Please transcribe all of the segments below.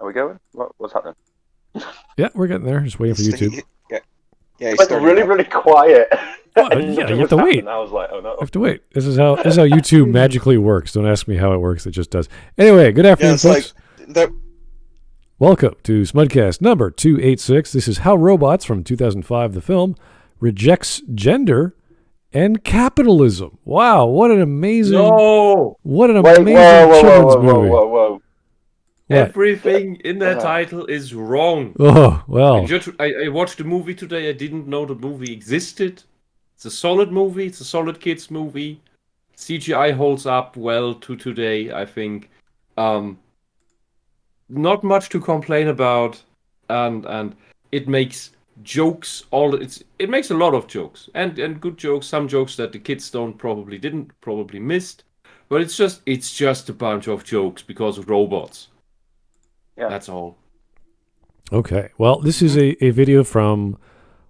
Are we going? What's happening? Yeah, we're getting there. Just waiting for YouTube. Yeah, It's really, really quiet. Well, yeah, you have to wait. I was like, oh no. I have to wait. This is how YouTube magically works. Don't ask me how it works. It just does. Anyway, good afternoon, folks. Welcome to Smudcast number 286. This is How Robots from 2005, the film, rejects gender and capitalism. Wow, what an amazing children's movie. Whoa. Everything in that title is wrong. Oh, well. I watched the movie today. I didn't know the movie existed. It's a solid movie. It's a solid kids movie. CGI holds up well to today, I think. Not much to complain about, and it makes jokes. It makes a lot of jokes and good jokes. Some jokes that the kids probably missed, but it's just a bunch of jokes because of robots. Yeah, that's all. Okay, well, this is a video from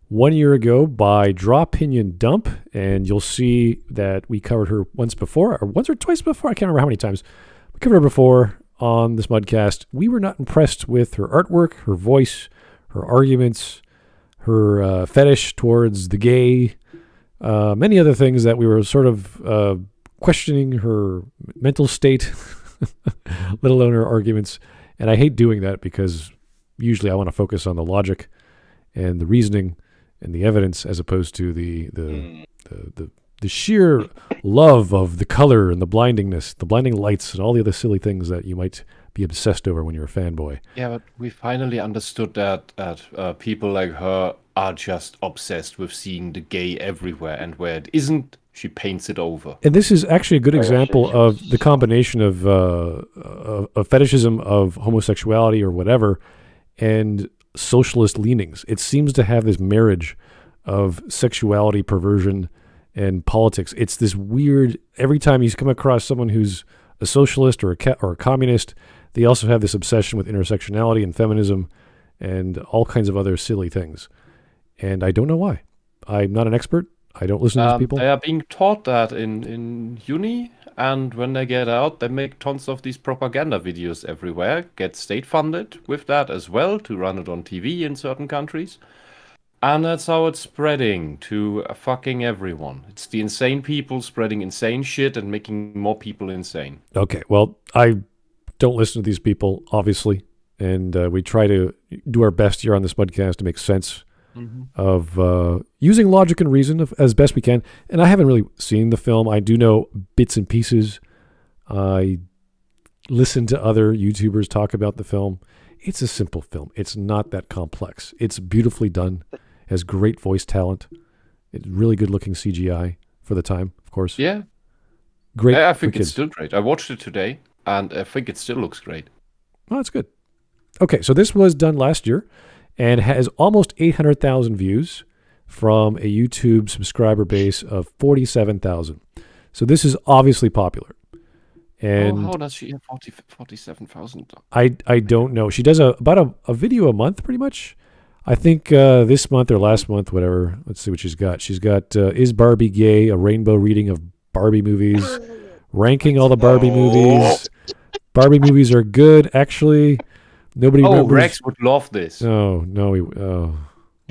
1 year ago by Drawpinion Dump, and you'll see that we covered her once or twice before. I can't remember how many times. We covered her before on this Smudcast. We were not impressed with her artwork, her voice, her arguments, her fetish towards the gay, many other things that we were sort of questioning her mental state, let alone her arguments. And I hate doing that because usually I want to focus on the logic and the reasoning and the evidence as opposed to the sheer love of the color and the blinding lights and all the other silly things that you might be obsessed over when you're a fanboy. Yeah, but we finally understood that people like her are just obsessed with seeing the gay everywhere, and where it isn't, she paints it over. And this is actually a good example of the combination of fetishism of homosexuality or whatever and socialist leanings. It seems to have this marriage of sexuality, perversion, and politics. It's this weird, every time you come across someone who's a socialist or a communist, they also have this obsession with intersectionality and feminism and all kinds of other silly things. And I don't know why. I'm not an expert. I don't listen to these people. They are being taught that in uni, and when they get out, they make tons of these propaganda videos everywhere, get state funded with that as well to run it on TV in certain countries. And that's how it's spreading to fucking everyone. It's the insane people spreading insane shit and making more people insane. Okay, well, I don't listen to these people, obviously, and we try to do our best here on this podcast to make sense of using logic and reason as best we can. And I haven't really seen the film. I do know bits and pieces. I listen to other YouTubers talk about the film. It's a simple film. It's not that complex. It's beautifully done. Has great voice talent. It's really good looking CGI for the time, of course. Yeah. Great. I think it's still great. I watched it today and I think it still looks great. Oh, that's good. Okay, so this was done last year and has almost 800,000 views from a YouTube subscriber base of 47,000. So this is obviously popular. And how does she have 47,000? I don't know. She does about a video a month pretty much. I think this month or last month, whatever. Let's see what she's got. She's got Is Barbie Gay? A rainbow reading of Barbie movies. Ranking all the Barbie movies. Barbie movies are good, actually. Nobody remembers. Rex would love this. No.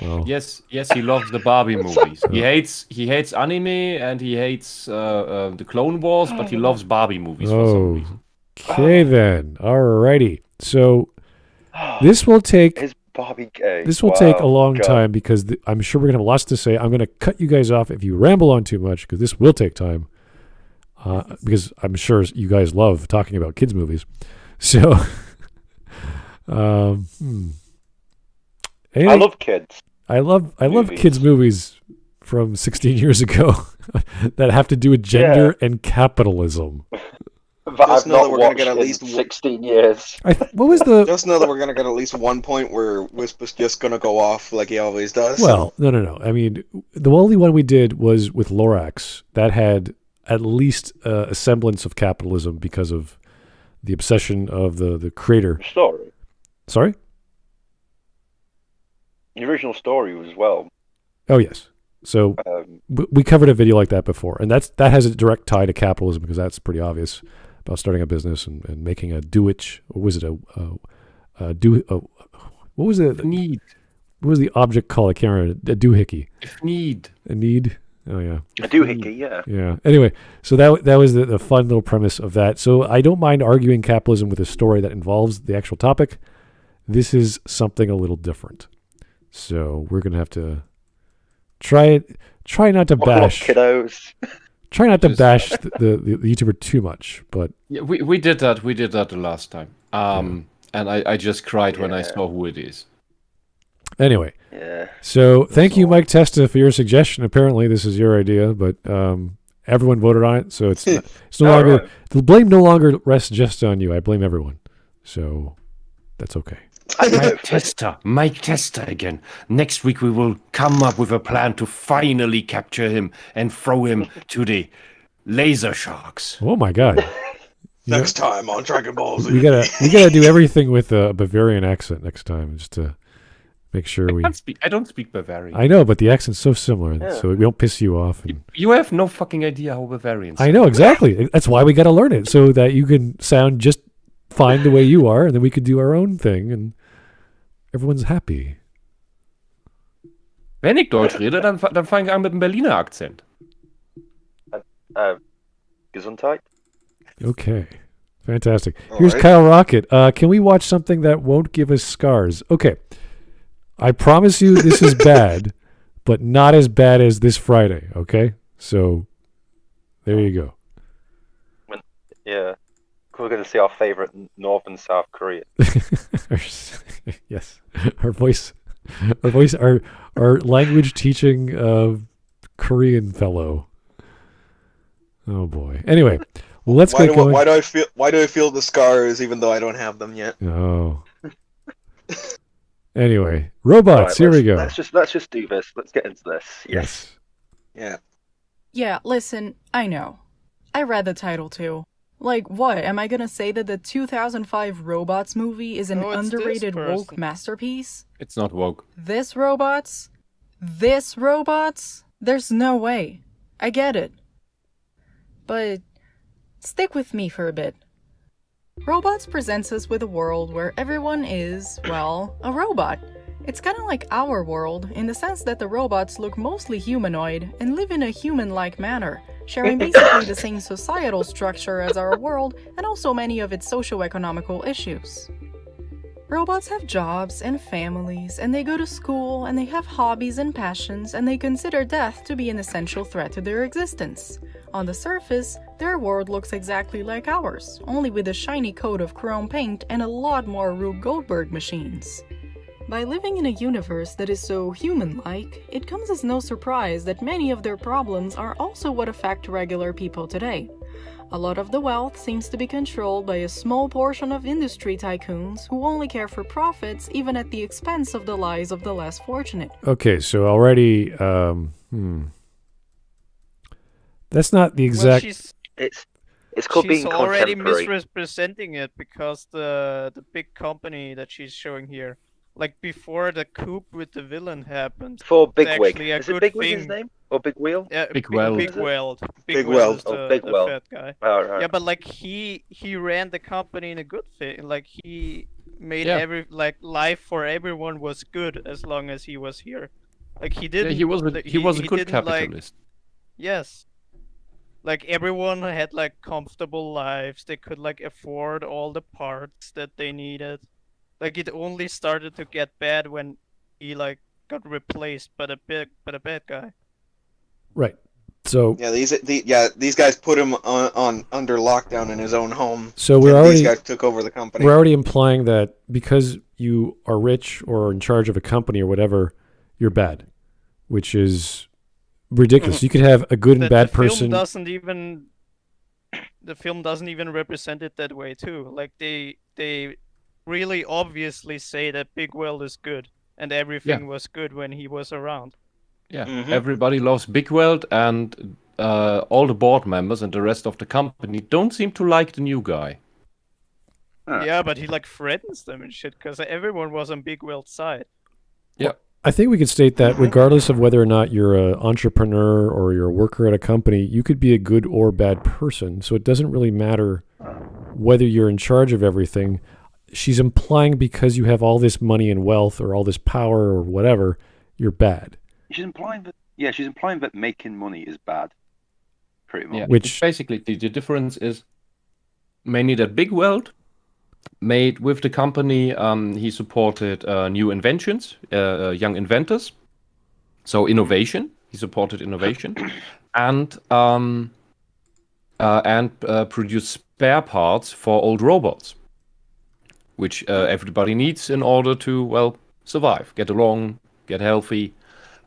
Well. Yes, he loves the Barbie movies. He hates anime and he hates the Clone Wars, but he loves Barbie movies for some reason. Okay then. Alrighty. So this will take... Barbie gay. This will take a long time because I'm sure we're going to have lots to say. I'm going to cut you guys off if you ramble on too much because this will take time. Because I'm sure you guys love talking about kids' movies. So, I love kids. I love kids' movies from 16 years ago that have to do with gender and capitalism. But I've not watched in 16 years. What was the... Just know that we're going to get at least one point where Wisp is just going to go off like he always does. Well, no. I mean, the only one we did was with Lorax. That had at least a semblance of capitalism because of the obsession of the creator. Story. Sorry? The original story was well. Oh, yes. So we covered a video like that before, and that has a direct tie to capitalism because that's pretty obvious. About starting a business and making a do-it, or was it a what was it? Need. What was the object called? I can't remember. A doohickey. If need. A need. Oh yeah. A doohickey, yeah. Yeah. Anyway, so that was the fun little premise of that. So I don't mind arguing capitalism with a story that involves the actual topic. This is something a little different. So we're gonna have to try not to bash kiddos. Try not to bash the YouTuber too much, but yeah, we did that. We did that the last time. And I just cried when I saw who it is. Anyway. Yeah. So thank you, Mike Testa, for your suggestion. Apparently, this is your idea, but everyone voted on it, so it's no longer right. The blame no longer rests just on you. I blame everyone, so that's okay. Mike Testa again. Next week we will come up with a plan to finally capture him and throw him to the laser sharks. Oh my God! Next time on Dragon Ball Z. We gotta do everything with a Bavarian accent next time, just to make sure I don't speak Bavarian. I know, but the accent's so similar, so we don't piss you off. And... You have no fucking idea how Bavarians. I know exactly. That's why we got to learn it, so that you can sound just fine the way you are, and then we could do our own thing, and everyone's happy. Wenn ich Deutsch rede, dann fange ich an mit einem Berliner Akzent. Gesundheit. Okay. Fantastic. Here's right. Kyle Rocket. Can we watch something that won't give us scars? Okay. I promise you this is bad, but not as bad as this Friday, okay? So, there you go. Yeah. We're going to see our favorite North and South Korea. Yes. Our language teaching Korean fellow. Oh boy. Anyway, let's get going. Why do I feel the scars even though I don't have them yet? Oh. Anyway, robots. Right, here we go. Let's just do this. Let's get into this. Yes. Yeah. Yeah. Listen, I know. I read the title too. Like, what? Am I gonna say that the 2005 Robots movie is an underrated woke masterpiece? It's not woke. This Robots? There's no way. I get it. But stick with me for a bit. Robots presents us with a world where everyone is, well, a robot. It's kind of like our world, in the sense that the robots look mostly humanoid and live in a human-like manner, sharing basically the same societal structure as our world and also many of its socio-economical issues. Robots have jobs and families, and they go to school, and they have hobbies and passions, and they consider death to be an essential threat to their existence. On the surface, their world looks exactly like ours, only with a shiny coat of chrome paint and a lot more Rube Goldberg machines. By living in a universe that is so human-like, it comes as no surprise that many of their problems are also what affect regular people today. A lot of the wealth seems to be controlled by a small portion of industry tycoons who only care for profits even at the expense of the lives of the less fortunate. Okay, so already, that's not the exact... Well, it's called being contemporary. She's already misrepresenting it because the big company that she's showing here, like before the coup with the villain happened. For Bigwig. Is it Bigwig his name? Or Big Wheel? Yeah, Big Weld. Big Weld. Big Weld. Big Weld. Fat guy. Oh, right. Yeah, but like he ran the company in a good thing. Like he made life for everyone was good as long as he was here. Like he didn't. Yeah, he was a good capitalist. Yes. Like everyone had like comfortable lives. They could like afford all the parts that they needed. Like it only started to get bad when he like got replaced by a bad guy. Right. So yeah, these guys put him on under lockdown in his own home. So these guys took over the company. We're already implying that because you are rich or in charge of a company or whatever, you're bad, which is ridiculous. You could have a good and bad person. The film doesn't even represent it that way too. Like they really obviously say that Big Weld is good and everything was good when he was around. Yeah, everybody loves Big Weld, and all the board members and the rest of the company don't seem to like the new guy. Yeah, but he like threatens them and shit because everyone was on Big Weld's side. Yeah. I think we could state that regardless of whether or not you're an entrepreneur or you're a worker at a company, you could be a good or bad person. So it doesn't really matter whether you're in charge of everything. she's implying because you have all this money and wealth or all this power or whatever, you're bad. She's implying that making money is bad. Pretty much. Yeah, Which basically the difference is mainly that Big Weld made with the company. He supported new inventions, young inventors, so innovation. He supported innovation, and produced spare parts for old robots, which everybody needs in order to survive, get along, get healthy.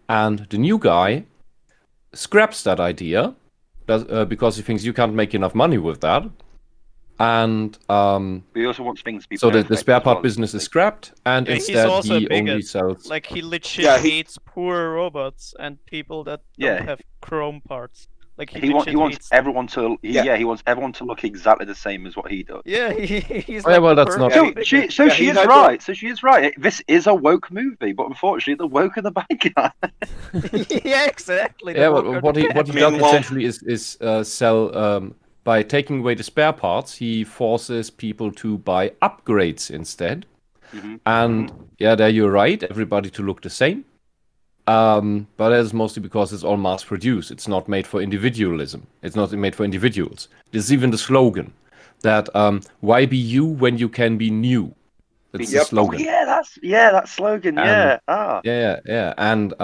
And the new guy scraps that idea. Because he thinks you can't make enough money with that, and he also wants things to be so the spare part business is scrapped, and Yeah, he's instead also he a bigot. only sells. Like he legit Yeah, hates poor robots and people that Yeah. don't have chrome parts. Like He wants hates everyone to Yeah. he wants everyone to look exactly the same as what he does. Yeah, he's Oh, yeah, like well, the that's not- perfect So bigot. she Yeah, she he's is hyper- right. So she is right. This is a woke movie, but unfortunately the woke are the bad guy. Yeah, exactly. the Yeah, woke but are what the he bad what he guys. does Meanwhile- essentially is sell by taking away the spare parts. He forces people to buy upgrades instead. Mhm. And yeah, there you're right. Everybody to look the same. But that is mostly because it's all mass produced. It's not made for individualism. It's not made for individuals. This is even the slogan that why be you when you can be new? That's the Yep. Oh slogan. yeah, that slogan. Yeah. And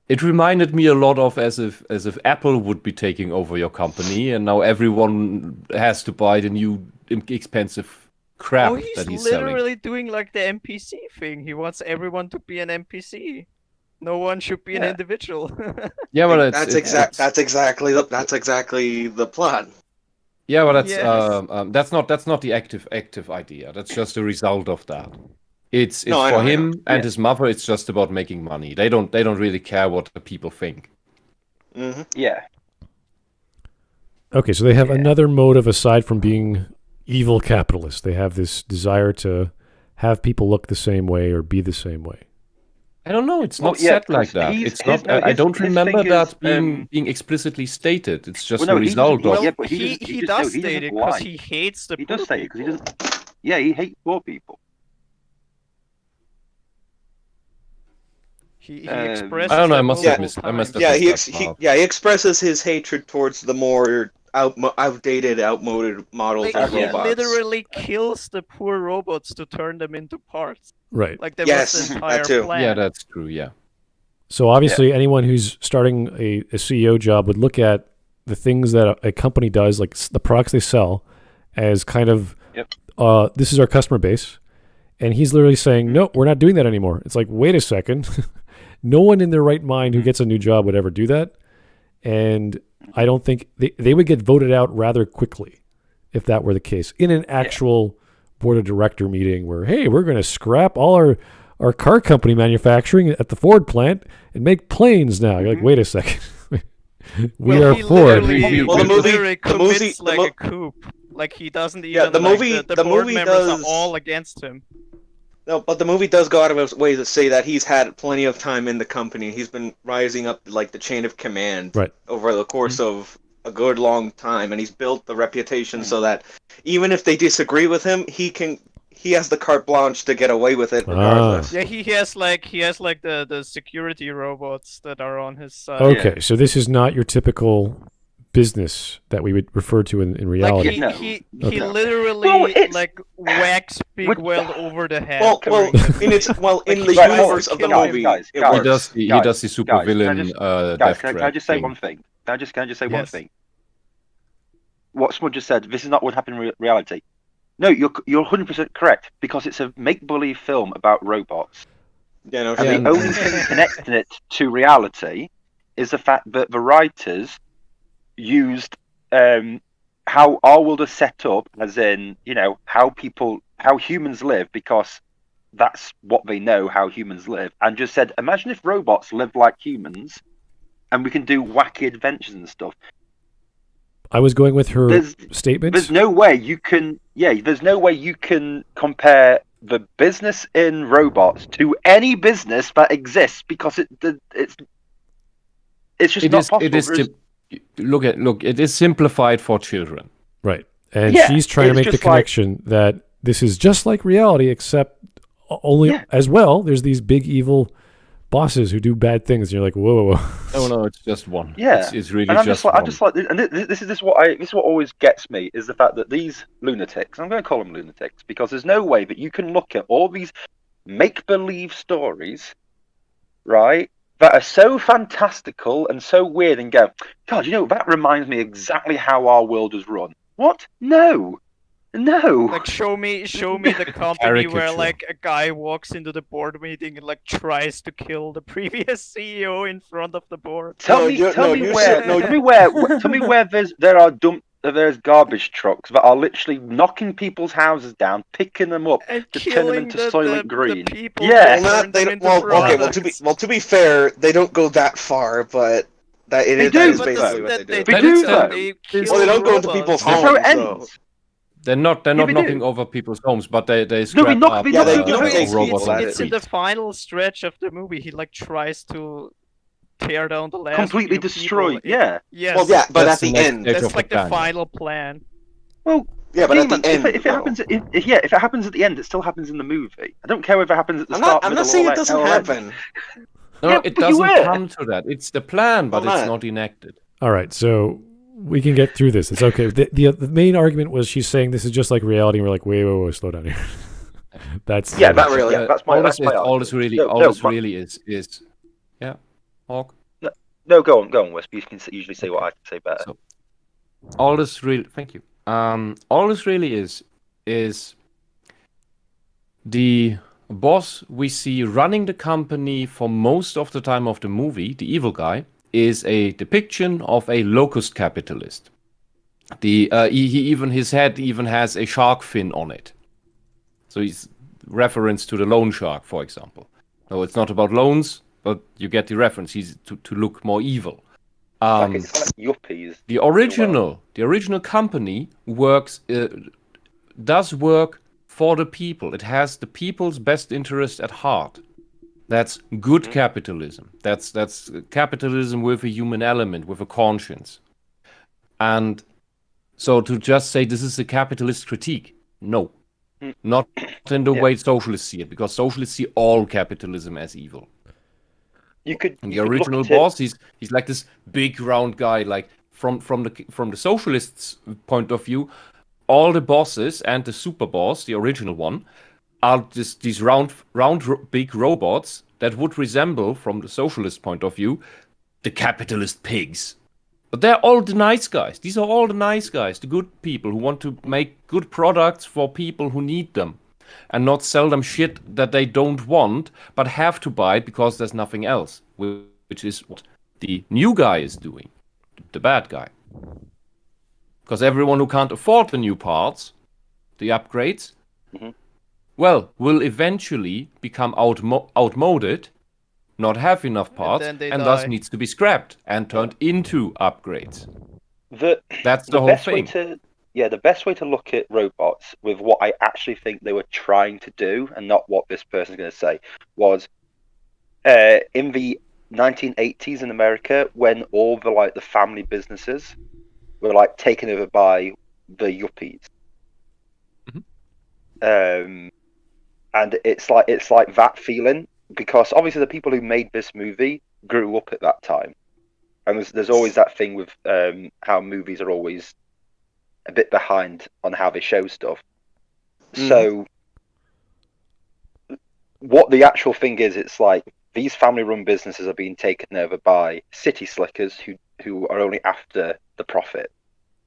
it reminded me a lot of as if Apple would be taking over your company, and now everyone has to buy the new expensive crap Oh, he's that he's selling. literally doing like the NPC thing. He wants everyone to be an NPC. No one should be an Yeah. individual. Yeah, well, That's exactly the plot. Yeah, well, Yes. that's not the active idea. That's just a result of that. It's No, I for know, I him know. and Yeah. his mother. It's just about making money. They don't really care what the people think. Hmm. Yeah. Okay, so they have Yeah. another motive aside from being evil capitalists. They have this desire to have people look the same way or be the same way. I don't know. It's Well, not yeah, said like because that. he's- It's his- not. no, I his- don't his remember thing that is, being explicitly stated. It's just Well, no, a he result doesn't- of. yeah, but he he doesn't- he does doesn't state it lie. because he hates the He poor does say it because he people. doesn't. Yeah, he hates poor people. He Um, expresses I don't know. I that must have multiple I must have times. Yeah, missed that part. he expresses his hatred towards the more outdated, outmoded models Like, of he robots. literally kills the poor robots to turn them into parts. Right. Like that Yes, was the that entire too. plan. Yeah, that's true. Yeah. So obviously, anyone who's starting a CEO job would look at the things that a company does, like the products they sell, as kind of, Yep. This is our customer base. And he's literally saying, no, we're not doing that anymore. It's like, wait a second. No one in their right mind who gets a new job would ever do that. And I don't think they would get voted out rather quickly if that were the case in an actual board of director meeting where, hey, we're going to scrap all our car company manufacturing at the Ford plant and make planes now. You're like, wait a second. we are he Ford. literally- Well, the he movie- literally the movie- commits the like mo- a coup. Like he doesn't even. Yeah, the like, movie- the the board movie members does- are all against him. No, but the movie does go out of its way to say that he's had plenty of time in the company. He's been rising up like the chain of command Right. over the course of a good long time, and he's built the reputation so that even if they disagree with him, he has the carte blanche to get away with it regardless. Yeah, he has like the security robots that are on his side. Okay, so this is not your typical business that we would refer to in reality. Like No. he Okay. literally Well, it's- like whacks Big Would- Well over the head. Well, during in its in Like, the he tries universe to of the kill him. movie, Guys, it guys. He works. does the Guys, super guys, can I villain just- death Guys, can I trap just say thing. one thing? Can I just say one Yes. thing? What Smud just said. This is not what happened in reality. No, you're 100% correct because it's a make-believe film about robots. Yeah, no, And shit. the only thing connecting it to reality is the fact that the writers used how our world is set up, as in, how humans live, because that's what they know, how humans live, and just said, imagine if robots lived like humans, and we can do wacky adventures and stuff. I was going with her There's statements. no way you can, there's no way you can compare the business in robots to any business that exists because it's just It not is. possible. It is. There's- Look. It is simplified for children. Right. And Yeah, she's trying to it's make the just like- connection that this is just like reality, except only as well. There's these big evil bosses who do bad things. And you're like, whoa. Oh no, it's just one. Yeah, it's really and just one. I just like, and this is what always gets me is the fact that these lunatics, I'm going to call them lunatics, because there's no way that you can look at all these make-believe stories, right, that are so fantastical and so weird, and go, God, that reminds me exactly how our world is run. What? No. Like show me the company where Caricature. like a guy walks into the board meeting and like tries to kill the previous CEO in front of the board. Tell me where there's garbage trucks that are literally knocking people's houses down, picking them up And to turn them killing into the Soylent Green. people Yeah. that turn them into to be fair, they don't go that far, but that They is do, basically what they do. They do, though. Well, they don't go into people's That's how it homes, ends. They're not they knocking do. over people's homes, but they No, scrap knock- up they knock they people do. over. robots on the It's in the streets. final stretch of the movie. He like tries to tear down the last Completely few destroyed. people. Yeah. Yes. Well, yeah, but That's at the the next end, stage. That's of like the the plan. final plan. Well, yeah, but at Demon, the end, if it happens, if it happens at the end, it still happens in the movie. I don't care if it happens at the start. I'm not middle, saying or it doesn't or end. happen. No, Yeah, it but you doesn't were. come to that. It's the plan, but Well, it's not. not enacted. All right, so we can get through this. It's okay. The main argument was she's saying this is just like reality, and we're like, wait, slow down here. That's Yeah, Not really. Yeah, that's my. all That's this my is, all argument. this really, No, all no, this my- really is, yeah, Hawk. No, go on, Wisp. You can usually say what I can say better. So, all this really, thank you. All this really is the boss we see running the company for most of the time of the movie, the evil guy, is a depiction of a locust capitalist. His head even has a shark fin on it. So he's reference to the loan shark, for example. So it's not about loans, but you get the reference. He's to look more evil. It's like yuppies. The original company does work for the people. It has the people's best interest at heart. That's good capitalism. That's capitalism with a human element, with a conscience. And so to just say this is a capitalist critique, no. Not in the way socialists see it, because socialists see all capitalism as evil. And the original boss, he's like this big round guy. Like from the socialists' point of view, all the bosses and the super boss, the original one, are these round big robots that would resemble, from the socialist point of view, the capitalist pigs. But they're all the nice guys. These are all the nice guys, the good people who want to make good products for people who need them, and not sell them shit that they don't want, but have to buy it because there's nothing else, which is what the new guy is doing, the bad guy. Because everyone who can't afford the new parts, the upgrades, well, will eventually become outmoded, not have enough parts, then they and thus die. needs to be scrapped and turned into upgrades. That's the the whole best thing. the best way to look at robots with what I actually think they were trying to do, and not what this person's going to say, was in the 1980s in America, when all the family businesses were taken over by the yuppies. And it's like that feeling, because obviously the people who made this movie grew up at that time, and there's always that thing with how movies are always a bit behind on how they show stuff. So what the actual thing is, it's like these family-run businesses are being taken over by city slickers who are only after the profit,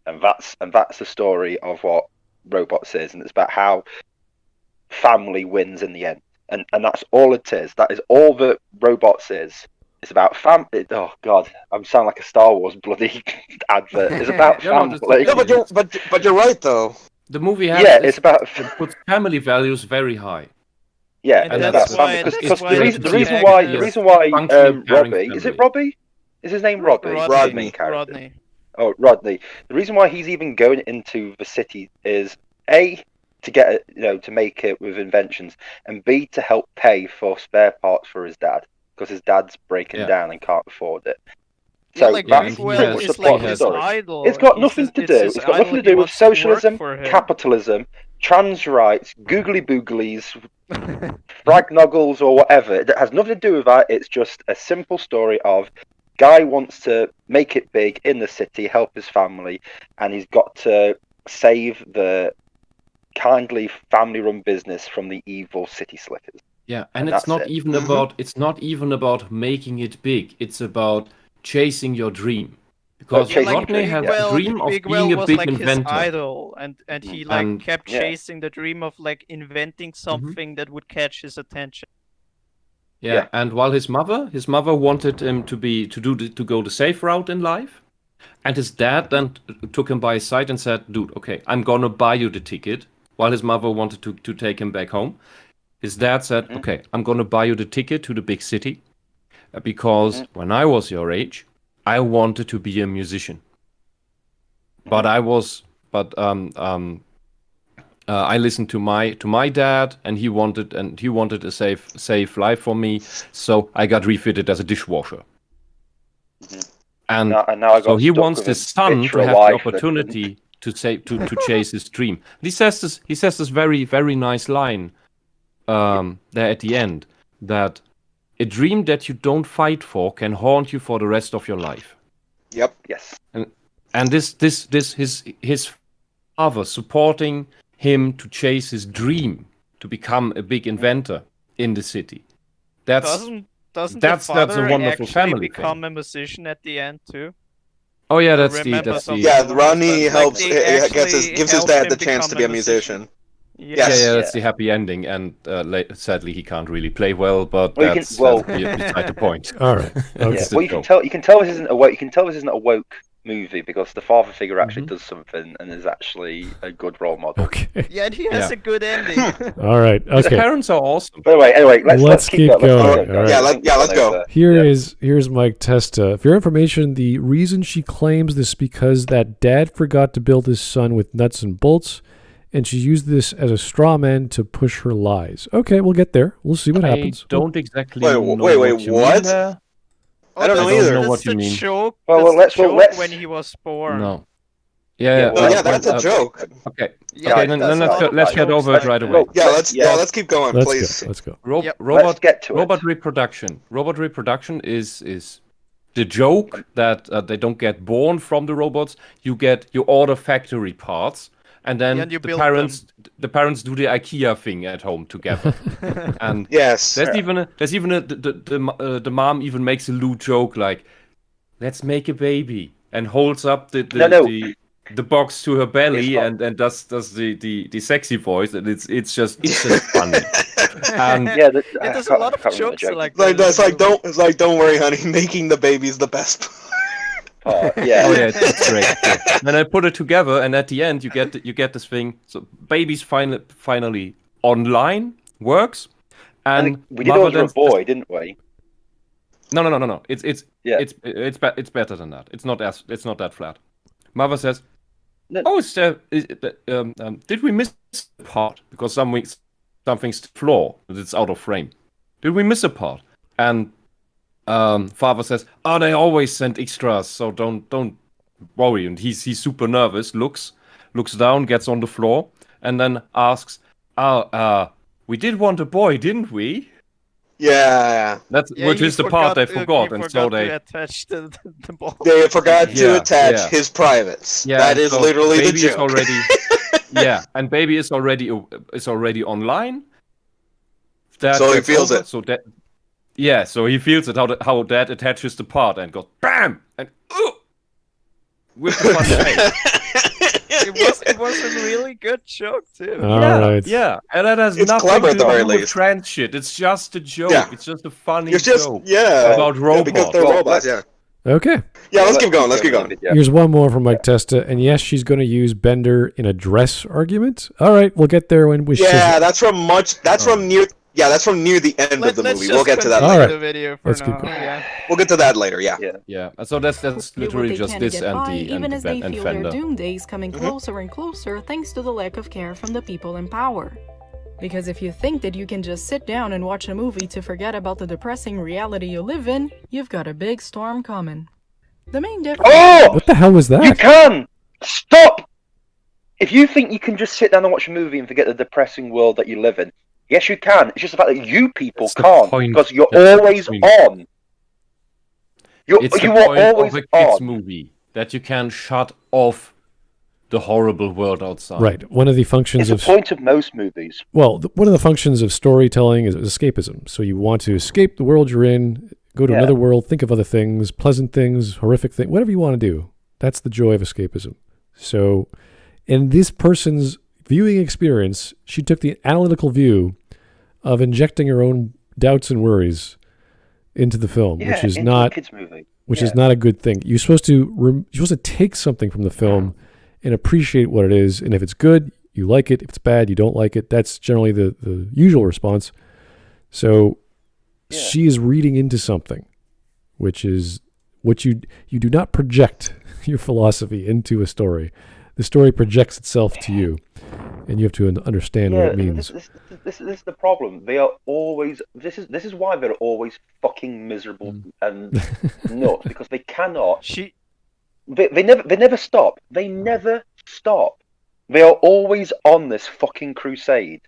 and that's the story of what Robots is, and it's about how family wins in the end, and that's all it is. That is all that Robots is. It's about family. Oh God, I'm sounding like a Star Wars bloody advert. It's about family. No, but you're right though. The movie has It's about it puts family values very high. yeah, And it's that's about why- family. that's Because why the it's reason protagonist why functioning caring Robbie, is it family. Robbie? Is his name Robbie? Rodney. The main character. Rodney. Oh, Rodney. The reason why he's even going into the city is A, to get it, to make it with inventions, and B, to help pay for spare parts for his dad, because his dad's breaking down and can't afford it. Yeah, So like that's Rockwell pretty much the is plot like of the his story. idol. It's got He's nothing just- to it's do. his It's got idol. nothing to He do with wants to work socialism, for him. capitalism. trans rights, googly booglies, fragnoggles, or whatever. It has nothing to do with that. It's just a simple story of guy wants to make it big in the city, help his family, and he's got to save the kindly family-run business from the evil city slickers. Yeah, and And it's that's not it. even about making it big. It's about chasing your dream. Because chasing your Rodney dream, has yeah. a dream of being a was big like inventor. his idol, and he like And- kept Yeah. chasing the dream of like inventing something that would catch his attention. Yeah, and while his mother wanted him to go the safe route in life, and his dad then took him by his side and said, "Dude, okay, I'm gonna buy you the ticket." While his mother wanted to take him back home, his dad said, "Okay, I'm gonna buy you the ticket to the big city, because when I was your age, I wanted to be a musician, but I listened to my dad, and he wanted a safe life for me, so I got refitted as a dishwasher." And Now I got so he stuck wants with his a son bitch to or have the wife that opportunity to chase his dream. And he says this very, very nice line there at the end, that a dream that you don't fight for can haunt you for the rest of your life. Yep. Yes. And his father supporting him to chase his dream to become a big inventor in the city. Doesn't that's the father a wonderful actually family become thing. a musician at the end too? Oh yeah, I that's remember the something Yeah, along Ronnie those lines. helps. Like, they gives actually his helped dad him the chance to become be a a musician. Yes. Yeah, that's the happy ending, and sadly he can't really play well, but Well, that's beside the point. All right. Okay. Yeah. That's the Well, you can tell this isn't a woke. You can tell this isn't a woke movie because the father figure actually does something and is actually a good role model. Okay. Yeah, and he has Yeah. a good ending. All right. His Okay. parents are awesome. But anyway, let's keep keep going. going. All right. Let's go. Here's Mike Testa. For your information, the reason she claims this is because that dad forgot to build his son with nuts and bolts, and she used this as a straw man to push her lies. Okay, we'll get there. We'll see what happens. I don't exactly Wait, know wait, what you what? mean there. I don't know that's- either. know That's what you the mean. joke. Well, That's the let's- joke when he was born. No. Yeah, Oh, well, yeah, that's a joke. Okay. Yeah, Okay, that's then a lot of let's get jokes over it like right that. away. Yeah, Yeah. let's keep going, Let's please. go. Let's go. Yep. Let's get to it. Robot reproduction. Robot reproduction is the joke that they don't get born from the robots. You order factory parts, and then Yeah, and you the build parents do the IKEA thing at home together. And Yes. there's even the mom even makes a lewd joke like, "Let's make a baby," and holds up the box to her belly and does the sexy voice, and it's just funny. And Yeah, Yeah, there's a lot of jokes like that. It's like don't worry, honey. Making the baby's the best part. Yeah. oh yeah, it's great. Then I put it together, and at the end you get this thing. So baby's finally online, works, and we did mother order a then- boy, didn't we? No. Yeah. It's better than that. It's not that flat. Mother says, No. "Oh, did we miss a part because something's floor? It's out of frame. Did we miss a part?" And father says, "Oh, they always send extras, so don't worry." And he's super nervous. Looks down, gets on the floor, and then asks, "We did want a boy, didn't we?" Yeah. Which is the part they forgot, and so to they attach the ball. They forgot to Yeah, attach yeah. his privates. Yeah, That is so literally the baby is joke. already and baby is already online. Dad So he gets feels over, it. So he feels it how dad attaches the part and goes BAM and with the funny face. It was a really good joke too. All right. Yeah, and that has It's nothing clever to at the very do with least. trans shit. It's just a joke. Yeah. It's just a funny It's just joke because about robots. they're Well, robots. Yeah. Okay. Yeah. Let's keep going. Let's keep going. Yeah. Here's one more from Mike Testa, and yes, she's going to use Bender in a dress argument. All right, we'll get there when we. Yeah, that's from near. Yeah, that's from near the end of the Let's movie. just We'll get to that continue later. Alright. the video for Let's keep now. going. Yeah. We'll get to that later. Yeah. Yeah, so that's Do literally what they just can to this get and by, the even as they feel their Fender. doom days coming closer and closer thanks to the lack of care from the people in power. Because if you think that you can just sit down and watch a movie to forget about the depressing reality you live in, you've got a big storm coming. The main difference. Oh! What the hell was You that? can! Stop! if you think you can just sit down and watch a movie and forget the depressing world that you live in, yes, you can. It's just the fact that you people That's the can't point. because you're That's always the point. on. It's You the are point always of a kids' on. movie that you can shut off the horrible world outside. Right. One of the functions It's of the point of most movies. Well, one of the functions of storytelling is escapism. So you want to escape the world you're in, go to another world, think of other things, pleasant things, horrific things, whatever you want to do. That's the joy of escapism. So in this person's viewing experience, she took the analytical view of injecting her own doubts and worries into the film, which is into not a kids movie. which is not a good thing. You're supposed to take something from the film and appreciate what it is, and if it's good, you like it. If it's bad, you don't like it. That's generally the usual response. So she is reading into something, which is what you do not project your philosophy into a story. The story projects itself to you, and you have to understand what it means. This is the problem. They are always. This is why they're always fucking miserable and nuts, because they cannot. They never stop. They never stop. They are always on this fucking crusade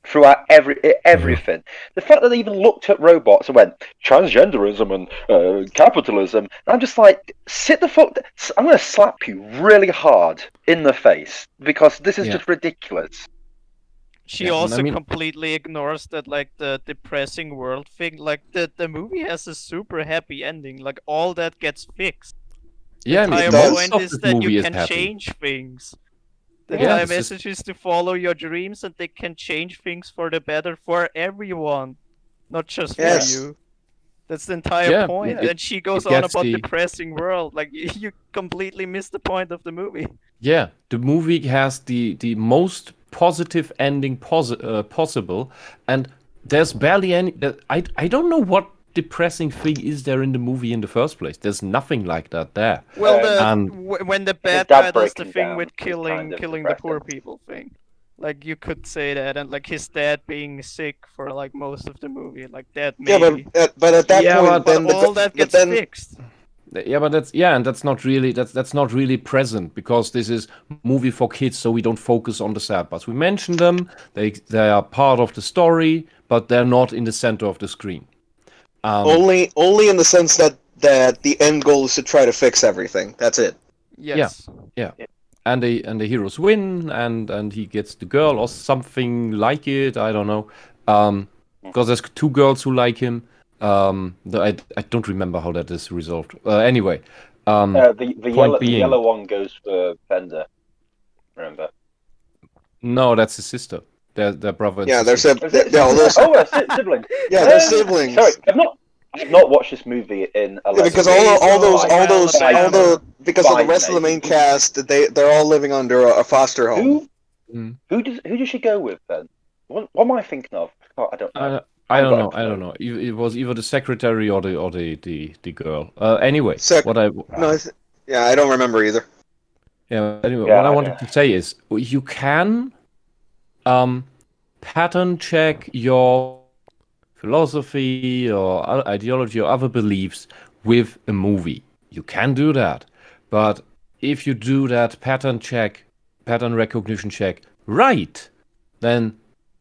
throughout everything. The fact that they even looked at robots and went transgenderism and capitalism, and I'm just like, sit the fuck. I'm going to slap you really hard in the face because this is just ridiculous. She also completely ignores that, like, the depressing world thing. Like, the movie has a super happy ending. Like, all that gets fixed. Yeah, the entire point is that you can change things. The entire message is to follow your dreams, and they can change things for the better for everyone, not just for you. That's the entire point. And she goes on about depressing world. Like, you completely miss the point of the movie. Yeah, the movie has the most positive ending possible, and there's barely any. I don't know what depressing thing is there in the movie in the first place. There's nothing like that there. Well, when the bad guy does the thing with killing the poor people thing, like, you could say that, and like his dad being sick for like most of the movie, like that. Maybe. Yeah, but at that point, then all that gets fixed. Yeah, but that's not really present, because this is movie for kids, so we don't focus on the sad parts. We mention them; they are part of the story, but they're not in the center of the screen. Only in the sense that the end goal is to try to fix everything. That's it. Yes. Yeah. And the heroes win, and he gets the girl or something like it. I don't know. Because there's two girls who like him. I don't remember how that is resolved. Anyway, the yellow one goes for Bender. Remember? No, that's his sister. They're brother. And they're siblings. Yeah, they're siblings. Sorry, I've not watched this movie in a because because of the rest of the main cast, they're all living under a foster home. Who does she go with then? What am I thinking of? I don't know. I don't know. It was either the secretary or the girl. Anyway, I don't remember either. Yeah. Anyway, what I wanted to say is you can pattern check your philosophy or ideology or other beliefs with a movie. You can do that, but if you do that pattern recognition check right, then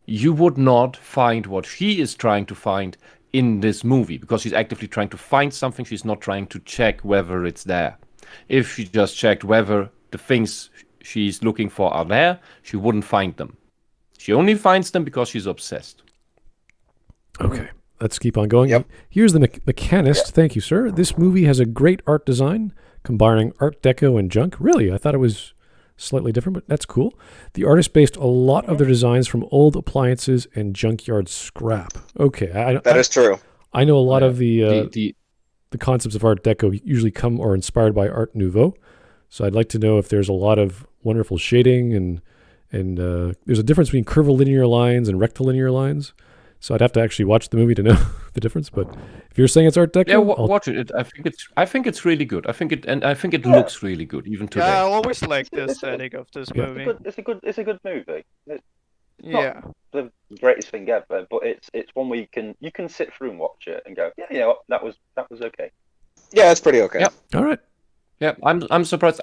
you would not find what she is trying to find in this movie, because she's actively trying to find something. She's not trying to check whether it's there. If she just checked whether the things she's looking for are there, she wouldn't find them. She only finds them because she's obsessed. Okay, let's keep on going. Yep. Here's the Mechanist. Thank you, sir. This movie has a great art design, combining Art Deco and junk. Really, I thought it was slightly different, but that's cool. The artist based a lot of their designs from old appliances and junkyard scrap. Okay, that is true. I know a lot of the concepts of Art Deco usually come or inspired by Art Nouveau. So I'd like to know if there's a lot of wonderful shading and there's a difference between curvilinear lines and rectilinear lines. So I'd have to actually watch the movie to know the difference. But if you're saying it's Art Deco, watch it. I think it's really good. I think it looks really good even today. Yeah, I always like the aesthetic of this movie. It's a good movie. It's not the greatest thing ever, but it's one where you can sit through and watch it and go, yeah, you know what, that was okay. Yeah, it's pretty okay. Yep. All right. Yeah, I'm surprised.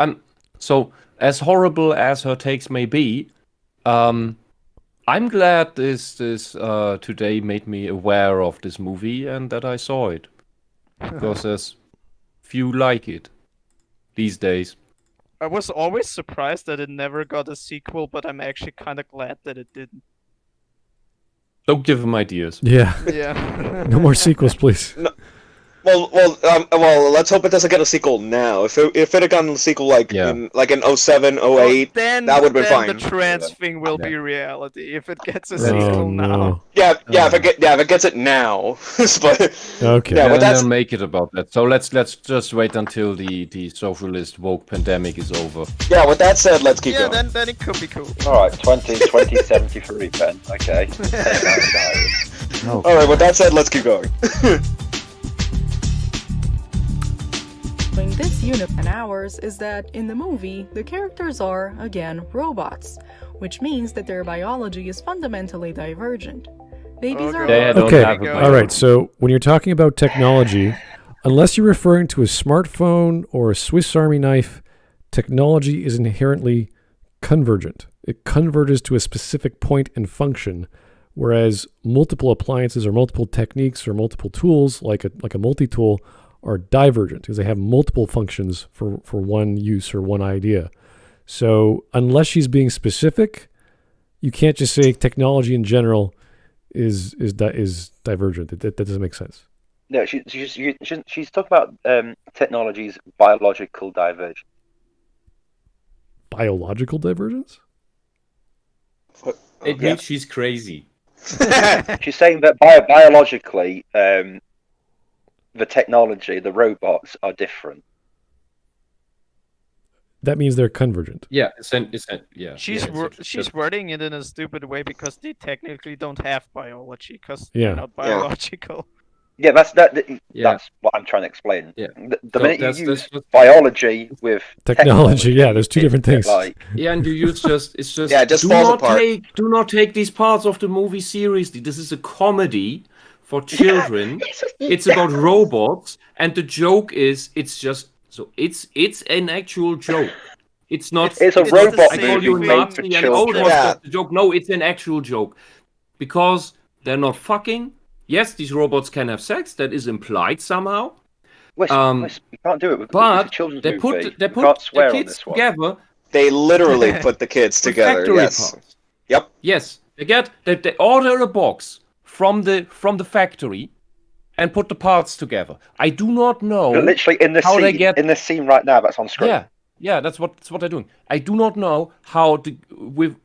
So, as horrible as her takes may be, I'm glad this today made me aware of this movie and that I saw it. Because there's few like it these days. I was always surprised that it never got a sequel, but I'm actually kind of glad that it didn't. Don't give him ideas. Yeah. Yeah. No more sequels, please. Well, let's hope it doesn't get a sequel now. If it had gotten a sequel in 07, 08, then that would've been then fine. the trans thing will be reality if it gets a Oh, sequel now. no. if it gets it now, but Okay. Yeah, And but that's- they'll make it about that. So let's just wait until the socialist woke pandemic is over. yeah. With that said, let's keep Yeah, going. then it could be cool. All right, 2073, Ben. Okay. All right. With that said, let's keep going. This unit and ours is that in the movie, the characters are, again, robots, which means that their biology is fundamentally divergent. Babies are They don't Okay. have a All right. So when you're talking about technology, unless you're referring to a smartphone or a Swiss Army knife, technology is inherently convergent. It converges to a specific point and function, whereas multiple appliances or multiple techniques or multiple tools, like a multi-tool, are divergent because they have multiple functions for one use or one idea. So unless she's being specific, you can't just say technology in general is divergent. That doesn't make sense. No, she's talking about technology's biological divergence. Biological divergence? It means she's crazy. She's saying that biologically, the technology, the robots are different. That means they're convergent. Yeah, yeah. She's wording it in a stupid way because they technically don't have biology because Yeah. they're not biological. Yeah, that's Yeah. that's what I'm trying to explain. Yeah. The So minute that's- you use that's what- biology with Technology, yeah, there's two it's different things. Like, Yeah, and you use it's just Yeah, it just do falls not apart. do not take these parts of the movie seriously. This is a comedy for children. It's about robots, and the joke is it's an actual joke. It's not. It's a It's robot the I same call you a movie thing. made for Nazi and oh, children. it was Yeah. just a joke. No, it's an actual joke because they're not fucking. Yes, these robots can have sex. That is implied somehow. Wes, you can't do it. It's a But children's they movie. put You they can't put swear the on kids this one. together. They literally put the kids with together. factory Yes. parts. Yep. Yes, they order a box from the factory and put the parts together. I do not know But literally in the how they scene, get. in the scene right now that's on screen. Yeah, that's what they're doing. I do not know how with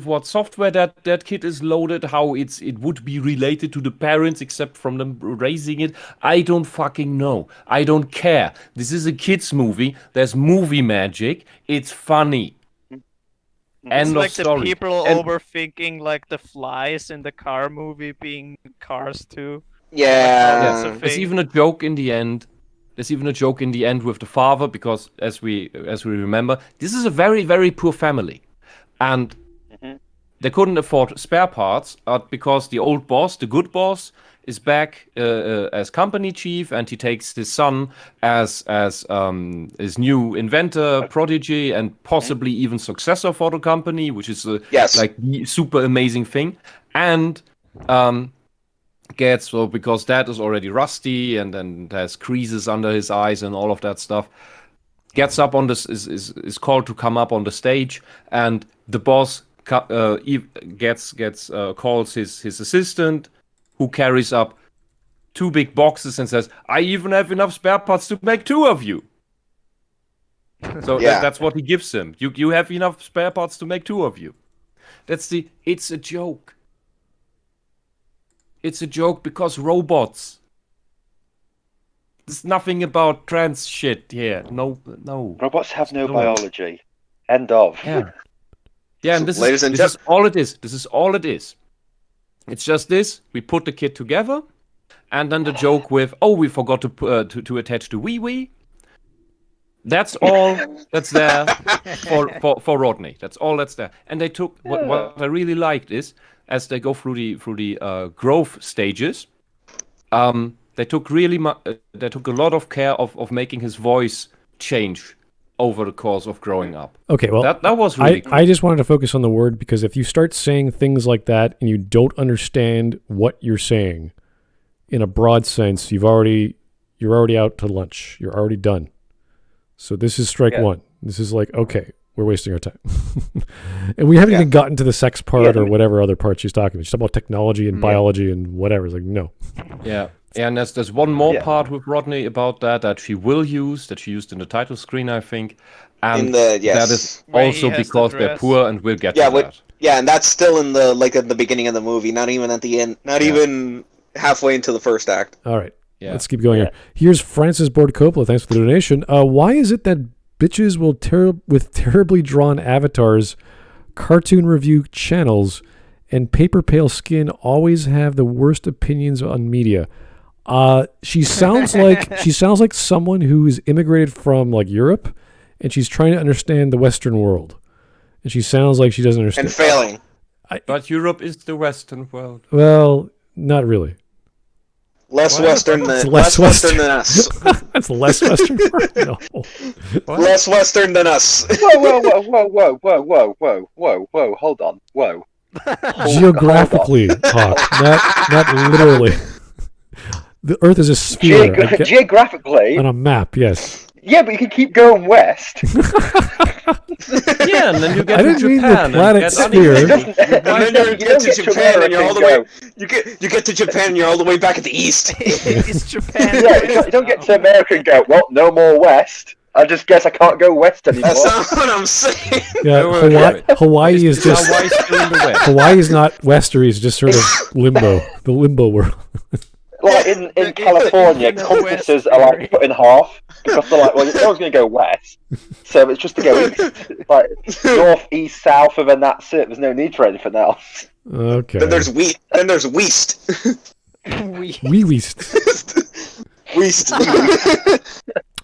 what software that kit is loaded, how it would be related to the parents except from them raising it. I don't fucking know. I don't care. This is a kids movie. There's movie magic. It's funny. It's End like of the story. people And- overthinking like the flies in the car movie being Cars 2. Yeah. That's a There's thing. even a joke in the end. There's even a joke in the end with the father because, as we remember, this is a very, very poor family, and they couldn't afford spare parts. Because the old boss, the good boss, is back as company chief, and he takes his son as his new inventor, prodigy, and possibly even successor for the company, which is Yes. like the super amazing thing, and because dad is already rusty and then has creases under his eyes and all of that stuff, gets up on this is called to come up on the stage, and the boss calls his assistant, who carries up 2 big boxes and says, "I even have enough spare parts to make 2 of you." So Yeah. that's what he gives him. You have enough spare parts to make 2 of you. It's a joke. It's a joke because robots. There's nothing about trans shit here. No. Robots have no No. biology. End of. Yeah. Yeah, and Ladies and this is all it is. This is all it is. It's just this. We put the kit together, and then the joke with, "Oh, we forgot to attach the wee." That's all that's there for Rodney. That's all that's there. And they took what I really liked is, as they go through the growth stages, they took a lot of care of making his voice change over the course of growing up. Okay, well, That was really cool. I just wanted to focus on the word because if you start saying things like that and you don't understand what you're saying in a broad sense, you're already out to lunch. You're already done. So this is strike one. This is like, okay, we're wasting our time. And we haven't even gotten to the sex part or whatever other part she's talking about. She's talking about technology and biology and whatever. It's like, no. Yeah. And there's one more part with Rodney about that she will use, that she used in the title screen, I think. And that is also because they're poor, and we'll get to that. Yeah, and that's still in the at the beginning of the movie, not even at the end, not even halfway into the first act. All right. Let's keep going here. Here's Francis Board Coppola. Thanks for the donation. Why is it that bitches with terribly drawn avatars, cartoon review channels, and paper pale skin always have the worst opinions on media? She sounds like someone who is immigrated from like Europe, and she's trying to understand the Western world, and she sounds like she doesn't understand. And failing. But Europe is the Western world. Well, not really. Less Western than us. That's less Western. No. Less Western than us. Whoa! Hold on. Whoa. Geographically, Hawk, not literally. The Earth is a sphere. Geographically. On a map, yes. Yeah, but you can keep going west. Yeah, and then you get I to didn't mean Japan. the planet sphere. And then you get to Japan and you're all the way. You get to Japan and you're all the way back at the east. It's Japan. Yeah, you don't get to America and go, well, no more west. I just guess I can't go west anymore. That's not what I'm saying. Yeah, Hawaii is just Hawaii's still in the West. Hawaii is not western. It's just sort of limbo, the limbo world. Like in California, compasses are like put in half because they're like, well, no one's going to go west, so it's just to go east. Like north, east, south, and then that's it. There's no need for anything else. Okay. Then there's wheat. Then there's weast. Weast.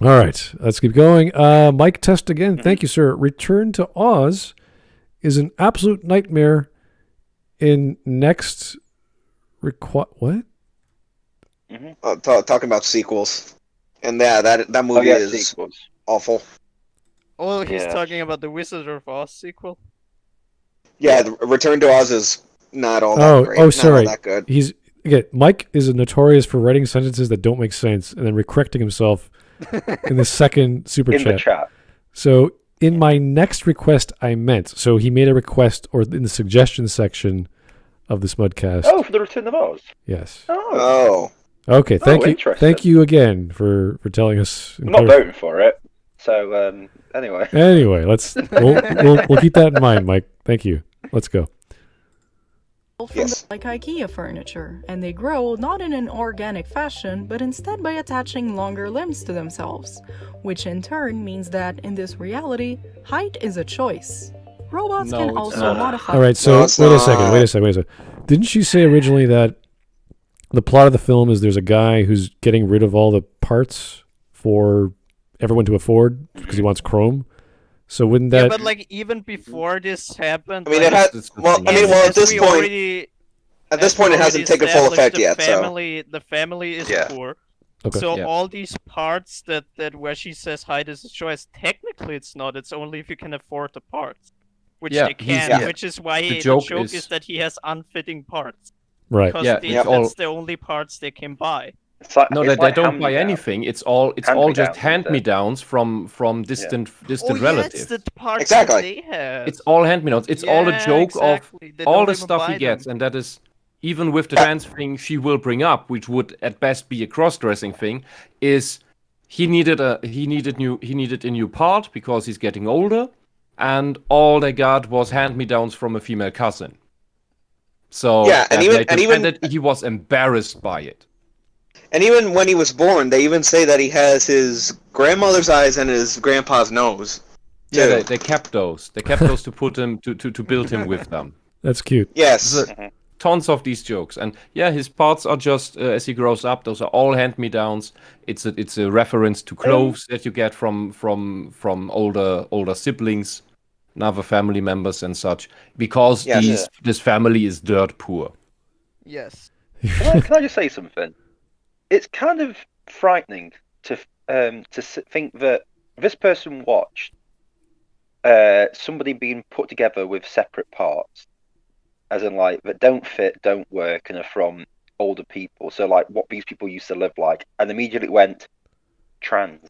All right, let's keep going. Mike Test again. Thank you, sir. Return to Oz is an absolute nightmare. In next what? Talking about sequels, and that movie is awful. Oh, he's talking about the Wizard of Oz sequel. Yeah, the Return to Oz is not all that great. Oh, sorry. Not all that good. Mike is notorious for writing sentences that don't make sense and then correcting himself in the second super chat. In the chat. So in my next request, I meant so he made a request or in the suggestion section of the Smudcast. Oh, for the Return of Oz. Yes. Oh. Okay, thank you again for telling us. I'm not voting for it, so anyway. Anyway, we'll keep that in mind, Mike. Thank you. Let's go. Like IKEA furniture, and they grow not in an organic fashion, but instead by attaching longer limbs to themselves, which in turn means that in this reality, height is a choice. Robots can also modify. All right, so wait a second. Didn't you say originally that the plot of the film is there's a guy who's getting rid of all the parts for everyone to afford because he wants chrome? So wouldn't that? Yeah, but like even before this happened. I mean, at this point, it hasn't taken full effect yet. The family is poor. Okay. So all these parts that where she says height is a choice, technically it's not. It's only if you can afford the parts, which they can. Which is why the joke is that he has unfitting parts. Right. Because that's the only parts they can buy. They don't buy anything. It's all just hand-me-downs from distant relatives. That's the parts that they have. It's all hand-me-downs. It's all a joke of all the stuff he gets, and that is even with the trans thing she will bring up, which would at best be a cross-dressing thing, is he needed a new part because he's getting older, and all they got was hand-me-downs from a female cousin. So and even he was embarrassed by it. And even when he was born, they even say that he has his grandmother's eyes and his grandpa's nose. Yeah, they kept those. They kept those to put him to build him with them. That's cute. Yes. Tons of these jokes, and his parts are just as he grows up. Those are all hand-me-downs. It's a reference to clothes that you get from older siblings, and other family members and such. Because this family is dirt poor. Yes. Can I just say something? It's kind of frightening to think that this person watched somebody being put together with separate parts, as in like that don't fit, don't work, and are from older people. So like what these people used to live like, and immediately went trans.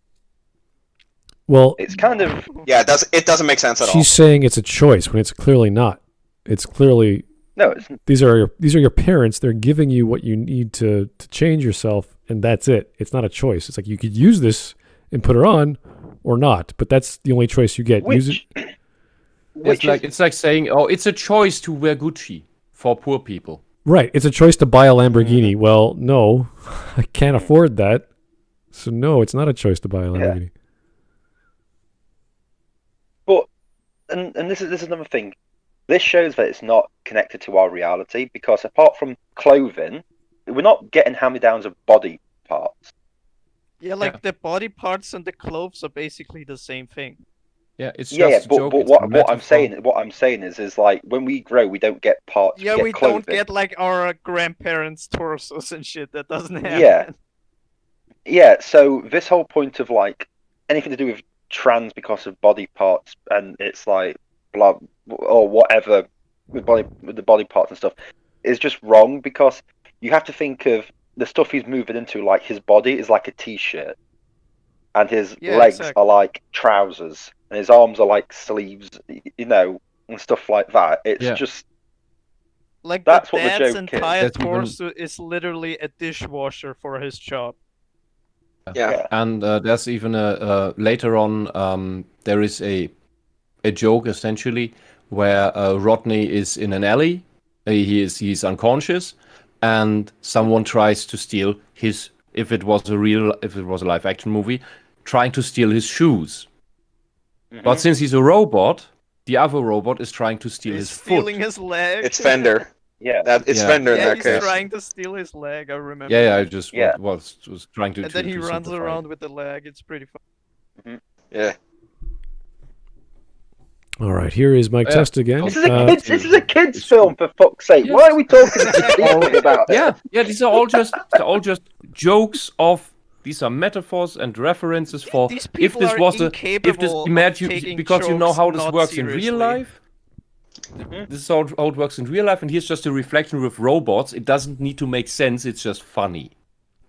Well, It's kind of Yeah, it doesn't make sense at all. she's saying it's a choice when it's clearly not. It's clearly no. It's these are your parents. They're giving you what you need to change yourself, and that's it. It's not a choice. It's like you could use this and put her on, or not. But that's the only choice you get. Use it. It's like saying, oh, it's a choice to wear Gucci for poor people. Right. It's a choice to buy a Lamborghini. Well, no, I can't afford that. So no, it's not a choice to buy a Lamborghini. But and this is another thing. This shows that it's not connected to our reality, because apart from clothing, we're not getting hand-me-downs of body parts. Yeah, like the body parts and the clothes are basically the same thing. Yeah, it's just Yeah, a joke. but it's a what I'm metaphor. saying is like when we grow, we don't get parts. Yeah, get we clothing. don't get like our grandparents' torsos and shit. That doesn't happen. Yeah. Yeah, so this whole point of like anything to do with trans because of body parts, and it's like blah or whatever with the body parts and stuff, is just wrong, because you have to think of the stuff he's moving into. Like his body is like a t-shirt, and his legs exactly. are like trousers, and his arms are like sleeves, and stuff like that. It's just Like that's the what the dad's joke is. entire That's even- torso is literally a dishwasher for his job. Yeah. And there's even later on there is a joke essentially where Rodney is in an alley. He's unconscious, and someone tries to steal his. If it was a live action movie, trying to steal his shoes. But since he's a robot, the other robot is trying to steal He's his stealing foot. his leg. It's Fender. Yeah. It's Yeah. Fender in Yeah, that he's case. trying to steal his leg. I remember. Yeah, I just Yeah. was trying to. And then he to runs simplify around it. with the leg. It's pretty fun. Yeah. All right. Here is Mike Yeah. Test again. This is a kids film, for fuck's sake. Yes. Why are we talking to people about it? Yeah. These are all just jokes of. These are metaphors and references for. These If people this are was incapable of imagine taking because you know jokes how this not works in seriously. real life. This is how it works in real life, and here's just a reflection with robots. It doesn't need to make sense. It's just funny.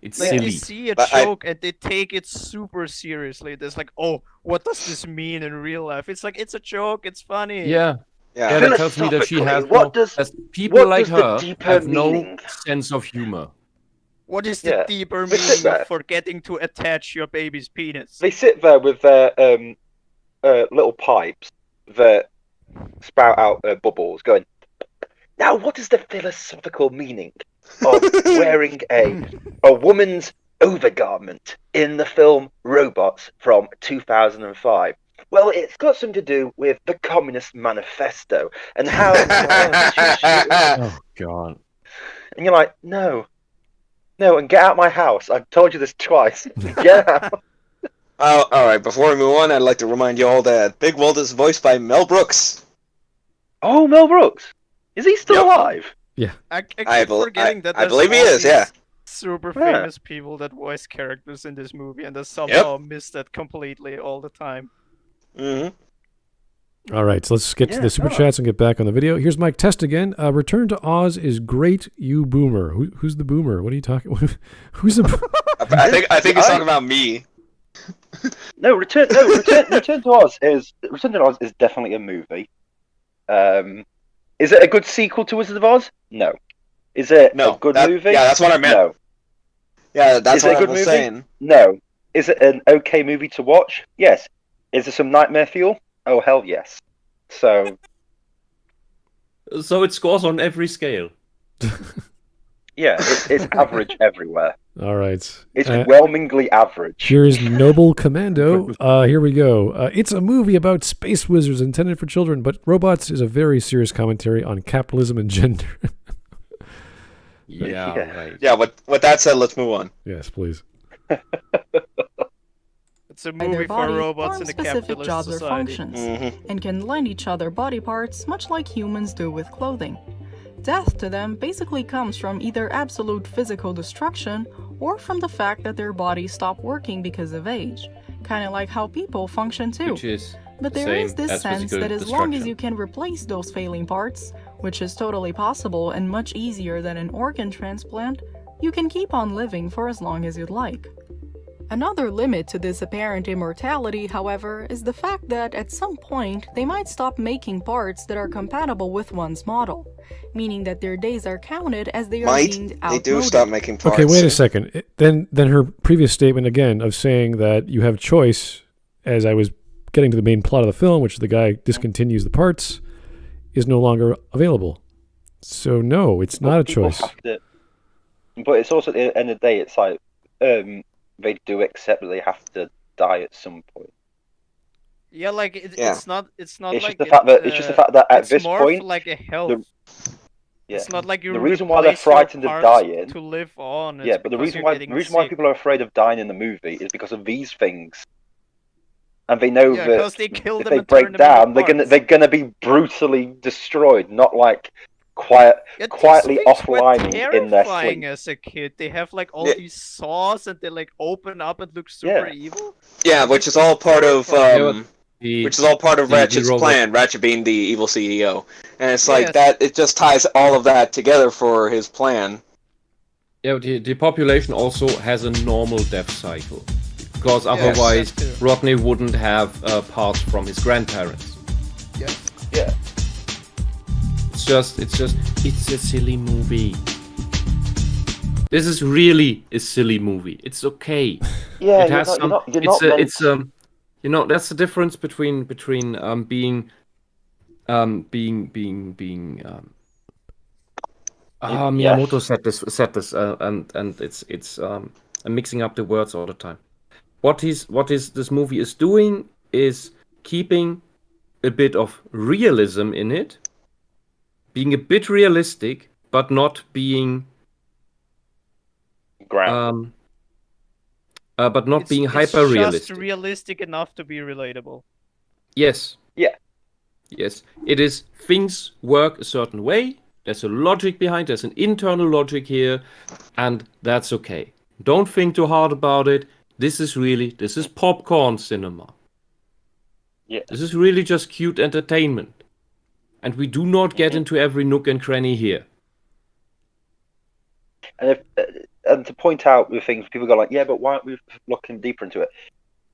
It's Like, silly. you see a But joke and they take it super seriously. There's like, oh, what does this mean in real life? It's like, it's a joke. It's funny. Yeah. Yeah. Yeah, that tells me that she has Philosophically, people what like does the her deeper have no meaning? sense of humor. What is the Yeah. deeper They sit meaning there. of forgetting to attach your baby's penis? They sit there with their little pipes that spout out bubbles, going, now what is the philosophical meaning of wearing a woman's overgarment in the film Robots from 2005? Well, it's got something to do with the Communist Manifesto and how... Oh God. And you're like, no, and get out my house. I've told you this twice. Get out. Oh, all right. Before we move on, I'd like to remind you all that Big World is voiced by Mel Brooks. Oh, Mel Brooks. Is he still Yep. alive? I keep I bel- forgetting that I there's believe he all is, yeah. these super Yeah. famous people that voice characters in this movie, and I somehow missed that completely all the time. Mm-hmm. All right, so let's get to Yeah, the super oh. chats and get back on the video. Here's Mike Test again. Return to Oz is great, you boomer. Who's the boomer? What are you talking? Who's the? I think he's talking about me. No, Return to Oz is definitely a movie. Is it a good sequel to Wizard of Oz? No. Is it No, a good that- movie? yeah, that's what I meant. No. Yeah, that's Is it what a I good was movie? saying. No. Is it an okay movie to watch? Yes. Is there some nightmare fuel? Oh, hell yes. So, So it scores on every scale. yeah, it's average everywhere. All right. It's whelmingly average. Here is Noble Commando. Here we go. It's a movie about space wizards intended for children, but robots is a very serious commentary on capitalism and gender. Yeah, Yeah. right. Yeah, with that said, let's move on. Yes, please. It's a By movie their for body robots form in a specific capitalist jobs or society. functions, Mm-hmm. and can lend each other body parts much like humans do with clothing. Death to them basically comes from either absolute physical destruction or from the fact that their bodies stop working because of age. kind of like how people function too. Which is But the there is same this as sense physical that as long as destruction. you can replace those failing parts, which is totally possible and much easier than an organ transplant, you can keep on living for as long as you'd like. Another limit to this apparent immortality, however, is the fact that at some point they might stop making parts that are compatible with one's model, meaning that their days are counted as they are deemed They outmoded. do stop making parts. Okay, wait a second. Then her previous statement again of saying that you have choice, as I was getting to the main plot of the film, which the guy discontinues the parts, is no longer available. So no, it's not a People choice. have to- but it's also at the end of the day, it's like they do accept that they have to die at some point. Yeah, like Yeah. it's not. It's not It's like just the fact that it's just the fact that at it's this more point, of like a health. yeah. It's not like you. The reason why they're replace your frightened of parts dying- to live on. Yeah, it's but the because reason you're why getting sick. people are afraid of dying in the movie is because of these things, and they know Yeah, that 'cause they kill if them they and turn break them into down, parts. they're gonna be brutally destroyed, not like Yeah, these quietly things were offlining in their terrifying sleep. as a kid. They have like all Yeah. these saws and they like open up and look super Yeah. evil. Yeah, which is all part of which is all part of the Ratchet's robot- plan. Ratchet being the evil CEO, and it's like Yes. that. It just ties all of that together for his plan. Yeah, the population also has a normal death cycle. Because Yes, otherwise, that's true. Rodney wouldn't have parts from his grandparents. Yeah, It's a silly movie. This is really a silly movie. It's okay. yeah. It You're has not, some. you're not, you're not meant- It's you know, that's the difference between being Miyamoto said this, and it's I'm mixing up the words all the time. What this movie is doing is keeping a bit of realism in it, being a bit realistic, but not being ground. but not being hyper It's realistic. just realistic enough to be relatable. Yes. Yeah. Yes. It is things work a certain way. There's a logic behind. There's an internal logic here, and that's okay. Don't think too hard about it. This is popcorn cinema. Yeah. This is really just cute entertainment. And we do not get into every nook and cranny here. And to point out the things, people go like, yeah, but why aren't we looking deeper into it,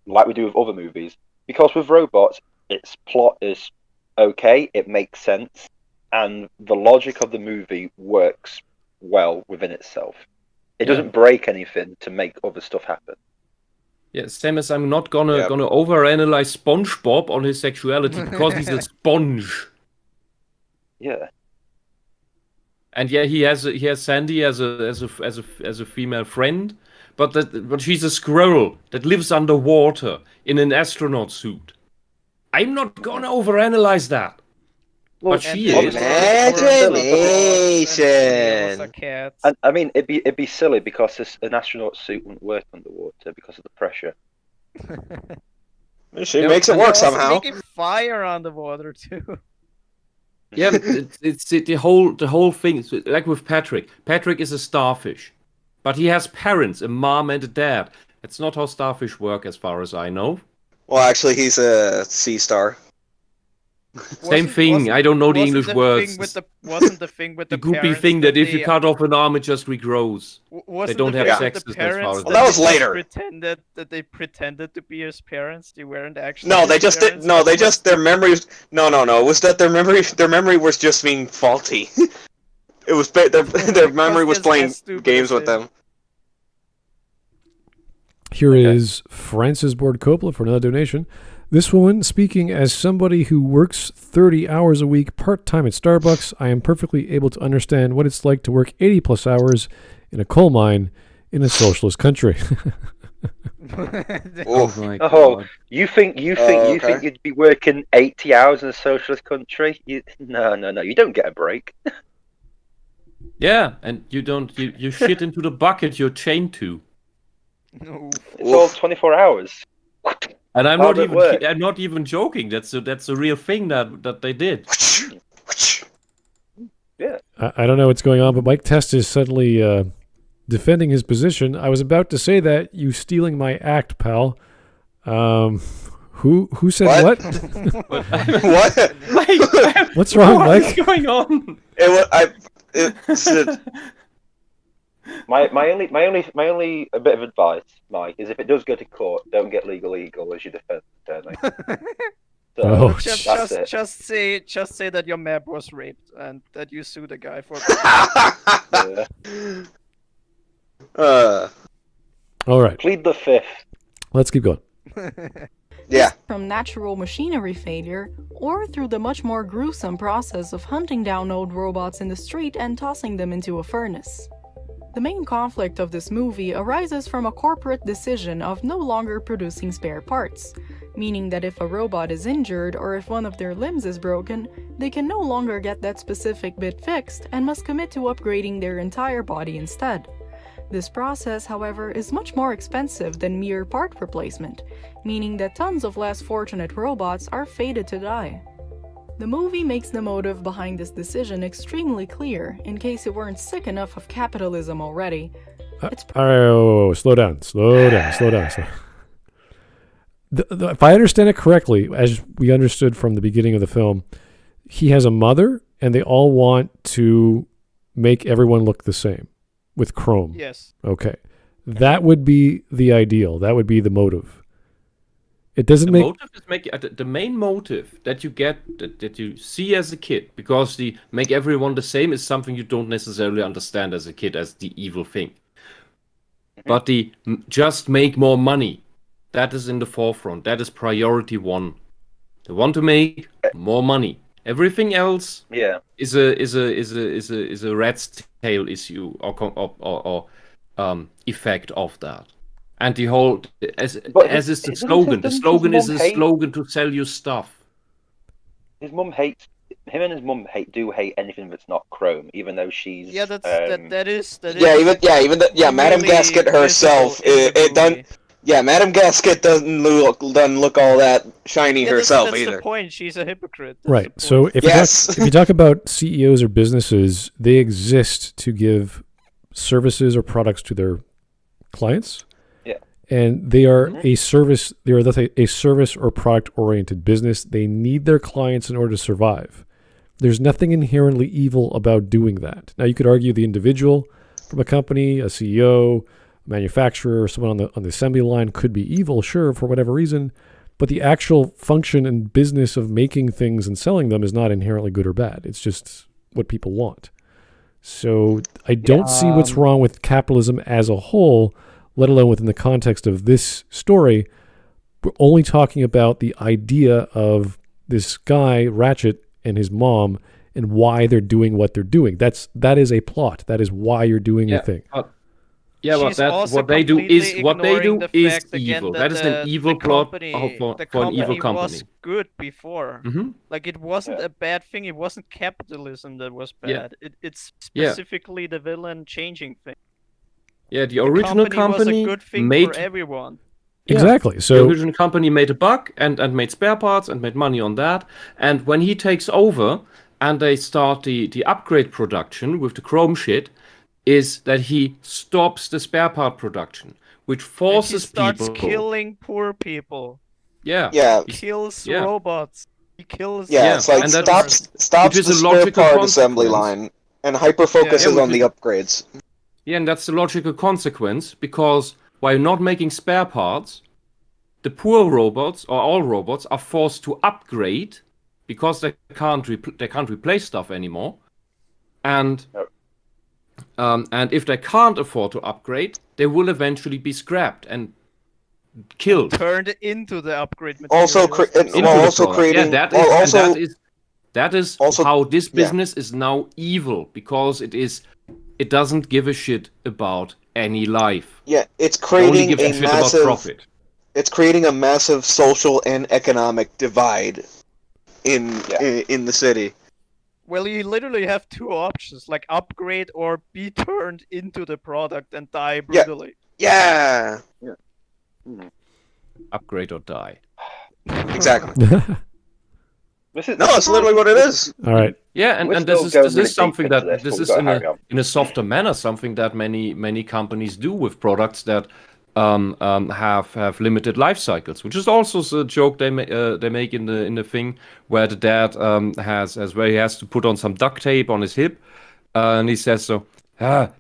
like we do with other movies? Because with robots, its plot is okay, it makes sense, and the logic of the movie works well within itself. It doesn't break anything to make other stuff happen. Yeah, same as I'm not gonna overanalyze SpongeBob on his sexuality because he's a sponge. Yeah. And yeah, he has Sandy as a female friend, but she's a squirrel that lives underwater in an astronaut suit. I'm not gonna overanalyze that. Well, But she And is. Imagination. A cat. And I mean, it'd be silly because an astronaut suit wouldn't work underwater because of the pressure. She makes it work Also somehow. making fire underwater too. Yeah, it's the whole thing. It's like with Patrick. Patrick is a starfish, but he has parents, a mom and a dad. That's not how starfish work, as far as I know. Well, actually, he's a sea star. Same thing. I don't know the English words. Wasn't the thing with The the groupie parents thing that if they- you cut off an arm, it just regrows. wasn't don't the have thing sex with as the far as parents that Well, that was they just later. pretended to be his parents. They weren't actually. No, they his just did. parents, No, but they just their memories. No. It was that their memory was just being faulty. It was their memory was Because playing as stupid games as with they- them. Here is Francis Board Coppola for another donation. This woman, speaking as somebody who works 30 hours a week part-time at Starbucks, I am perfectly able to understand what it's like to work 80 plus hours in a coal mine in a socialist country. Oof. my Oh, God. you think okay. you'd be working 80 hours in a socialist country? No, you don't get a break. Yeah, and you shit into the bucket you're chained to. No. It's all Oof. 24 hours. And I'm Hard at work. not even joking. That's a real thing that they did. Yeah. I don't know what's going on, but Mike Test is suddenly defending his position. I was about to say that, you stealing my act, pal. Who said what? What? Mike, What's wrong, what Mike? is going on? My only bit of advice, Mike, is if it does go to court, don't get legal eagle as your defense attorney. So Oh, that's it. Just say that your map was raped and that you sued a guy for. Yeah. All right, Plead the fifth. let's keep going. Yeah. From natural machinery failure, or through the much more gruesome process of hunting down old robots in the street and tossing them into a furnace. The main conflict of this movie arises from a corporate decision of no longer producing spare parts, meaning that if a robot is injured or if one of their limbs is broken, they can no longer get that specific bit fixed and must commit to upgrading their entire body instead. This process, however, is much more expensive than mere part replacement, meaning that tons of less fortunate robots are fated to die. The movie makes the motive behind this decision extremely clear, in case it weren't sick enough of capitalism already. It's All right, slow down. If I understand it correctly, as we understood from the beginning of the film, he has a mother, and they all want to make everyone look the same with chrome. Yes. Okay. That would be the ideal. That would be the motive. It doesn't The make... motive is the main motive that you get, that you see as a kid, because the make everyone the same is something you don't necessarily understand as a kid as the evil thing. But the just make more money, that is in the forefront. That is priority one. They want to make more money. Everything else is a rat's tail issue or effect of that. And the whole, as is the slogan. The slogan is a slogan to sell you stuff. His mum hates him, and his mum do hate anything that's not chrome, even though she's. Yeah, that is. Madame Gasket herself. Madame Gasket doesn't look all that shiny herself that's either. the point. She's a hypocrite. That's Right. the So point. if you talk about CEOs or businesses, they exist to give services or products to their clients. Yeah. And they are a service. They are a service or product oriented business. They need their clients in order to survive. There's nothing inherently evil about doing that. Now you could argue the individual from a company, a CEO, a manufacturer, or someone on the assembly line could be evil, sure, for whatever reason. But the actual function and business of making things and selling them is not inherently good or bad. It's just what people want. So I don't see what's wrong with capitalism as a whole, let alone within the context of this story. We're only talking about the idea of this guy, Ratchet, and his mom, and why they're doing what they're doing. That is a plot. That is why you're doing the thing. She's also what they do is ignoring the fact again evil. That is an evil plot for an evil company. Was good before. Like it wasn't a bad thing. It wasn't capitalism that was bad. It's specifically the villain changing thing. Yeah, the original company was a good thing made for everyone. Exactly. So the original company made a buck and made spare parts and made money on that. And when he takes over and they start the upgrade production with the chrome shit, is that he stops the spare part production, which forces people. He starts people killing poor people. Yeah. He kills robots. He kills. It's like stops the spare part assembly line and hyper focuses on the upgrades. Yeah, and that's the logical consequence, because while not making spare parts, the poor robots or all robots are forced to upgrade because they can't replace stuff anymore, and if they can't afford to upgrade, they will eventually be scrapped and killed. Turned into the upgrade material. That is how this business is now evil, because it doesn't give a shit about any life. Yeah, it's creating a shit about profit. It's creating a massive social and economic divide in the city. Well, you literally have two options, like upgrade or be turned into the product and die brutally. Yeah. Upgrade or die. Exactly. It's literally what it is. All right. Yeah, and this is something that this is in a softer manner, something that many companies do with products that have limited life cycles, which is also the joke they make in the thing where the dad has where he has to put on some duct tape on his hip, and he says so.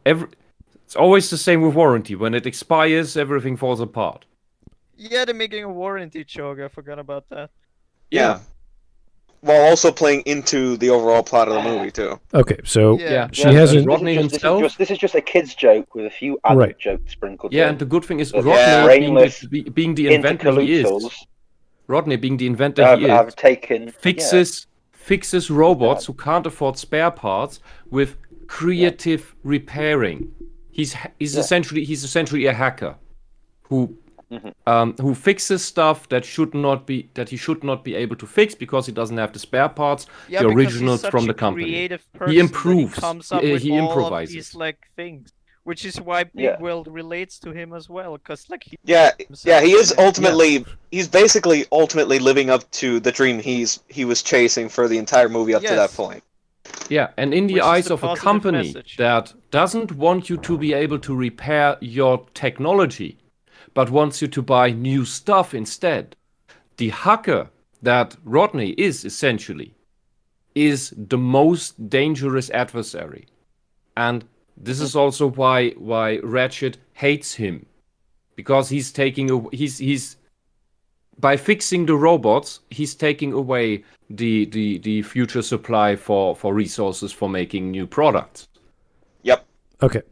It's always the same with warranty. When it expires, everything falls apart. Yeah, they're making a warranty joke. I forgot about that. Yeah. While also playing into the overall plot of the movie too. Okay, so Yeah. she hasn't. Rodney himself. This is just a kid's joke with a few adult Right. jokes sprinkled in. Yeah, and the good thing is But Rodney brainless being the inventor he is. intercalutals Rodney being the inventor he is. have taken Fixes robots who can't afford spare parts with creative repairing. He's essentially a hacker who fixes stuff that he should not be able to fix because he doesn't have the spare parts, Yeah, the because originals he's from such the a company. creative person He that improves. He comes up He with all of improvises. these like things, which is why Big World relates to him as well, because like he He is ultimately he's basically ultimately living up to the dream he was chasing for the entire movie up to that Yes. point. Yeah, and in the Which is eyes the of a positive company message. that doesn't want you to be able to repair your technology, but wants you to buy new stuff instead, the hacker that Rodney is essentially is the most dangerous adversary. And this is also why Ratchet hates him, because he's by fixing the robots, he's taking away the future supply for resources for making new products. Yep. Okay.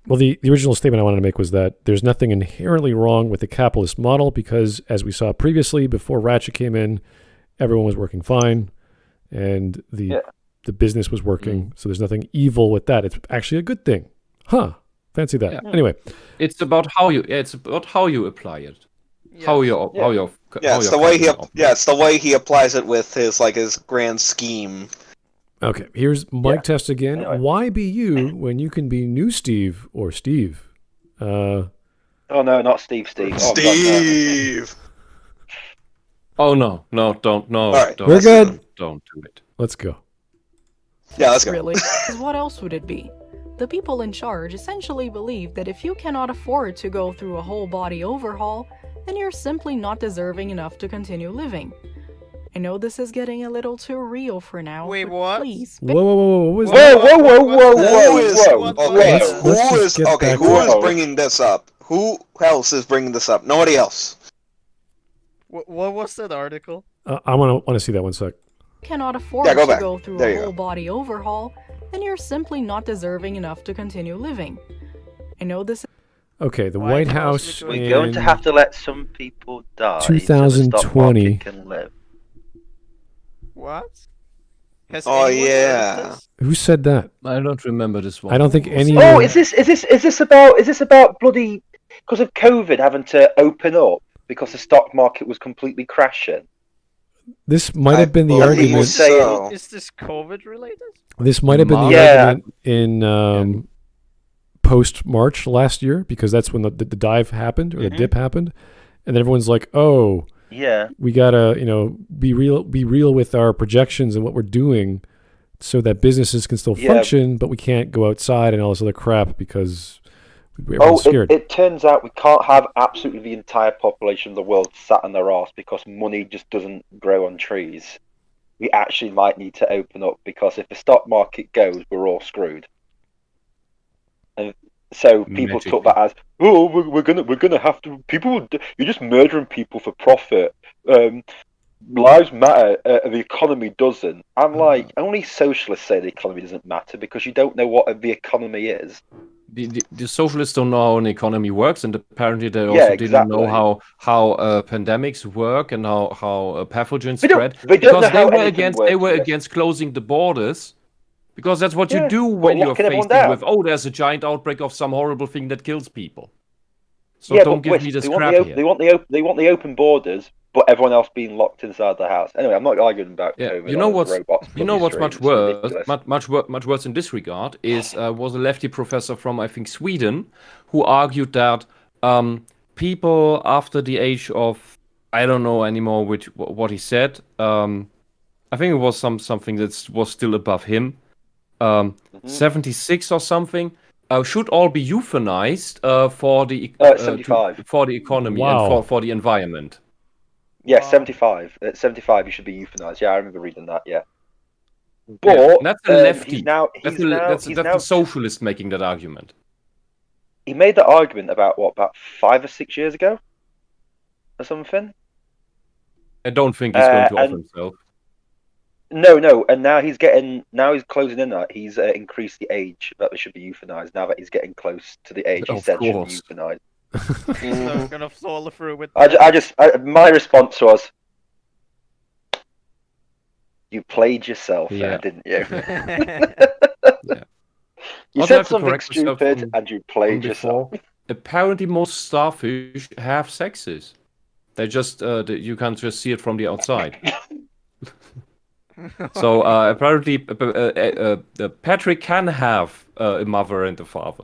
Well, the original statement I wanted to make was that there's nothing inherently wrong with the capitalist model because, as we saw previously, before Ratchet came in, everyone was working fine, and the business was working. So there's nothing evil with that. It's actually a good thing. Huh. Fancy that. Yeah. Anyway. It's about how you apply it. Yes. It's the way he applies it with his grand scheme. Okay, here's mic test again. Anyway. Why be you when you can be new Steve or Steve? Oh no, not Steve. Oh, God, no. Steve. Oh no, don't All right, don't, we're good. Don't do it. Let's go. Yeah, let's go. Really? 'Cause what else would it be? The people in charge essentially believe that if you cannot afford to go through a whole body overhaul, then you're simply not deserving enough to continue living. I know this is getting a little too real for now. Wait, but what? Please. Whoa. What was Whoa, that? Who is bringing this up? Who else is bringing this up? Nobody else. What was that article? I want to see that one sec. Cannot afford Yeah, go to back. go through There a you whole go. body overhaul, then you're simply not deserving enough to continue living. I know this. Okay, the White White House House between- We're going to in have to let some people die. 2020. So the stock market can live. What? Has Oh, anyone heard yeah. of this? Who said that? I don't remember this one. I don't think any. Oh, is this about bloody because of COVID having to open up because the stock market was completely crashing? This might have been the believe argument. so. Is this COVID related? This might have been the Yeah. argument in post March last year because that's when the dive happened or the dip happened, and then everyone's like, "Oh, Yeah. we gotta be real with our projections and what we're doing, so that businesses can still Yeah. function, but we can't go outside and all this other crap because everyone's scared." It turns out we can't have absolutely the entire population of the world sat on their arse because money just doesn't grow on trees. We actually might need to open up because if the stock market goes, we're all screwed. And so people Magically. took that as, oh, we're gonna have to. You're just murdering people for profit. Lives matter. The economy doesn't. I'm like, only socialists say the economy doesn't matter because you don't know what the economy is. The socialists don't know how an economy works, and apparently they also Yeah, didn't exactly. know how pandemics work and how pathogens They don't- spread. they don't know because how they were anything they works, were yes. against closing the borders, because that's what you Yeah, do but when you're locking everyone facing down. with there's a giant outbreak of some horrible thing that kills people. So yeah, don't but give Wish, me this they want crap the here. they want the open borders, but everyone else being locked inside the house. Anyway, I'm not arguing about Yeah, COVID. you know on what's robots what's stream. much It's worse, ridiculous. much worse in this regard is was a lefty professor from I think Sweden who argued that people after the age of I don't know anymore what he said. I think it was something that was still above him, 76 or something. should all be euthanized for the 75. for the economy Wow. and for the environment. Yeah, Wow. 75. At 75, you should be euthanized. Yeah, I remember reading that. Yeah, Yeah, but that's the lefty. he's now That's the now socialist making that argument. he made that argument about 5 or 6 years ago, or something. I don't think he's going to off and- himself. No, and now he's closing in that he's increased the age that they should be euthanized. Now that he's getting close to the age he Of said should be course. euthanized. So gonna follow through with My response was, you played yourself Yeah. there, didn't you? that. You Also said have to something correct myself stupid from- and you From played yourself. before. Apparently, most starfish have sexes. They just you can't just see it from the outside. So apparently, Patrick can have a mother and a father.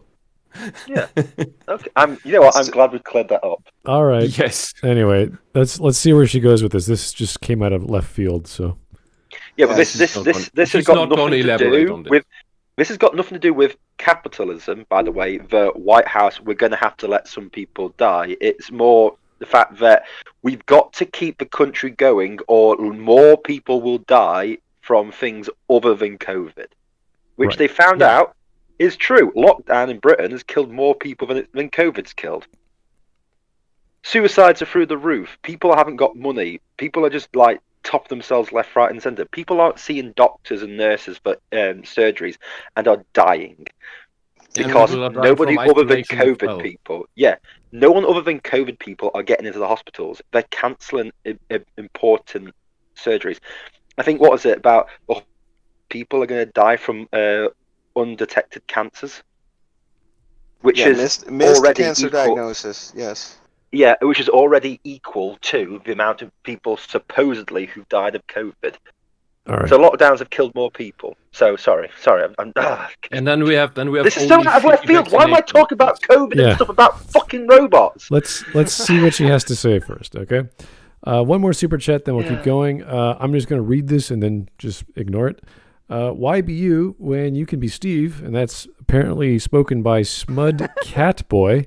Yeah. Okay. I'm glad we cleared that up. All right. Yes. Anyway, let's see where she goes with this. This just came out of left field, so Yeah, but Yeah, this has she's got not gonna nothing to elaborate do on this. with. This has got nothing to do with capitalism, by the way. The White House, we're going to have to let some people die. It's more the fact that we've got to keep the country going, or more people will die from things other than COVID, which Right. they found out is true. Lockdown in Britain has killed more people than COVID's killed. Suicides are through the roof. People haven't got money. People are just like top themselves left, right, and centre. People aren't seeing doctors and nurses for surgeries and are dying because people are dying nobody from other than isolation as COVID well. people. Yeah, no one other than COVID people are getting into the hospitals. They're cancelling important surgeries. I think what was it about? People are going to die from undetected cancers, which Yeah, is missed already cancer equal. diagnosis. Yes. Yeah, which is already equal to the amount of people supposedly who died of COVID. all right. So lockdowns have killed more people. So sorry, I'm And then we have this is so only out of left shitty field. Why am I vaccinations. talking about COVID Yeah. and stuff about fucking robots? Let's see what she has to say first, okay? One more super chat, then we'll keep going. I'm just going to read this and then just ignore it. Why be you when you can be Steve? And that's apparently spoken by Smud Catboy.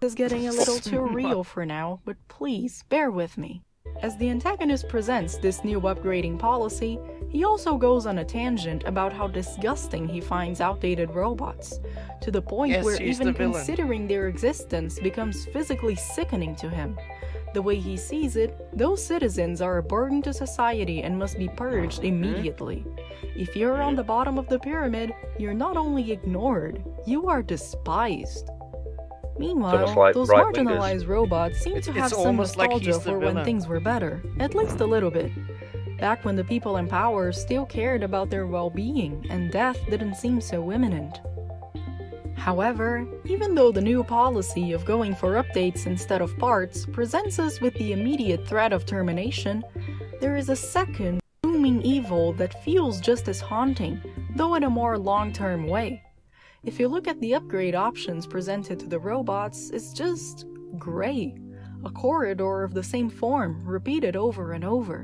This is getting a little too real for now, but please bear with me. As the antagonist presents this new upgrading policy, he also goes on a tangent about how disgusting he finds outdated robots, to the point Yes, where he's even the villain. considering their existence becomes physically sickening to him. The way he sees it, those citizens are a burden to society and must be purged immediately. If you're on the bottom of the pyramid, you're not only ignored, you are despised. Meanwhile, almost like those right-wingers. marginalized robots seem to have It's some almost like nostalgia he's the for when villain. things were better, at least a little bit. Back when the people in power still cared about their well-being and death didn't seem so imminent. However, even though the new policy of going for updates instead of parts presents us with the immediate threat of termination, there is a second, looming evil that feels just as haunting, though in a more long-term way. If you look at the upgrade options presented to the robots, it's just gray. A corridor of the same form, repeated over and over.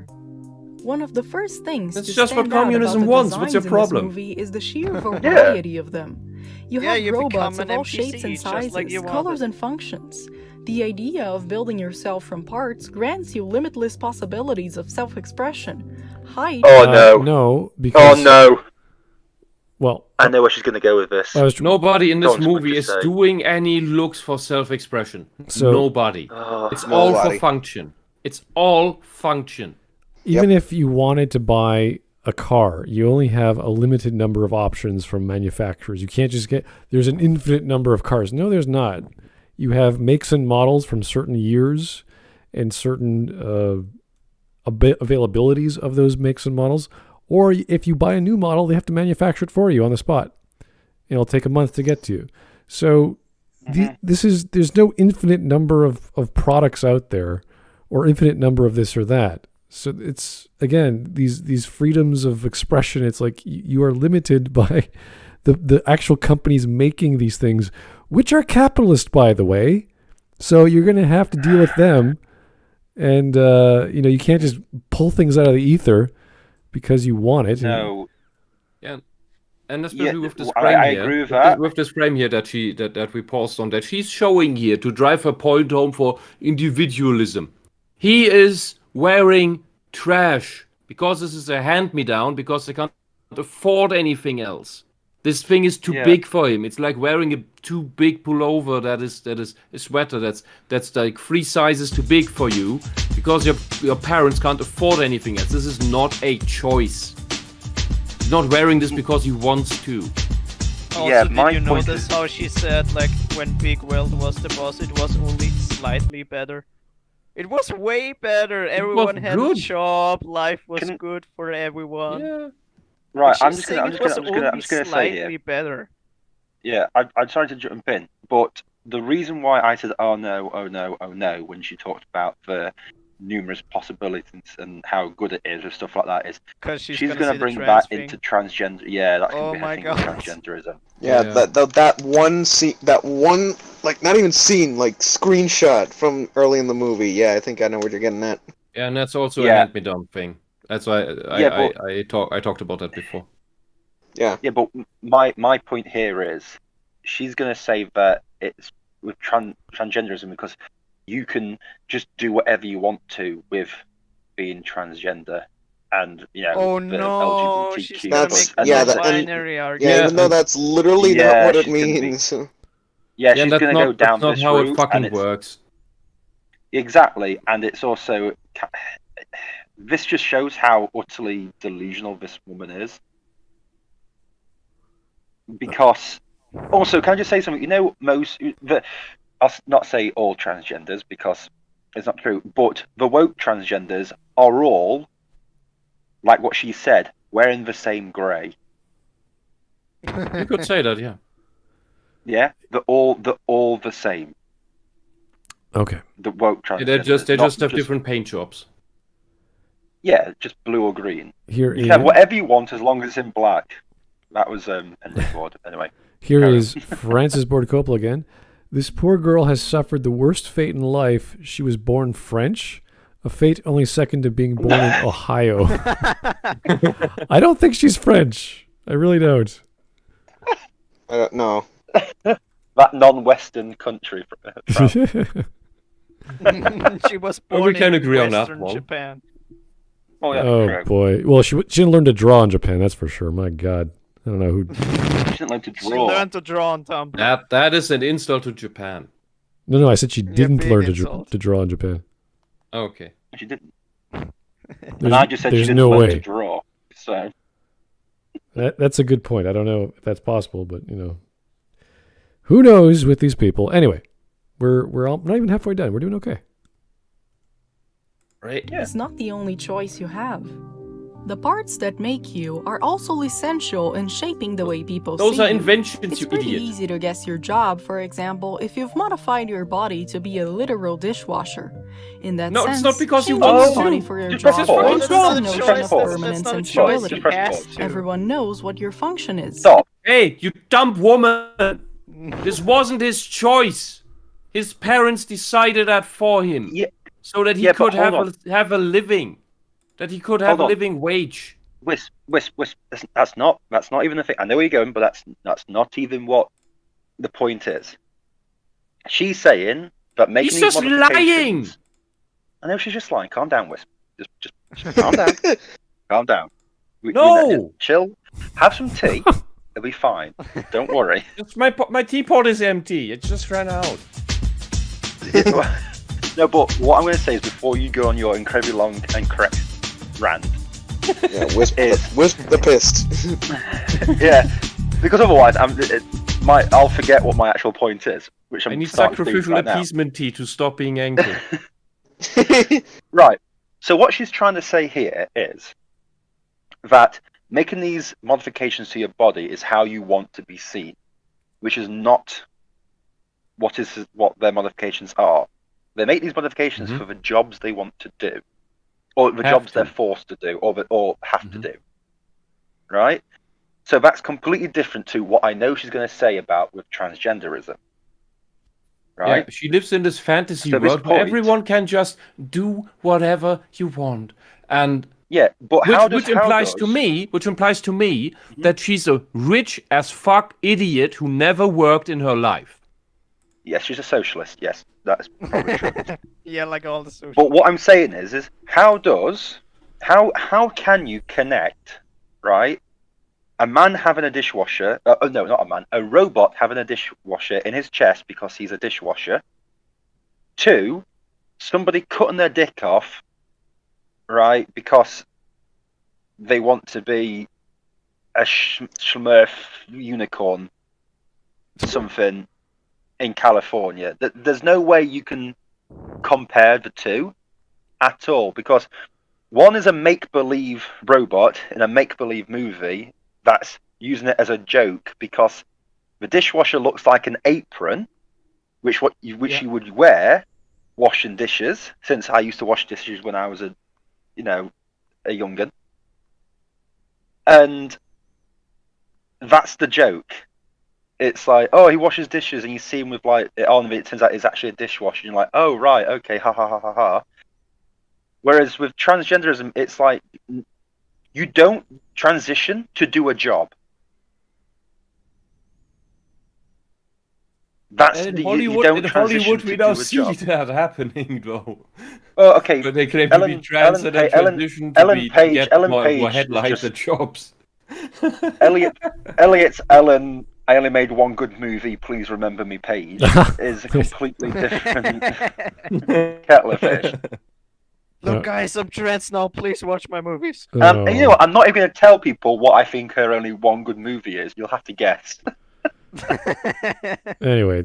One of the first things That's to just what stand out communism about the wants. What's your designs in problem? this movie is the sheer variety of them. You Yeah, have you become robots of an all NPC shapes and just like sizes, you colors wanted. and functions. The idea of building yourself from parts grants you limitless possibilities of self-expression. Height. Oh no! No, because Oh no! well, I know where she's going to go with this. I was Nobody in this Don't movie just is say. doing any looks for self-expression. So- Nobody. Oh, It's all for Nobody. function. It's all function. even if you wanted to buy a car, you only have a limited number of options from manufacturers. You can't just there's an infinite number of cars. No, there's not. You have makes and models from certain years and certain availabilities of those makes and models. Or if you buy a new model, they have to manufacture it for you on the spot. It'll take a month to get to you. So there's no infinite number of products out there or infinite number of this or that. So it's, again, these freedoms of expression. It's like you are limited by the actual companies making these things, which are capitalist, by the way. So you're going to have to deal with them. And, you can't just pull things out of the ether because you want it. No. Yeah. And especially with this I frame here, agree with that. With this frame here that we paused on, that she's showing here to drive her point home for individualism. He is wearing trash because this is a hand-me-down, because they can't afford anything else. This thing is too big for him. It's like wearing a too big pullover that is a sweater that's like 3 sizes too big for you, because your parents can't afford anything else. This is not a choice. He's not wearing this because he wants to. Also, did you notice how she said, like, when Big Weld was the boss, it was only slightly better? It was way better. Everyone had a job. Life was good for everyone. Yeah. Right, I'm just gonna say here. Better. Yeah, I'm sorry to jump in, but the reason why I said "oh no" when she talked about the numerous possibilities and how good it is and stuff like that is because she's gonna bring that into transgender. Yeah, that's gonna be her thing with transgenderism. Yeah, that one scene, like not even scene, like screenshot from early in the movie. Yeah, I think I know what you're getting at. Yeah, and that's also a hand-me-down thing. That's why I talked about that before. Yeah. Yeah, but my point here is she's going to say that it's with transgenderism because you can just do whatever you want to with being transgender, and the LGBTQ. She's gonna make binary argument. Even though that's literally not what it means. She's going to go down that's this not how route, it fucking works. Exactly, and it's also. This just shows how utterly delusional this woman is. Because, also, can I just say something? I'll not say all transgenders because it's not true, but the woke transgenders are all, like what she said, wearing the same grey. You could say that, yeah. Yeah, they're all the same. Okay. The woke transgenders. They just have different paint jobs. Yeah, just blue or green. Here you can have whatever you want as long as it's in black. That was Henry Ford. Anyway. Here is Francis Bordacopla again. This poor girl has suffered the worst fate in life. She was born French, a fate only second to being born in Ohio. I don't think she's French. I really don't. I don't know. That non-Western country. She was born in Western Japan. Oh boy! Well, she didn't learn to draw in Japan. That's for sure. My God, I don't know who. She didn't learn to draw. She learned to draw on Tom. That is an insult to Japan. No, I said she didn't learn to draw in Japan. Okay. She didn't. And I just said she didn't learn to draw. So. That's a good point. I don't know if that's possible, but who knows with these people? Anyway, we're not even halfway done. We're doing okay. Right? Yeah. It's not the only choice you have. The parts that make you are also essential in shaping the way people see you. Those are inventions, it's you pretty idiot. easy to guess your job, for example, if you've modified your body to be a literal dishwasher. In that sense, it's not because you changing want your body to. for your That's job not is a a choice. notion of permanence and stability. Choice. Everyone knows what your function is. Stop. Hey, you dumb woman! This wasn't his choice. His parents decided that for him. Yeah. So that he could have a living. That he could have a living wage. Wisp. That's not even the thing. I know where you're going, but that's not even what the point is. She's saying that making He's these just modifications... lying. I know she's just lying. Calm down, Wisp. Just calm down. Calm down. No. Chill. Have some tea. It'll be fine. Don't worry. My teapot is empty. It just ran out. No, but what I'm going to say is before you go on your incredibly long and correct rant. Yeah, Wisp the pissed. Yeah, because otherwise I'll forget what my actual point is, which I'm I need starting to do sacrificial right now. appeasement tea to stop being angry. Right. So what she's trying to say here is that making these modifications to your body is how you want to be seen, which is not what their modifications are. They make these modifications for the jobs they want to do, or the jobs they're forced to do, or have to do. Right? So that's completely different to what I know she's going to say about with transgenderism. Right? Yeah, she lives in this fantasy world where everyone can just do whatever you want. And Yeah, but Which implies to me that she's a rich as fuck idiot who never worked in her life. Yes, she's a socialist. Yes, that's probably true. Yeah, like all the social. But what I'm saying is how can you connect, right? A man having a dishwasher, no, not a man, a robot having a dishwasher in his chest because he's a dishwasher, to somebody cutting their dick off, right, because they want to be a Smurf unicorn, something in California. There's no way you can compare the two at all, because one is a make-believe robot in a make-believe movie that's using it as a joke because the dishwasher looks like an apron, which you would wear washing dishes. Since I used to wash dishes when I was a young'un, and that's the joke. It's like, oh, he washes dishes, and you see him with like it on. It turns out it's actually a dishwasher. And you're like, oh right, okay, ha ha ha ha ha. Whereas with transgenderism, it's like you don't transition to do a job. That's in Hollywood, we don't see that happening, though. Oh, okay. But they claim to be trans and they transition to get more headlines and jobs. Elliot's Ellen. I only made one good movie. Please remember me. Page is a completely different kettle of fish. Look, guys, I'm trans now. Please watch my movies. And you know what? I'm not even going to tell people what I think her only one good movie is. You'll have to guess. Anyway,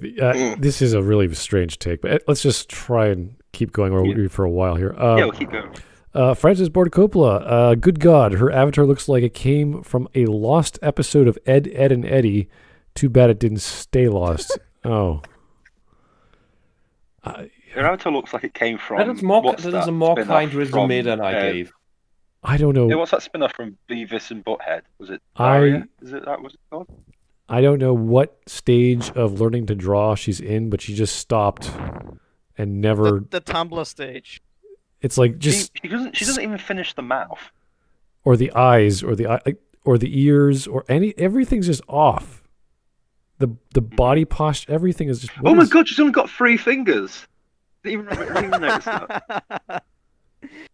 this is a really strange take, but let's just try and keep going for a while here. Yeah, we'll keep going. Francis Ford Coppola, good God, her avatar looks like it came from a lost episode of Ed, Edd and Eddy. Too bad it didn't stay lost. Oh. Her avatar looks like it came from... That is a more kind resume than I gave. I don't know. Yeah, what's that spin-off from Beavis and Butthead? Was it Daria? Is it that? Was it called? I don't know what stage of learning to draw she's in, but she just stopped and never... The Tumblr stage. It's like just... She doesn't even finish the mouth. Or the eyes, or the ears, or everything's just off. The body posture, everything is just... Oh my God, she's only got 3 fingers. Didn't even notice that.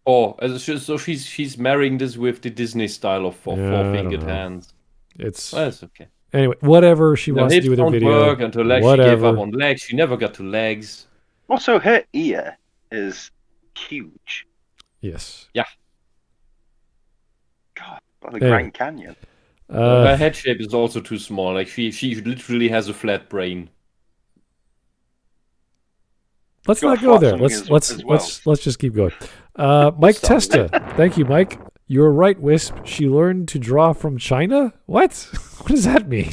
Oh, so she's marrying this with the Disney style of four-fingered hands. It's okay. Anyway, whatever she wants to do with her video. Work until she gave up on legs. She never got to legs. Also, her ear is huge. Yes. Yeah. God, like the Grand Canyon. Her head shape is also too small. Like she literally has a flat brain. Let's not go there. Let's just keep going. Mike Testa. Thank you, Mike. You're right, Wisp. She learned to draw from China? What? What does that mean?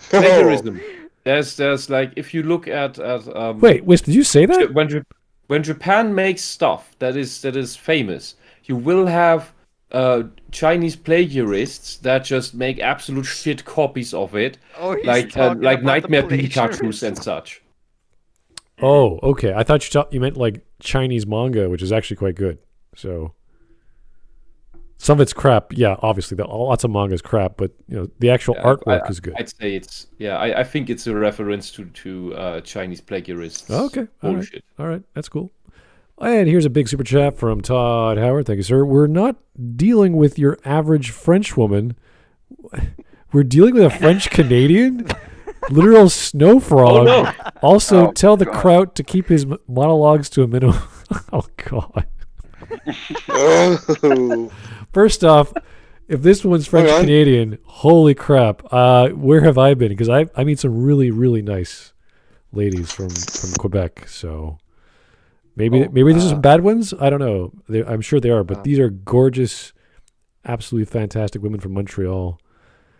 Plagiarism. There's like, if you look at Wait, Wisp, did you say that? When Japan makes stuff that is famous, you will have Chinese plagiarists that just make absolute shit copies of it, like Nightmare Pikachus and such. Oh, okay. I thought you meant like Chinese manga, which is actually quite good. So some of it's crap. Yeah, obviously, lots of manga is crap, but the actual artwork is good. I'd say I think it's a reference to Chinese plagiarists. Oh, okay, bullshit. All right, that's cool. And here's a big super chat from Todd Howard. Thank you, sir. We're not dealing with your average French woman. We're dealing with a French Canadian. Literal snow frog. Oh, no. Also, tell the kraut to keep his monologues to a minimum. Oh, God. First off, if this one's French Canadian, holy crap! Where have I been? Because I meet some really, really nice ladies from Quebec. So maybe there's some bad ones. I don't know. I'm sure there are, but these are gorgeous, absolutely fantastic women from Montreal.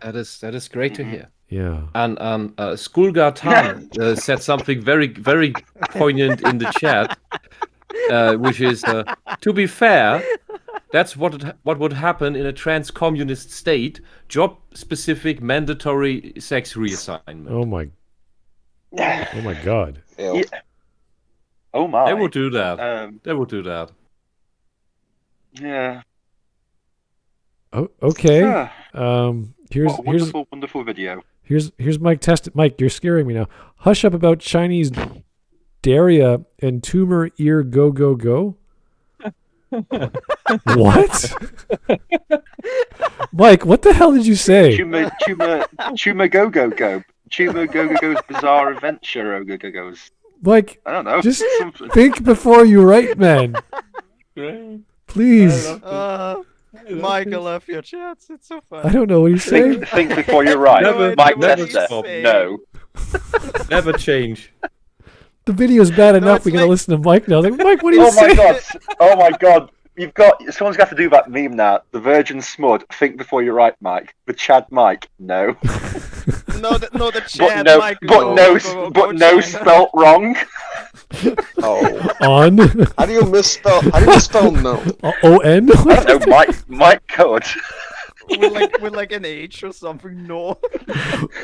That is great to hear. Yeah. And Skulgar Tan said something very, very poignant in the chat, which is, to be fair, that's what would happen in a trans-communist state, job-specific mandatory sex reassignment. Oh my God. Yeah. Oh my. They will do that. They will do that. Yeah. Oh, okay. What a wonderful video. Here's Mike tested. Mike, you're scaring me now. Hush up about Chinese Daria and tumor ear go go go. What? Mike, what the hell did you say? Tumor go go go. Tumor go go go's bizarre adventure. Go go go's. Mike, I don't know. just something. think before you write, man. Please. Mike, I love your chats. It's so fun. I don't know what he's saying. Think before you write. Mike never Tester. stop. No. Never change. The video's bad enough. We gotta like- listen to Mike now. Like, Mike, what are you Oh my saying? god! Oh my god! Someone's got to do that meme now. The Virgin Smud. Think before you write, Mike. The Chad Mike. No. The chat. But no. Mike, But no. But no. China. Spelt wrong. Oh. On. How do you misspell no? O-N? I don't know. Mike could. with like an H or something. No.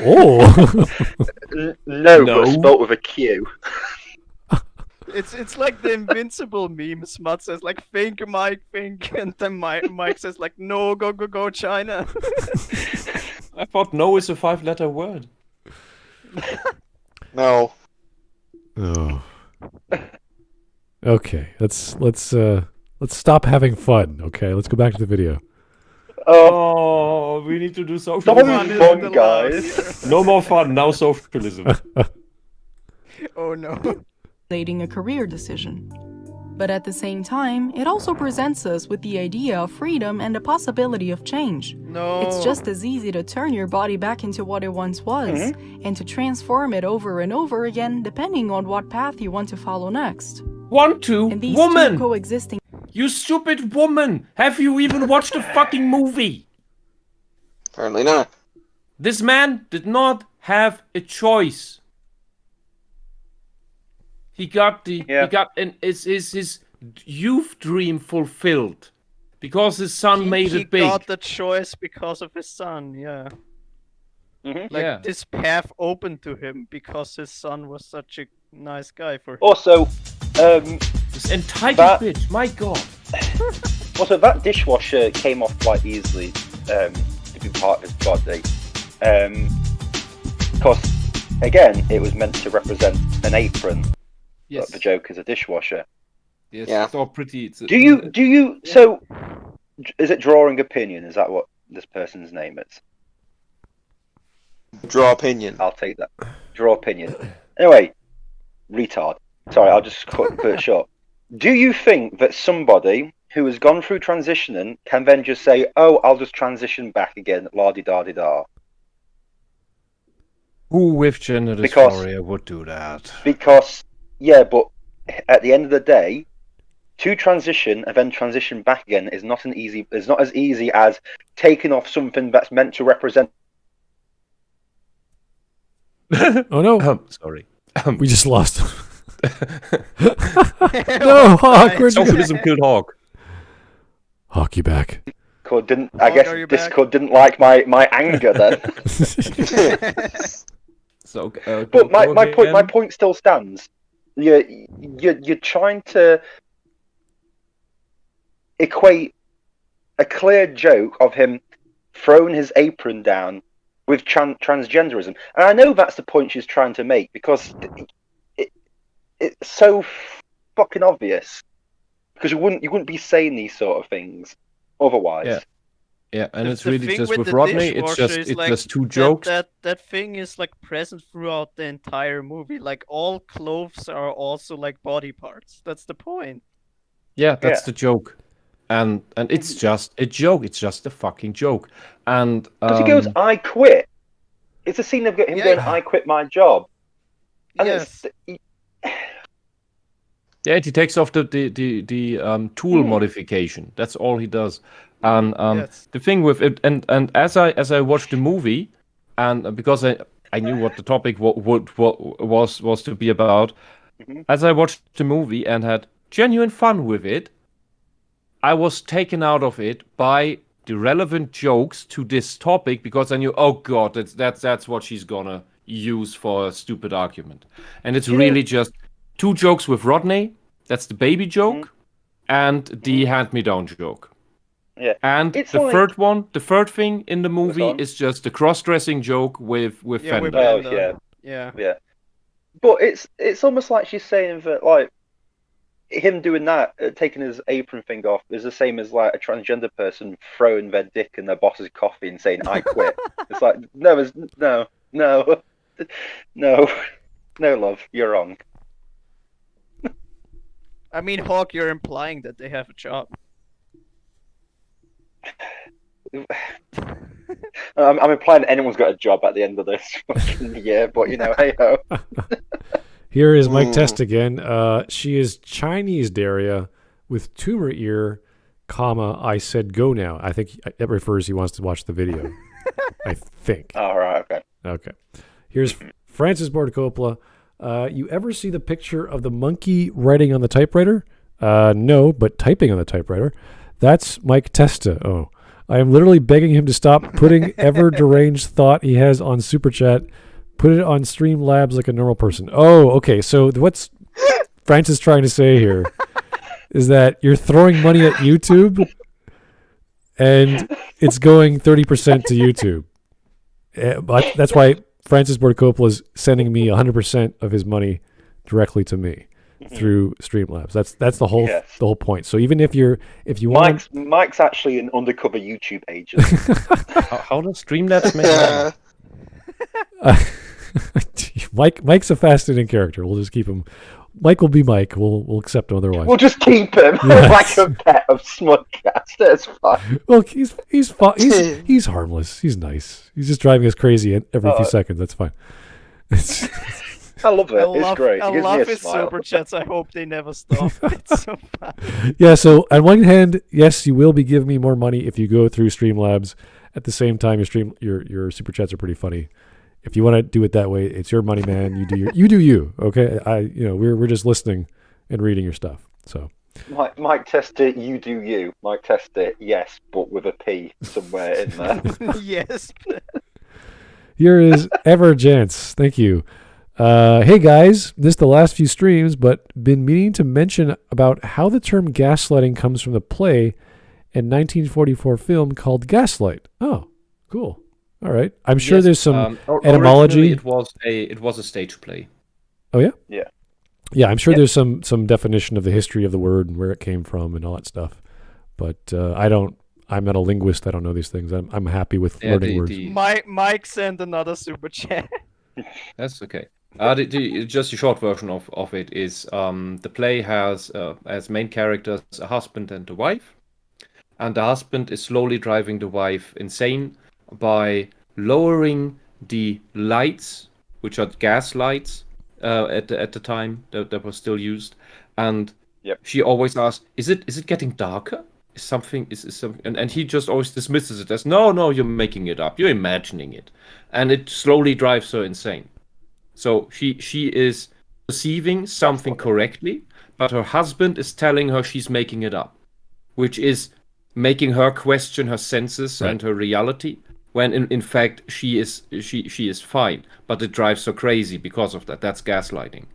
Oh. No, but spelt with a Q. It's like the invincible meme. Smut says like think Mike think, and then Mike says like no go China. I thought no is a 5-letter word. No. Oh. Okay, let's stop having fun. Okay, let's go back to the video. Oh, we need to do Stop socialism. having fun, guys. No more fun, now socialism. Oh no. Relating a career decision. But at the same time, it also presents us with the idea of freedom and the possibility of change. No. It's just as easy to turn your body back into what it once was, and to transform it over and over again, depending on what path you want to follow next. Want to? And these Woman! two coexisting. You stupid woman! Have you even watched the fucking movie? Apparently not. This man did not have a choice. He got his youth dream fulfilled because his son made it big. He got the choice because of his son. Yeah. Like this path opened to him because his son was such a nice guy for him. Also, This entitled bitch, my god. Also, that dishwasher came off quite easily to be part of his body. Because, again, it was meant to represent an apron. Yes. But the joke is a dishwasher. Yes, Yeah. it's all pretty. It's Do you? So, is it Drawing Opinion? Is that what this person's name is? Draw opinion. I'll take that. Draw Opinion. Anyway, retard. Sorry, I'll just cut it short. Do you think that somebody who has gone through transitioning can then just say, "Oh, I'll just transition back again"? La di da di da. Who with gender dysphoria would do that? Because, yeah, but at the end of the day, to transition and then transition back again is not as easy as taking off something that's meant to represent. Oh no! Sorry. We just lost him. No, Hawk, where'd you go? Socialism killed Hawk. Hawk, you back? I guess Discord didn't like my anger then. So, But my point still stands. You're trying to equate a clear joke of him throwing his apron down with transgenderism, and I know that's the point she's trying to make because it's so fucking obvious. Because you wouldn't be saying these sort of things otherwise. Yeah. Yeah, and it's The really thing just with the Rodney. It's dishwasher is, like, just two jokes. That thing is like present throughout the entire movie. Like all clothes are also like body parts. That's the point. Yeah, that's the joke, and it's just a joke. It's just a fucking joke. And because he goes, "I quit." It's a scene of him going, "I quit my job." And Yes. yeah, he takes off the tool modification. That's all he does. And Yes. the thing with it, and as I watched the movie, and because I knew what the topic was to be about, as I watched the movie and had genuine fun with it, I was taken out of it by the relevant jokes to this topic because I knew, oh god, that's what she's gonna use for a stupid argument, and it's really just two jokes with Rodney. That's the baby joke, and the hand-me-down joke. Yeah. And It's the like- third thing in the movie on? is just the cross-dressing joke with Yeah, with Fender. Oh, Bender. yeah. Yeah. But it's almost like she's saying that, like, him doing that, taking his apron thing off, is the same as like a transgender person throwing their dick in their boss's coffee and saying, "I quit." It's like, no, love, you're wrong. I mean, Hawk, you're implying that they have a job. I'm implying anyone's got a job at the end of this fucking year, but hey ho. Here is Mike Test again. She is Chinese Daria with tumor ear, comma, I said go now. I think it refers he wants to watch the video. I think. All right, okay. Okay. Here's Francis Ford Coppola. You ever see the picture of the monkey writing on the typewriter? No, but typing on the typewriter. That's Mike Testa. Oh. I am literally begging him to stop putting ever deranged thought he has on Super Chat. Put it on Streamlabs like a normal person. Oh, okay. So what's Francis trying to say here is that you're throwing money at YouTube and it's going 30% to YouTube. But that's why Francis Ford Coppola is sending me 100% of his money directly to me through Streamlabs. That's the whole Yes. the whole point. So even if you want, Mike's actually an undercover YouTube agent. How does Streamlabs make money? Mike's a fascinating character. We'll just keep him. Mike will be Mike. We'll accept him otherwise. We'll just keep him Yes. like a pet of Smudcast. That's fine. Well, he's fun. He's harmless. He's nice. He's just driving us crazy every few seconds. That's fine. I love it. It's great. I It gives love me a his smile. super chats. I hope they never stop. It's so fun. Yeah. So on one hand, yes, you will be giving me more money if you go through Streamlabs. At the same time, your super chats are pretty funny. If you want to do it that way, it's your money, man. You do you. Okay. We're just listening and reading your stuff. So. Mike test it, you do you. Mike test it, yes, but with a P somewhere in there. Yes. Here is Everjance. Thank you. Hey guys, missed the last few streams, but been meaning to mention about how the term gaslighting comes from the play and 1944 film called Gaslight. Oh, cool. All right. I'm sure there's some etymology. Originally it was a stage play. Oh yeah? Yeah. Yeah, I'm sure there's some definition of the history of the word and where it came from and all that stuff. But I'm not a linguist. I don't know these things. I'm happy with learning words. Mike sent another super chat. That's okay. Just a short version of it is the play has as main characters a husband and a wife, and the husband is slowly driving the wife insane by lowering the lights, which are gas lights at the time that were still used, and she always asks, "Is it getting darker? Is something?" And he just always dismisses it as, "No, you're making it up. You're imagining it," and it slowly drives her insane. So she is perceiving something correctly, but her husband is telling her she's making it up, which is making her question her senses and her reality, when in fact she is fine, but it drives her crazy because of that. That's gaslighting.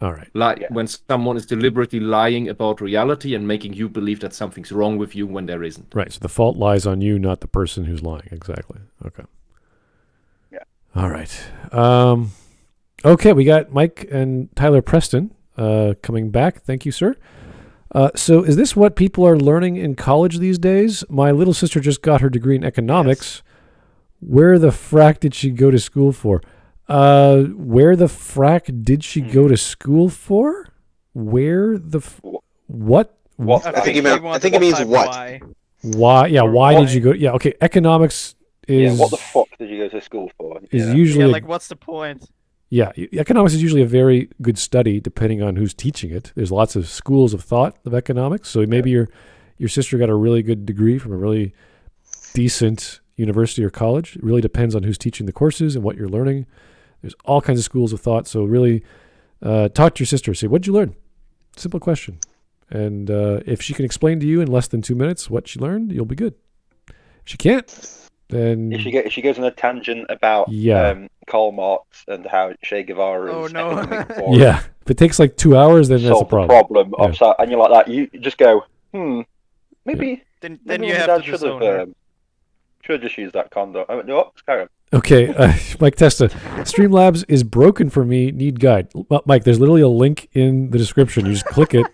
All right. When someone is deliberately lying about reality and making you believe that something's wrong with you when there isn't. Right. So the fault lies on you, not the person who's lying. Exactly. Okay. Yeah. All right. Okay, we got Mike and Tyler Preston coming back. Thank you, sir. So is this what people are learning in college these days? My little sister just got her degree in economics. Yes. Where the frack did she go to school for? Where the frack did she go to school for? Where the what? I think it means what. Why? Yeah. Why did you go? Yeah. Okay. Economics is. Yeah. What the fuck did you go to school for? Is usually like what's the point? Yeah, economics is usually a very good study, depending on who's teaching it. There's lots of schools of thought of economics. So maybe your sister got a really good degree from a really decent university or college. It really depends on who's teaching the courses and what you're learning. There's all kinds of schools of thought. So really talk to your sister. Say, what'd you learn? Simple question. And if she can explain to you in less than 2 minutes what she learned, you'll be good. If she can't, then... If she goes on a tangent about Karl Marx and how Che Guevara's economic theory... Yeah. If it takes like 2 hours, then that's a problem. And you're like that. You just go, Maybe. Then Maybe you Mum and have Dad to should disown her. have just used that condom. No, carry on. Okay, Mike Testa, Streamlabs is broken for me. Need guide. Mike, there's literally a link in the description. You just click it,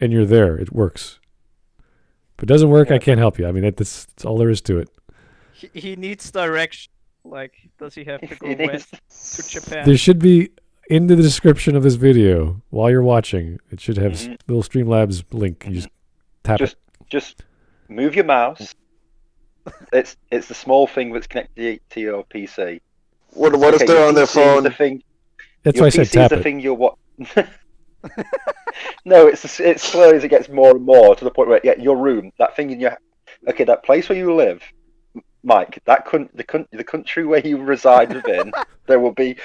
and you're there. It works. If it doesn't work, I can't help you. I mean, that's all there is to it. He needs direction. Like, does he have to go west to Japan? There should be in the description of this video while you're watching. It should have little Streamlabs link. You just tap it. Just move your mouse. It's the small thing that's connected to your PC. What if they're on their phone? The thing, That's why I said tap the it. thing you're what? No, it's slowly as it gets more and more to the point where your room, that thing in your, that place where you live, Mike, the country where you reside within, there will be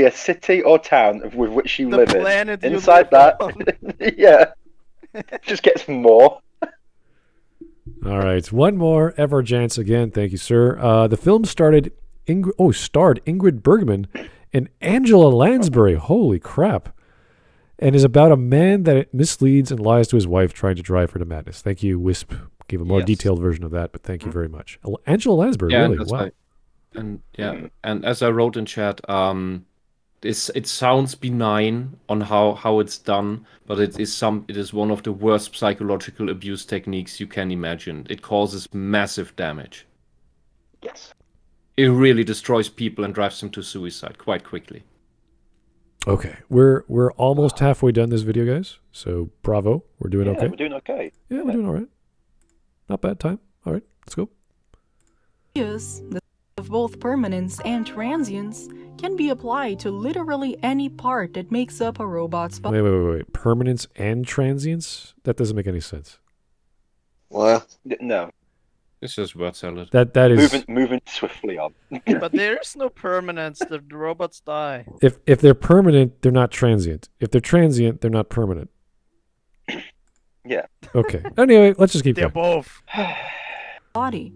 a city or town with which you live in. Inside that, it just gets more. All right, one more. Everjance again. Thank you, sir. The film starred Ingrid Bergman and Angela Lansbury. Holy crap. And is about a man that misleads and lies to his wife, trying to drive her to madness. Thank you, Wisp. Gave a more detailed version of that, but thank you very much. Angela Lansbury, really? Wow. Right. And as I wrote in chat, it sounds benign on how it's done, but it is one of the worst psychological abuse techniques you can imagine. It causes massive damage. Yes. It really destroys people and drives them to suicide quite quickly. Okay, we're almost halfway done this video, guys. So bravo, we're doing okay. We're doing okay. Yeah, we're doing all right. Not bad time. All right, let's go. The of both permanence and transience can be applied to literally any part that makes up a robot's body. Wait. Permanence and transience? That doesn't make any sense. What? No. It's just word salad. That is moving swiftly on. But there's no permanence. The robots die. If they're permanent, they're not transient. If they're transient, they're not permanent. Yeah. Okay. Anyway, let's just keep They're going. both. Body.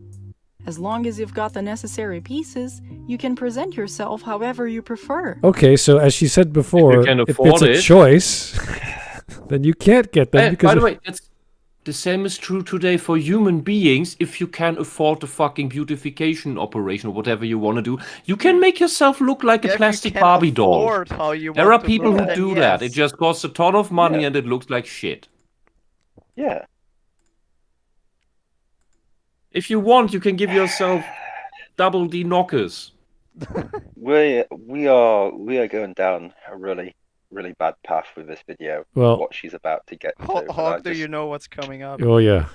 As long as you've got the necessary pieces, you can present yourself however you prefer. Okay, so as she said before, If you can if afford it's a it. choice, then you can't get them because By the way, the same is true today for human beings. If you can afford the fucking beautification operation or whatever you want to do, you can make yourself look like a plastic Barbie doll. There are people who do that. It just costs a ton of money and it looks like shit. Yeah. If you want, you can give yourself double D knockers. We are going down a really, really bad path with this video. Well, what she's about to get to. Hawk, do you know what's coming up? Oh yeah,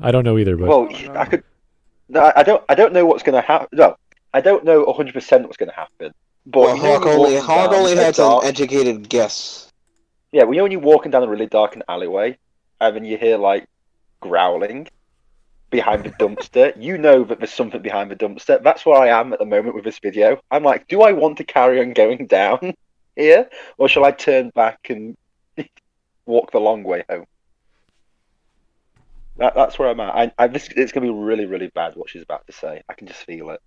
I don't know either. But Well, I could. No, I don't know what's going to happen. No, I don't know 100% what's going to happen. But Hawk only had an educated guess. Yeah, when you're walking down a really dark alleyway, and then you hear like growling behind the dumpster, you know that there's something behind the dumpster. That's where I am at the moment with this video. I'm like, do I want to carry on going down here, or shall I turn back and walk the long way home? That's where I'm at. It's going to be really, really bad what she's about to say. I can just feel it.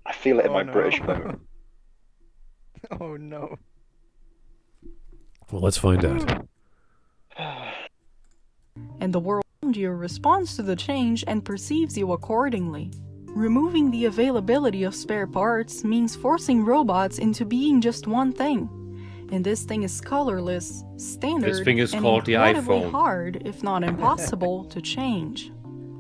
I feel it in my British bone. Oh no. Well, let's find out. And the world around you responds to the change and perceives you accordingly. Removing the availability of spare parts means forcing robots into being just one thing. And this thing is colorless, standard, This thing is and called the incredibly iPhone. hard, if not impossible, to change.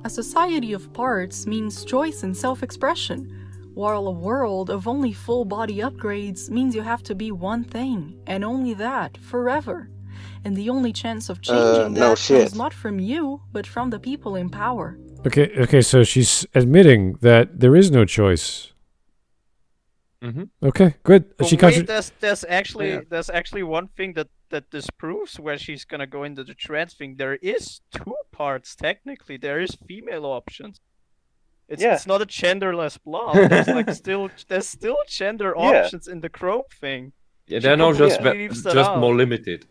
A society of parts means choice and self-expression, while a world of only full-body upgrades means you have to be one thing, and only that, forever. And the only chance of changing that comes not from you, but from the people in power. Okay, so she's admitting that there is no choice. Mm-hmm. Okay, good. There's actually one thing that disproves where she's gonna go into the trans thing. There is two parts technically. There is female options. It's not a genderless blob. There's still gender options in the Crope thing. Yeah, they're not just more limited.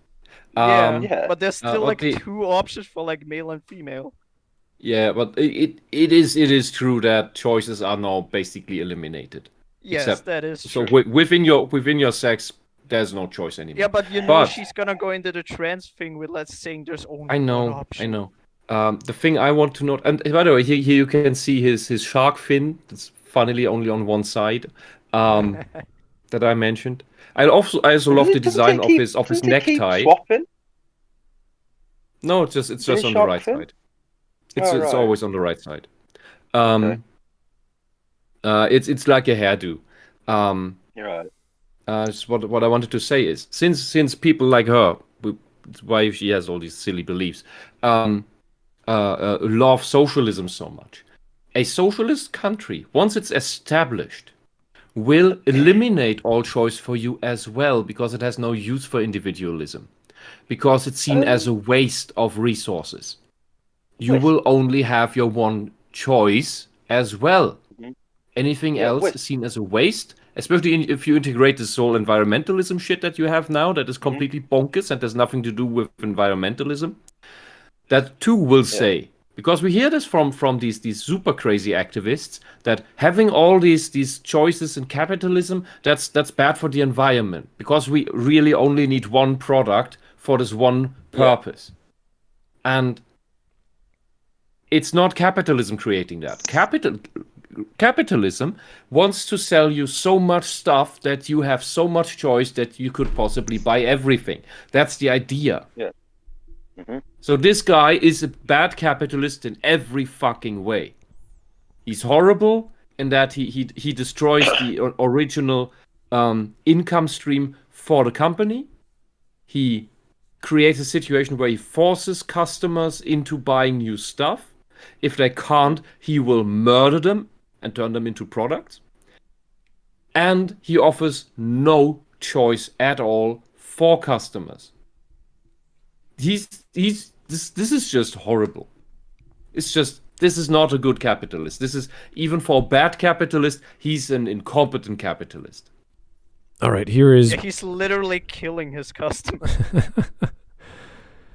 But there's still two options for like male and female. Yeah, but it is true that choices are now basically eliminated. Yes, that is true. So within your sex, there's no choice anymore. Yeah, but you know she's gonna go into the trans thing with let's saying there's only I know, one option. I know. The thing I want to note, and by the way, here you can see his shark fin. That's funnily only on one side. That I mentioned. I also love the design of his necktie. No, it's just on the right side. It's always on the right side. It's like a hairdo. You're right. What I wanted to say is, since people like her, why she has all these silly beliefs, love socialism so much. A socialist country, once it's established, will eliminate all choice for you as well, because it has no use for individualism, because it's seen as a waste of resources. You will only have your one choice as well. Anything else is seen as a waste, especially if you integrate this whole environmentalism shit that you have now that is completely bonkers and has nothing to do with environmentalism. That too will say, because we hear this from these super crazy activists, that having all these choices in capitalism, that's bad for the environment, because we really only need one product for this one purpose. And it's not capitalism creating that. Capitalism wants to sell you so much stuff that you have so much choice that you could possibly buy everything. That's the idea. Yeah. So this guy is a bad capitalist in every fucking way. He's horrible in that he destroys the original income stream for the company. He creates a situation where he forces customers into buying new stuff. If they can't, he will murder them and turn them into products. And he offers no choice at all for customers. This is just horrible. It's just, this is not a good capitalist. This is, even for a bad capitalist, he's an incompetent capitalist. All right, here is... Yeah, he's literally killing his customers.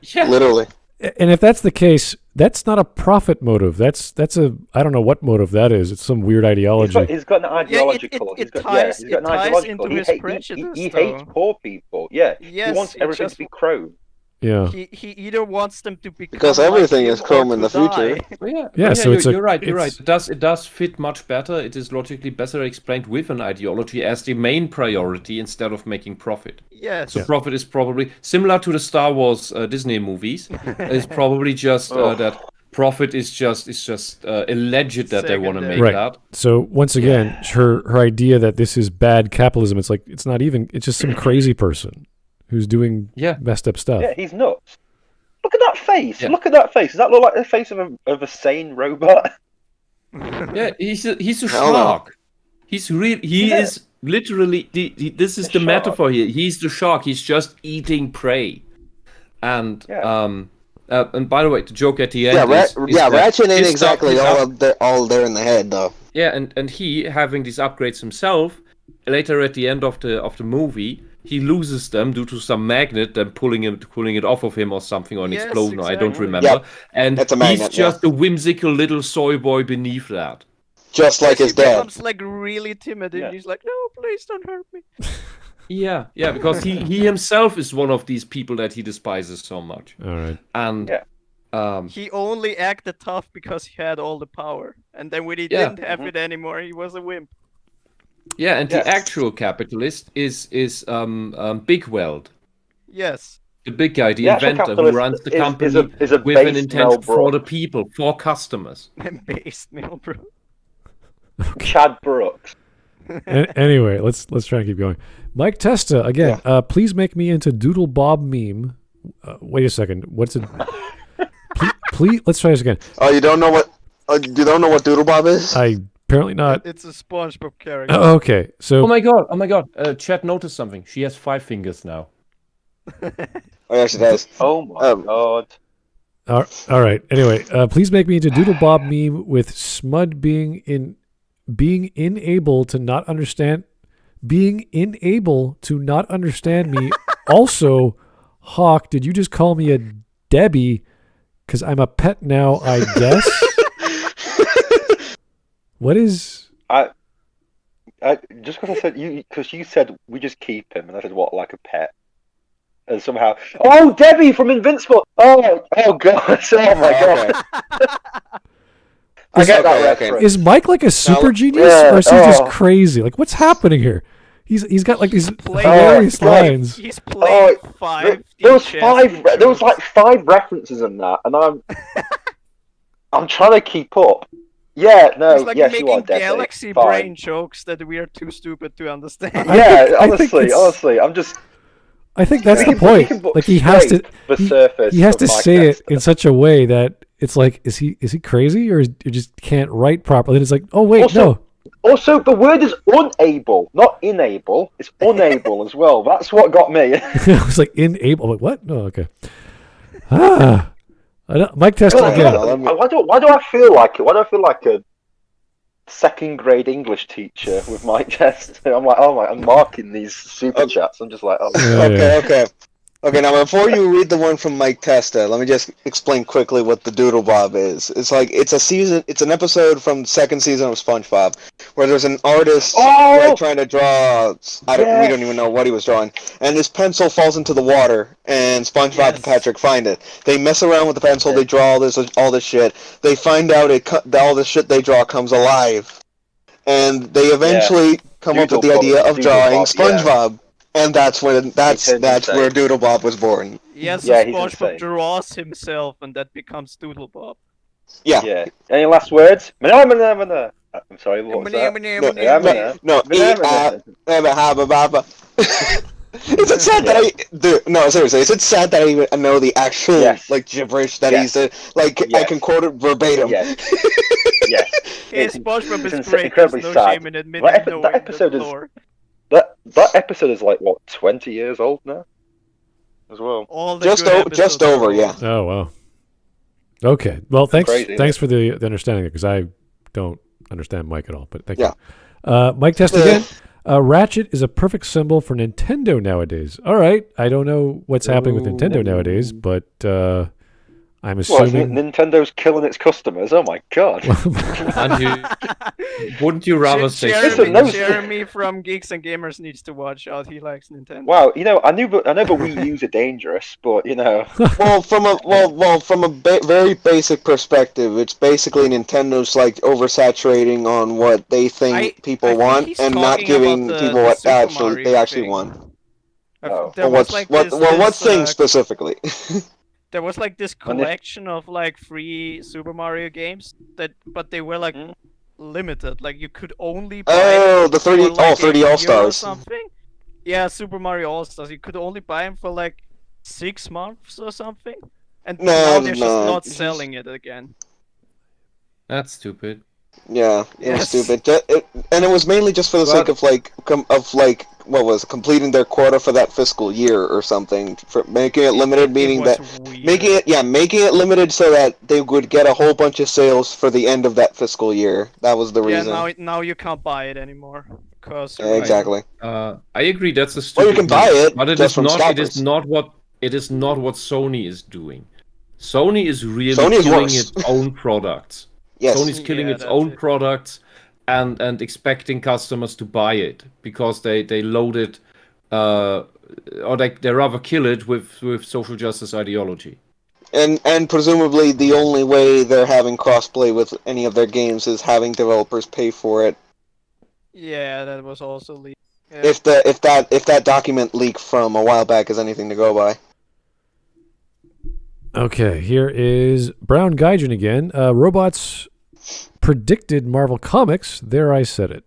Yeah. Literally. And if that's the case, that's not a profit motive. That's a, I don't know what motive that is. It's some weird ideology. He's got an ideological. It ties into his prejudice. He hates poor people. Yeah. Yes, he wants everything to be chrome. Yeah. He either wants them to become because everything is chrome in the future. So you're right. You're right. It does fit much better. It is logically better explained with an ideology as the main priority instead of making profit. Yes. So profit is probably similar to the Star Wars Disney movies. It's probably just that profit is just alleged that they want to make that. So once again, her idea that this is bad capitalism, it's like it's just some crazy person who's doing messed up stuff. Yeah, he's nuts. Look at that face. Yeah. Look at that face. Does that look like the face of a sane robot? Yeah, he's a shark. He's is literally this is the metaphor here. He's the shark. He's just eating prey. And and by the way, the joke at the end Ratchet ain't exactly all there in the head though. Yeah, and he having these upgrades himself, later at the end of the movie, he loses them due to some magnet then pulling it off of him or something, or an explosion. Exactly. I don't remember. Yep. And he's just a whimsical little soy boy beneath that. Just like his dad. He becomes like really timid and he's like, no, please don't hurt me. Yeah, because he himself is one of these people that he despises so much. All right. And he only acted tough because he had all the power. And then when he didn't have it anymore, he was a wimp. Yeah, and the actual capitalist is Big Weld. Yes. The big guy, the inventor who runs the company is a with an intent for the people, for customers. Based Milbrook. Chad Brooks. Anyway, let's try and keep going. Mike Testa again. Please make me into Doodle Bob meme. Wait a second. What's it? Please, let's try this again. Oh, you don't know what Doodle Bob is? Apparently not. It's a SpongeBob character. Okay, so. Oh my god! Chat noticed something. She has 5 fingers now. Oh yeah, she does. Oh my god. All right. Anyway, please make me into Doodle Bob meme with Smud being unable to not understand me. Also, Hawk, did you just call me a Debbie? Because I'm a pet now, I guess. What is? Just because I said because you said we just keep him, and I said what, like a pet, and somehow, oh, Debbie from Invincible. Oh God, oh my God. I get that reference. Is Mike like a super genius, or is he just crazy? Like, what's happening here? He's got like these hilarious lines. He's playing five. There was like 5 references in that, and I'm trying to keep up. Yeah, no, He's like yes, you are making Debbie. galaxy Fine. brain jokes that we are too stupid to understand. Yeah, honestly, I'm just. I think that's the point. Like he has to. He has to say it in such a way that it's like, is he crazy, or you just can't write properly? And it's like, oh wait, no. Also, the word is unable, not enable. It's unable as well. That's what got me. I was like, enable. I'm like, what? No, okay. Mike testing again. Why do I feel like it? Why do I feel like a second grade English teacher with Mike Test? I'm like, oh my, I'm marking these super chats. I'm just like, oh. Okay, now before you read the one from Mike Testa, let me just explain quickly what the Doodle Bob is. It's an episode from the 2nd season of SpongeBob, where there's an artist trying to draw, we don't even know what he was drawing, and his pencil falls into the water, and SpongeBob and Patrick find it. They mess around with the pencil, they draw all this shit, they find out all the shit they draw comes alive, and they eventually come up with the idea of drawing SpongeBob. And that's where Doodle Bob was born. Yes, SpongeBob draws himself, and that becomes Doodle Bob. Yeah. Any last words? I'm sorry, what was that? Is it sad that seriously, is it sad that I even know the actual gibberish that he's I can quote it verbatim. Yes. Hey, SpongeBob is great. Incredibly There's no sad. shame in admitting That episode is like what, 20 years old now, as well. Just over, yeah. Oh wow. Okay. Well, thanks for the understanding, because I don't understand Mike at all. But thank you. Mike Test again. Ratchet is a perfect symbol for Nintendo nowadays. All right. I don't know what's happening with Nintendo nowadays, but I'm assuming Nintendo's killing its customers. Oh my God! Wouldn't you rather say Jeremy from Geeks and Gamers needs to watch out. He likes Nintendo. Wow, I know the Wii U's are dangerous, but from a very basic perspective, it's basically Nintendo's like oversaturating on what they think people want and not giving people what they actually want. What thing specifically? There was like this collection of like free Super Mario games but they were like limited. Like you could only buy the 3D All Stars. Something. Yeah, Super Mario All Stars. You could only buy them for like 6 months or something, and now they're just not selling it again. That's stupid. Yeah, it was stupid, and it was mainly just for the sake of completing their quota for that fiscal year or something, for making it limited, meaning that making it limited so that they would get a whole bunch of sales for the end of that fiscal year. That was the reason. Yeah, now you can't buy it anymore because exactly. I agree. That's a stupid. Well, you can buy it, but it is not what Sony is doing. Sony is really killing its own products. Yes. Sony's killing its own products and expecting customers to buy it because they load it or they rather kill it with social justice ideology. And presumably the only way they're having crossplay with any of their games is having developers pay for it. Yeah, that was also leaked. Yeah. If that document leak from a while back is anything to go by. Okay, here is Brown Gaijin again. Robots predicted Marvel Comics. There, I said it.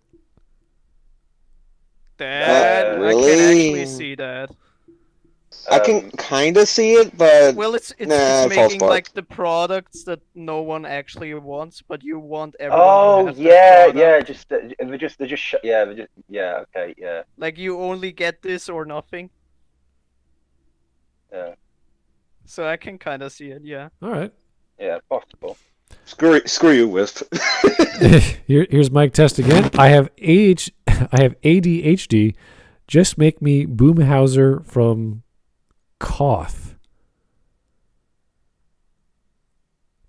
That really? I can actually see that. I can kind of see it, but it's making like the products that no one actually wants, but you want everyone. They're just okay, yeah. Like you only get this or nothing. Yeah. So I can kind of see it, yeah. All right. Yeah, possible. Screw you, Wisp. Here's Mike Test again. I have ADHD. Just make me Boomhauser from Koth.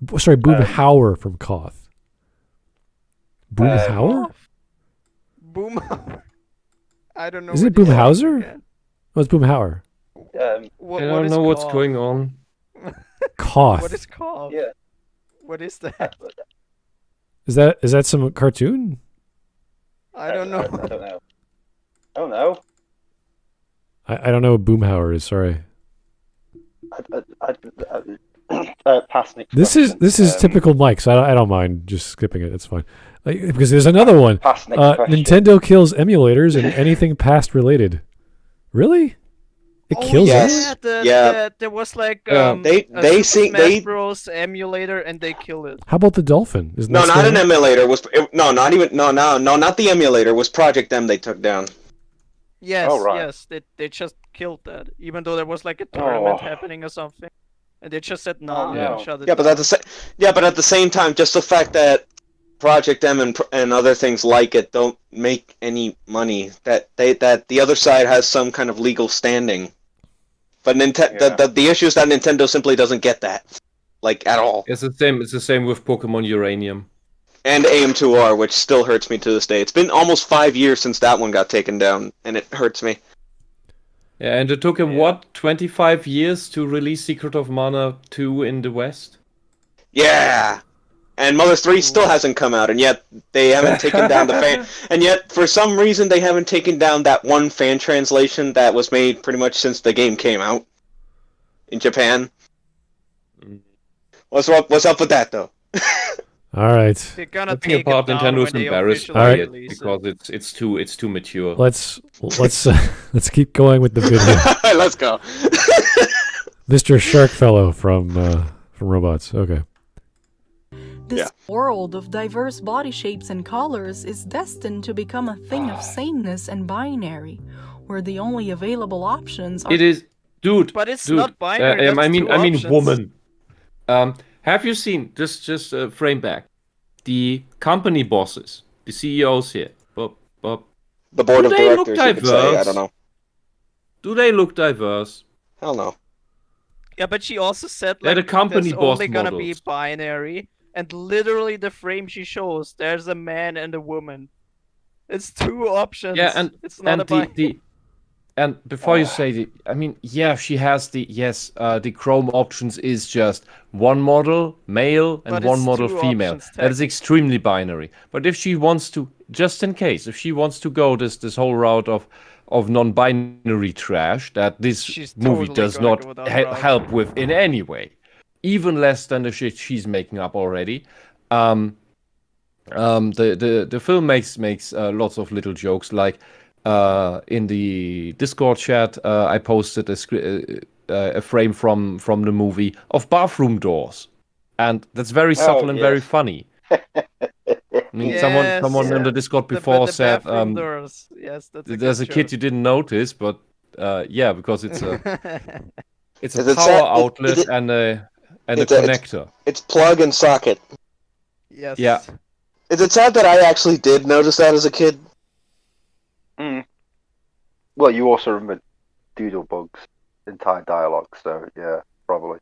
Boomhauer from Koth. Boomhauer? I don't know. Is it what he's saying Boomhauser? again. Oh, it's Boomhauer. What, I what don't is know what's cough? going on. Koth. What is cough? Yeah. What is that? Is that some cartoon? I don't know. I don't know. I don't know. I don't know what Boomhauer is. Sorry. Pass next This question. is typical Mike, so I don't mind just skipping it. It's fine. Because there's another one. Pass next question. Nintendo kills emulators and anything past related. Really? It kills yes. it? Yeah. There was like They a Super see- Smash they- Bros emulator and they killed it. How about the Dolphin? Isn't No, that not still an out? emulator. Not the emulator. Was Project M they took down. Yes, Oh, right. yes, they just killed that, even though there was like a tournament Oh. happening or something, and they just said no, Oh, and no. shut it Yeah, but down. at the same time, just the fact that Project M and other things like it don't make any money, that the other side has some kind of legal standing. But the issue is that Nintendo simply doesn't get that, like, at all. It's the same with Pokemon Uranium. And AM2R, which still hurts me to this day. It's been almost 5 years since that one got taken down, and it hurts me. Yeah, and it took him, 25 years to release Secret of Mana 2 in the West? Yeah! And Mother 3 still hasn't come out, and yet they haven't taken down the fan. And yet, for some reason, they haven't taken down that one fan translation that was made pretty much since the game came out in Japan. What's up with that, though? All right. They're gonna Looking take apart, it down Nintendo's when they embarrassed officially by Alright. it release because it's too mature. Let's keep going with the video. Let's go. Mr. Sharkfellow from Robots. Okay. This Yeah. world of diverse body shapes and colors is destined to become a thing of sameness and binary, where the only available options are It is, dude. But it's dude, not binary, I that's mean, two I mean, options. woman. Have you seen just frame back the company bosses, the CEOs here? The board Do of they look directors, you could say. I diverse? don't know. Do they look diverse? Hell no. Yeah, but she also said They're like the company there's boss only gonna be models. binary, and literally the frame she shows, there's a man and a woman. It's two options. Yeah, and it's not a binary. And before you say I mean, yeah, she has the Chrome options is just one model male and But one it's model two female. options, That is extremely binary. But if she wants to, just in case, if she wants to go this whole route of non-binary trash that this She's movie totally does gonna not go that route. help with in any way, even less than the shit she's making up already. The film makes lots of little jokes like. In the Discord chat, I posted a frame from the movie of bathroom doors, and that's very subtle and very yes. funny. I mean, Yes, someone in the Discord before the said, bathroom doors. Yes, that's "There's a good kid you didn't notice, but yeah, because it's a joke. it's Is a it power sad- outlet is it- and a it's a- connector." It's plug and socket. Yes. Yeah. Is it sad that I actually did notice that as a kid? Well, you also remember Doodlebug's entire dialogue, so yeah, probably.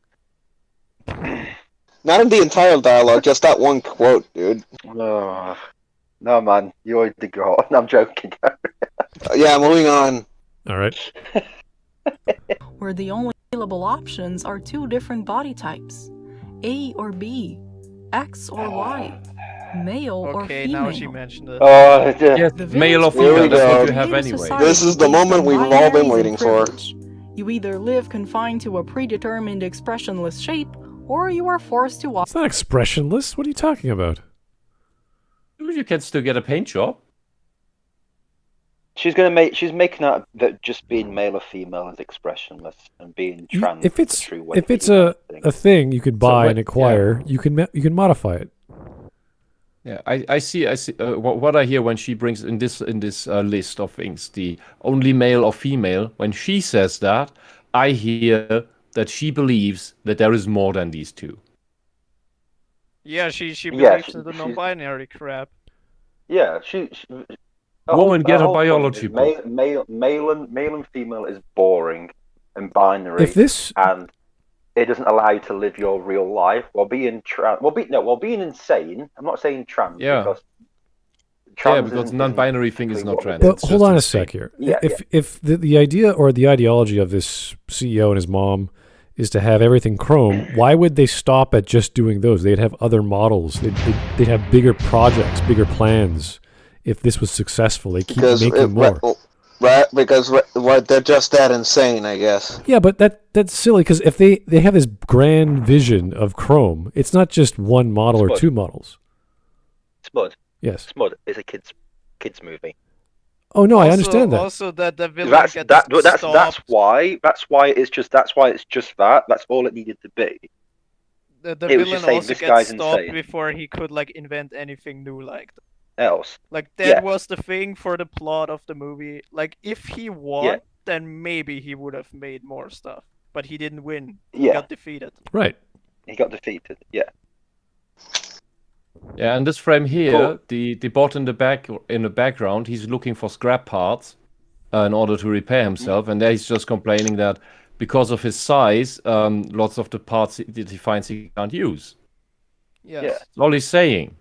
Not in the entire dialogue, just that one quote, dude. Oh, no, man, you already got. I'm joking. Yeah, moving on. All right. where the only available options are two different body types, A or B, X or Y, male or Okay, female. now she mentioned it. Oh, Yes, The male or village Here we female. That's go. what you have create a anyway. society This is the based moment on we've all been binaries waiting and for. privilege. You either live confined to a predetermined expressionless shape, or you are forced to walk. It's not expressionless. What are you talking about? You can still get a paint job. She's making out that just being male or female is expressionless, and being trans If is it's the true way. if it's female a thing. thing you could buy what- and acquire, you can modify it. Yeah, I see. What I hear when she brings in this list of things, the only male or female. When she says that, I hear that she believes that there is more than these two. Yeah, she Yeah, believes she- in the she's- non-binary crap. Yeah, she Woman, get a whole point biology is book. Male and female is boring and binary, If this and it doesn't allow you to live your real life while being being insane. I'm not saying trans Yeah. because trans because isn't- non-binary isn't thing is exactly not what trans. we do. But It's hold just on a a sec here. Yeah, If the idea or the ideology of this CEO and his mom is to have everything Chrome, why would they stop at just doing those? They'd have other models. They'd have bigger projects, bigger plans. If this was successful, they keep making more. Right, because what they're just that insane, I guess. Yeah, but that's silly because if they have this grand vision of Chrome, it's not just one model or Smud. two models. Smud. Yes. Smud is a kids movie. Oh no, I understand that. Also, that the villain That's gets that. That's stopped. why. That's why it's just that. That's all it needed to be. The It was villain just saying, also "This gets guy's stopped insane." before he could like invent anything new like that. Else, Like that Yeah. was the thing for the plot of the movie. Like if he won, Yeah. then maybe he would have made more stuff. But he didn't win. He Yeah. got defeated. Right. he got defeated. Yeah. Yeah, and this frame here, Cool. the bot in the background, he's looking for scrap parts in order to repair himself, and there he's just complaining that because of his size, lots of the parts that he finds he can't use. Yes. Yeah. That's all he's saying.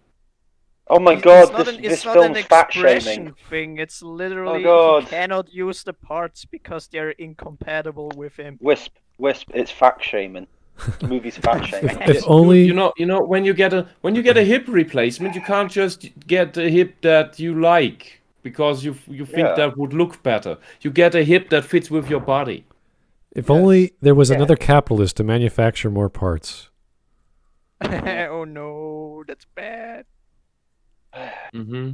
Oh my It's god, not this it's not film's an fat expression shaming. thing. It's literally God. he cannot use the parts because they're incompatible with him. Wisp, it's fat shaming. The movie's fat shaming. If only You know when you get a hip replacement, you can't just get a hip that you like because you think Yeah. that would look better. You get a hip that fits with your body. if only there was Yeah. another capitalist to manufacture more parts. Oh no, that's bad. Mm-hmm.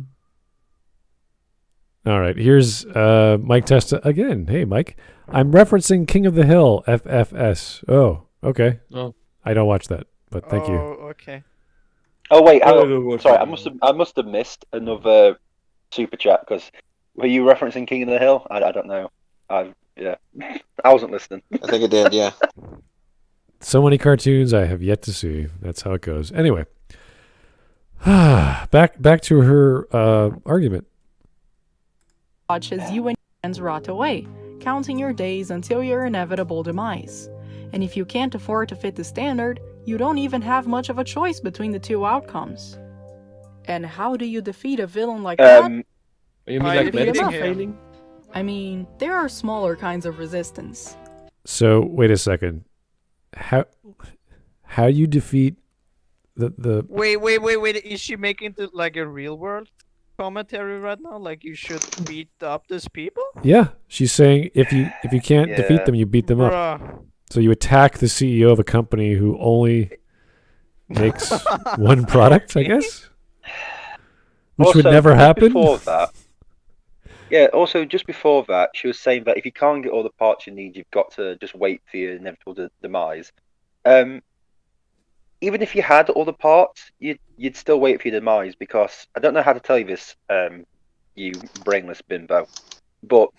All right, here's Mike Testa again. Hey, Mike, I'm referencing King of the Hill, FFS. Oh, okay. Oh. I don't watch that, but thank you. Oh, okay. Oh wait, hang I on. don't watch Sorry, it. I must have missed another super chat because were you referencing King of the Hill? I don't know. Yeah, I wasn't listening. I think it did, yeah. So many cartoons I have yet to see. That's how it goes. Anyway, back to her argument. Watch as you and your friends rot away, counting your days until your inevitable demise. And if you can't afford to fit the standard, you don't even have much of a choice between the two outcomes. And how do you defeat a villain like that? You mean By like defeating medicine him. failing? I mean, there are smaller kinds of resistance. So wait a second. How do you defeat the? Wait. Is she making it like a real world commentary right now? Like you should beat up these people? Yeah, she's saying if you can't Yeah. defeat them, you beat them up. Bruh. So you attack the CEO of a company who only makes one product, I guess, which would Also, never just happen. Before that, yeah. Also, just before that, she was saying that if you can't get all the parts you need, you've got to just wait for your inevitable demise. Even if you had all the parts, you'd still wait for your demise because I don't know how to tell you this, you brainless bimbo, but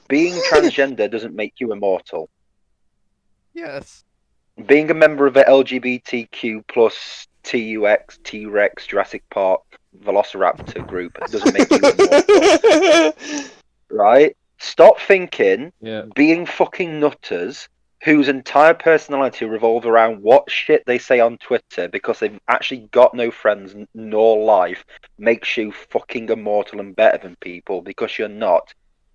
being transgender doesn't make you immortal. Yes. Being a member of the LGBTQ plus TUX, T-Rex, Jurassic Park, Velociraptor group doesn't make you immortal. Right? Stop thinking Yeah. being fucking nutters whose entire personality revolve around what shit they say on Twitter because they've actually got no friends nor life makes you fucking immortal and better than people because you're not.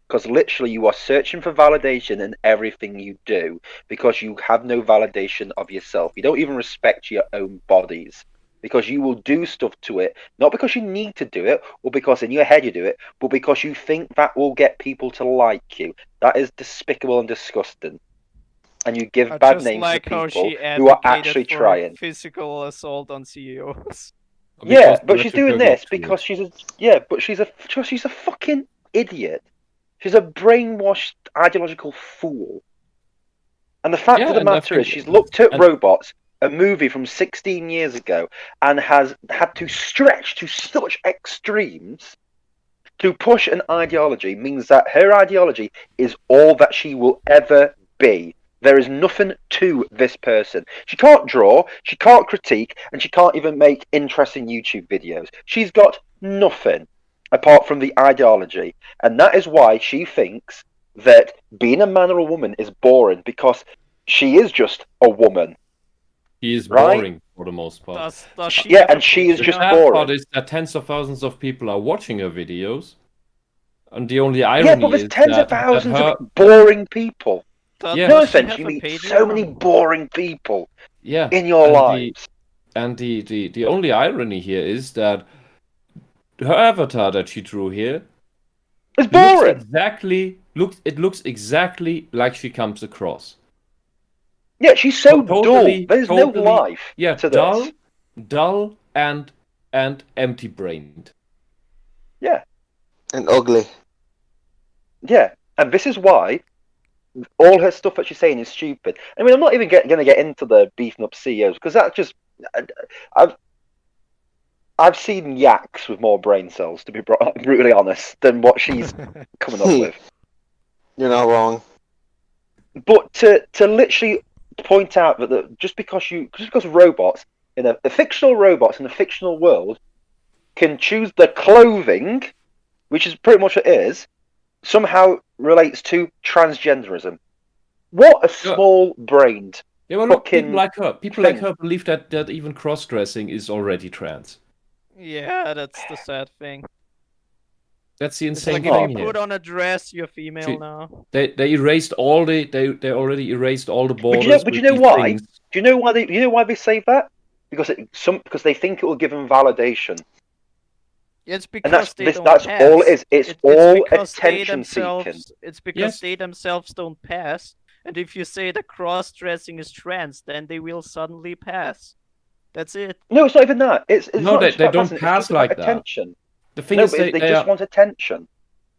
Because literally you are searching for validation in everything you do because you have no validation of yourself. You don't even respect your own bodies because you will do stuff to it, not because you need to do it or because in your head you do it, but because you think that will get people to like you. That is despicable and disgusting. And you give I bad just names like to how people she who are advocated actually for trying. physical assault on CEOs. Yeah, Because but she's doing Director this Kirby because she's a fucking idiot. She's a brainwashed ideological fool. And the fact Yeah, of the and I matter is think- she's looked at and- Robots, a movie from 16 years ago, and has had to stretch to such extremes to push an ideology means that her ideology is all that she will ever be. There is nothing to this person. She can't draw, she can't critique, and she can't even make interesting YouTube videos. She's got nothing apart from the ideology. And that is why she thinks that being a man or a woman is boring because she is just a woman. He is Right? boring for the most part. Does she Yeah, have a and she is The just Patreon? sad boring. part is that tens of thousands of people are watching her videos, and the only Yeah, irony but there's is tens of that thousands her, of boring people. Yeah. No Does she offense, have you a meet Patreon? so many boring people yeah, in your and lives. the only irony here is that her avatar that she drew here It's boring. looks exactly like she comes across. Yeah, she's so Totally, dull. There's totally, no life yeah, to dull, this. dull, and empty-brained. Yeah, And ugly. yeah. And this is why all her stuff that she's saying is stupid. I mean, I'm not even going to get into the beefing up CEOs because that's just. I've seen yaks with more brain cells, to be brutally honest, than what she's coming up with. You're not wrong. But to literally point out that just because robots the fictional robots in a fictional world can choose the clothing, which is pretty much what it is, somehow relates to transgenderism. What a small-brained. Yeah, well, look, fucking people like thing. her believe that even cross-dressing is already trans. Yeah, that's the sad thing. That's the It's insane like thing if thing you here. put on a dress, you're female See, now. They erased all they already erased all the But borders. you with know these why? things. Do you know why they say that? Because they think it will give them validation. It's And because they don't that's pass. all it is. It's all because they attention seeking. themselves. It's because Yes. they themselves don't pass. And if you say the cross-dressing is trans, then they will suddenly pass. That's it. No, it's not even that. It's No, not they just about don't passing, it's pass just about like that. attention. The thing No, is, but they they just are, want attention.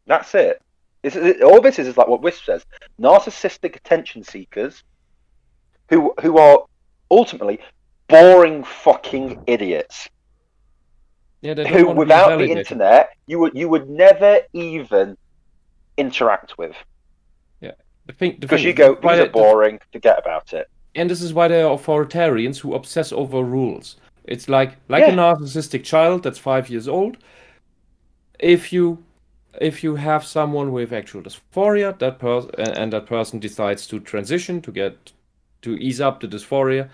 That's it. All this is like what Wisp says: narcissistic attention seekers, who are ultimately boring fucking idiots. yeah, they don't Who, want to be without the validated. internet, you would never even interact with because you go, these are boring. Forget about it. And this is why they are authoritarians who obsess over rules. It's like Yeah. a narcissistic child that's 5 years old. If you have someone with actual dysphoria, that person decides to transition to ease up the dysphoria,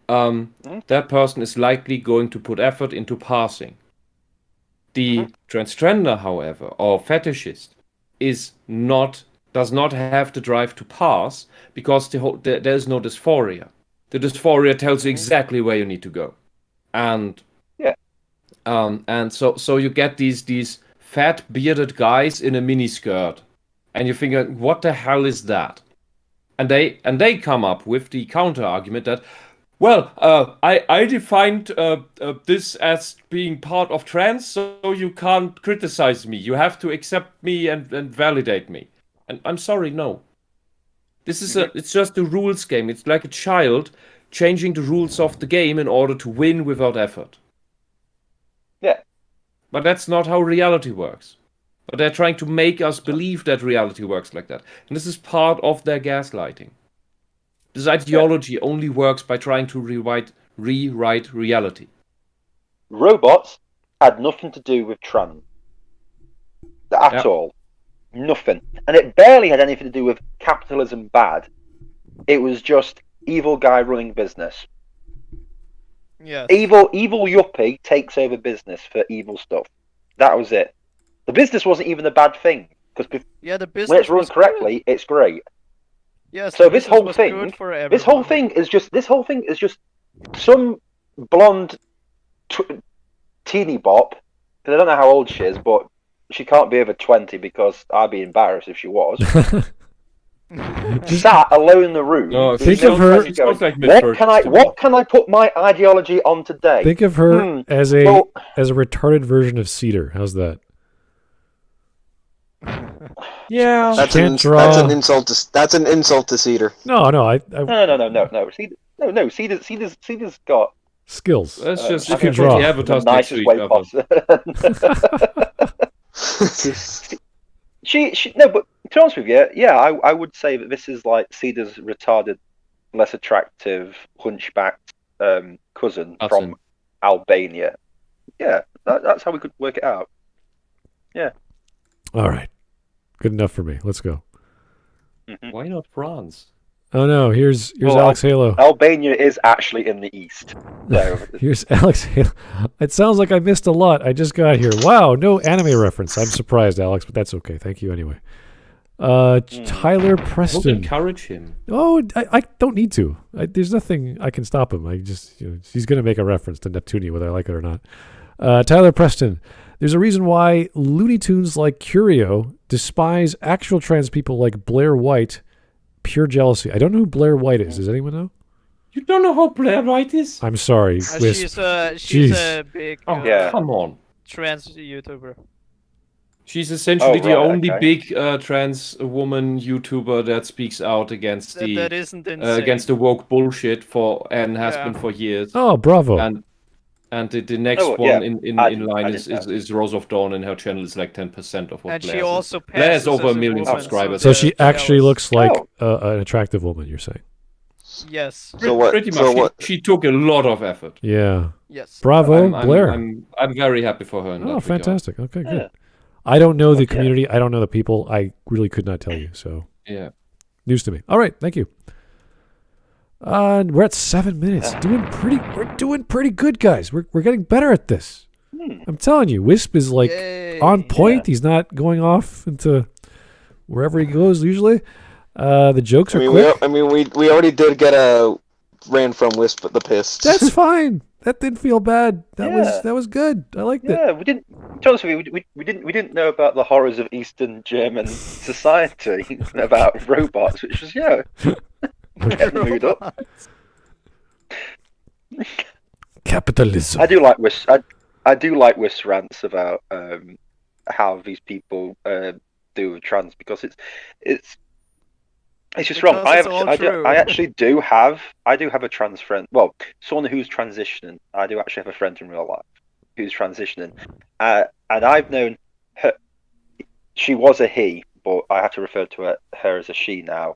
that person is likely going to put effort into passing. The transgender, however, or fetishist, does not have the drive to pass because there is no dysphoria. The dysphoria tells you exactly where you need to go, and so you get these fat bearded guys in a miniskirt, and you think, what the hell is that? And they come up with the counter argument that, well, I defined this as being part of trans, so you can't criticize me. You have to accept me and validate me. And I'm sorry, no. This is it's just a rules game. It's like a child changing the rules of the game in order to win without effort. Yeah. But that's not how reality works. But they're trying to make us believe that reality works like that. And this is part of their gaslighting. This ideology only works by trying to rewrite reality. Robots had nothing to do with trans at all. Nothing. And it barely had anything to do with capitalism bad. It was just evil guy running business. Yes. Evil yuppie takes over business for evil stuff. That was it. The business wasn't even a bad thing because the business when it's run was correctly, it's great. Yes. So the this business whole was thing, good for this whole thing is just some blonde teeny bop. Because I don't know how old she is, but she can't be over 20 because I'd be embarrassed if she was. Sat alone in the room. No, Think of her. What can I put my ideology on today? Think of her as a retarded version of Cedar. How's that? Yeah, That's Can't an draw. insult to Cedar. No. No. Cedar's got Skills. That's just she if can you put draw. the the avatars next to nicest each way other. possible. she no, but to be honest with you, yeah, I would say that this is like Cedar's retarded, less attractive, hunchbacked cousin from Albania. Yeah, that's how we could work it out. Yeah. All right. Good enough for me. Let's go. Why not France? Oh no, here's Well, Alex Halo. Albania is actually in the east. So Here's Alex Halo. It sounds like I missed a lot. I just got here. Wow, no anime reference. I'm surprised, Alex, but that's okay. Thank you anyway. Tyler Don't Preston. encourage him. Oh, I don't need to. There's nothing I can stop him. I just, he's going to make a reference to Neptunia, whether I like it or not. Tyler Preston. There's a reason why Looney Tunes like Curio despise actual trans people like Blair White. Pure jealousy. I don't know who Blair White is. Does anyone know? You don't know who Blair White is? I'm sorry. She's Jeez. a big Yeah. Come on. trans YouTuber. She's essentially the right, only okay. big trans woman YouTuber that speaks out against That isn't insane. against the woke bullshit and has Yeah. been for years. Oh, bravo. And the next Oh, one yeah. in I line did that. is Rose of Dawn, and her channel is like 10% of what And Blair's she is. also Blair has passes over as a million woman, subscribers. So she actually jealous. looks like an attractive woman, you're saying? Yes. So what? Pretty much. So what? She took a lot of effort. Yeah. Yes. Bravo, I'm, Blair. I'm very happy for her. In that Oh, regard. fantastic. Okay, good. Yeah. I don't know the Okay. community. I don't know the people. I really could not tell you. So Yeah. news to me. All right, thank you. We're at 7 minutes. We're doing pretty good, guys. We're getting better at this. I'm telling you, Wisp is like Yay. on point. Yeah. He's not going off into wherever he goes usually. The jokes I are mean, quick. we already did get a ran from Wisp the piss. That's fine. That didn't feel bad. Yeah. That was good. I liked it. yeah, we didn't. To be honest with you, we didn't know about the horrors of Eastern German society about robots, which was getting the mood up. Capitalism. I do like Wisp. I do like Wisp rants about how these people do with trans because it's just wrong. Because it's all true. I actually do have a trans friend. Well, someone who's transitioning. I do actually have a friend in real life who's transitioning, and I've known her. She was a he, but I have to refer to her as a she now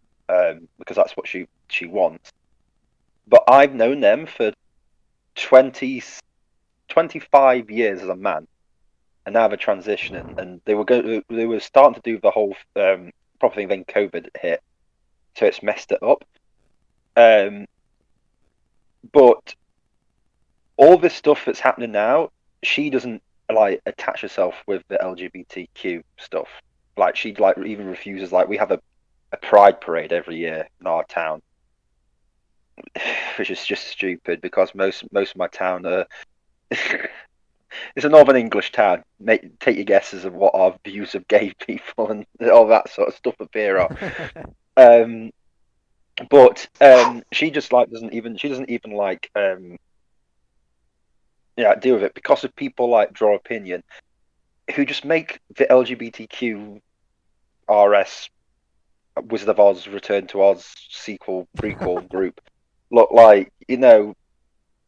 because that's what she wants. But I've known them for 25 years as a man, and now they're transitioning, and they were starting to do the whole proper thing. Then COVID hit, so it's messed it up. But all this stuff that's happening now, she doesn't like attach herself with the LGBTQ stuff. Like she like even refuses. Like we have a pride parade every year in our town, which is just stupid because most of my town are. It's a Northern English town. Take your guesses of what our views of gay people and all that sort of stuff appear on. But she just like doesn't even like deal with it because of people like Drawpinion who just make the LGBTQ RS Wizard of Oz Return to Oz sequel prequel group look like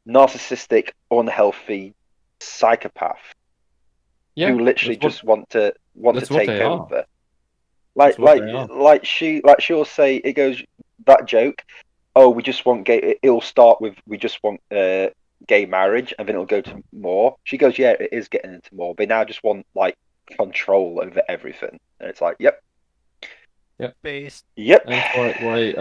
narcissistic, unhealthy psychopath who literally just want to take over. She'll say it goes that joke. Oh, we just want gay. It'll start with we just want gay marriage, and then it'll go to more. She goes, yeah, it is getting into more. They now just want like control over everything, and it's like, yep. Based. Yep. And why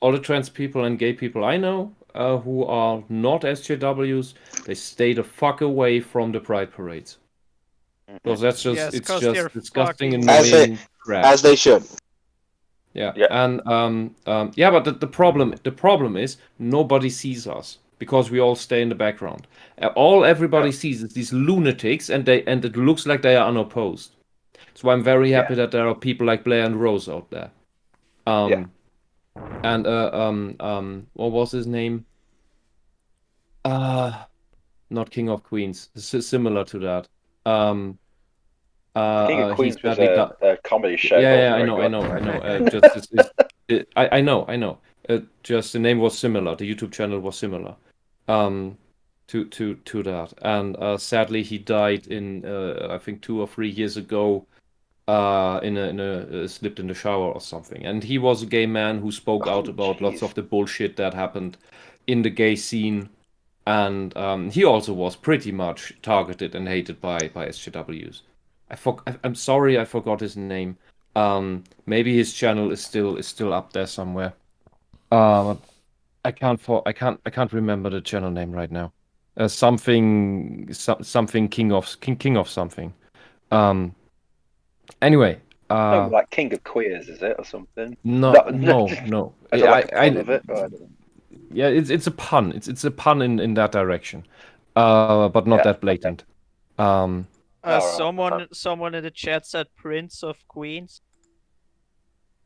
all the trans people and gay people I know who are not SJWs, they stay the fuck away from the pride parades. Because that's just it's just disgusting and annoying crap. As they should. Yeah. Yeah. And but the problem is nobody sees us because we all stay in the background. Everybody sees is these lunatics, and it looks like they are unopposed. So I'm very happy that there are people like Blair and Rose out there. And what was his name? Not King of Queens. Similar to that. King of Queens was a comedy show. Yeah, I know. I know. Just the name was similar. The YouTube channel was similar. To that, and sadly he died in I think 2 or 3 years ago. Slipped in the shower or something, and he was a gay man who spoke out about lots of the bullshit that happened in the gay scene, and he also was pretty much targeted and hated by SJWs. I'm sorry, I forgot his name. Maybe his channel is still up there somewhere. I can't remember the channel name right now. Something King of something. Anyway, Oh, like King of Queers, is it, or something? no. Is it like a pun of it? Or I don't know. Yeah, it's a pun. It's a pun in that direction, but not Yeah, that blatant. Alright, Someone in the chat said Prince of Queens.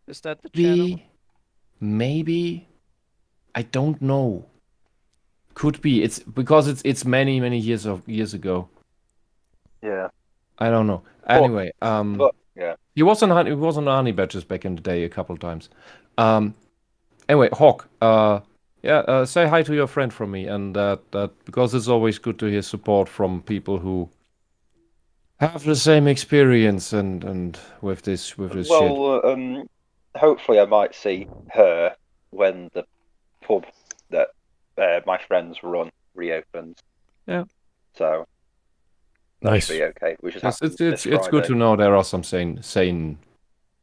Is that the channel? Maybe, I don't know. Could be. It's because it's many years ago. Yeah, I don't know. Anyway, but yeah. he was on Honey Badgers back in the day a couple times. Anyway, Hawk. Say hi to your friend from me, and that because it's always good to hear support from people who have the same experience and with this shit. Well, hopefully I might see her when the pub that my friends run reopens. Yeah. So that Nice. should be okay. We should Yes, have it's good to know there are some sane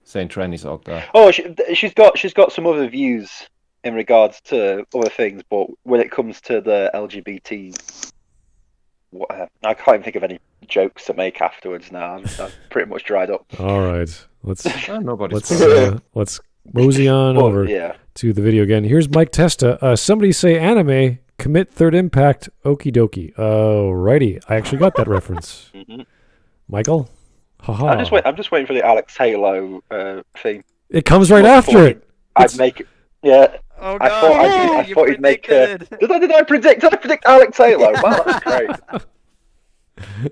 trannies out there. Oh, she's got some other views in regards to other things, but when it comes to the LGBT, I can't even think of any jokes to make afterwards now. I'm pretty much dried up. All right, let's Nobody's let's mosey on But, over yeah. to the video again. Here's Mike Testa. Somebody say anime. Commit third impact. Okie dokie. Alrighty, I actually got that reference. Mhm. Michael, haha. I'm just waiting for the Alex Halo theme. It comes right after it. I'd make it. Yeah. Oh I god! thought he'd make. predicted it. Did I predict Alex Halo? Wow, that's great.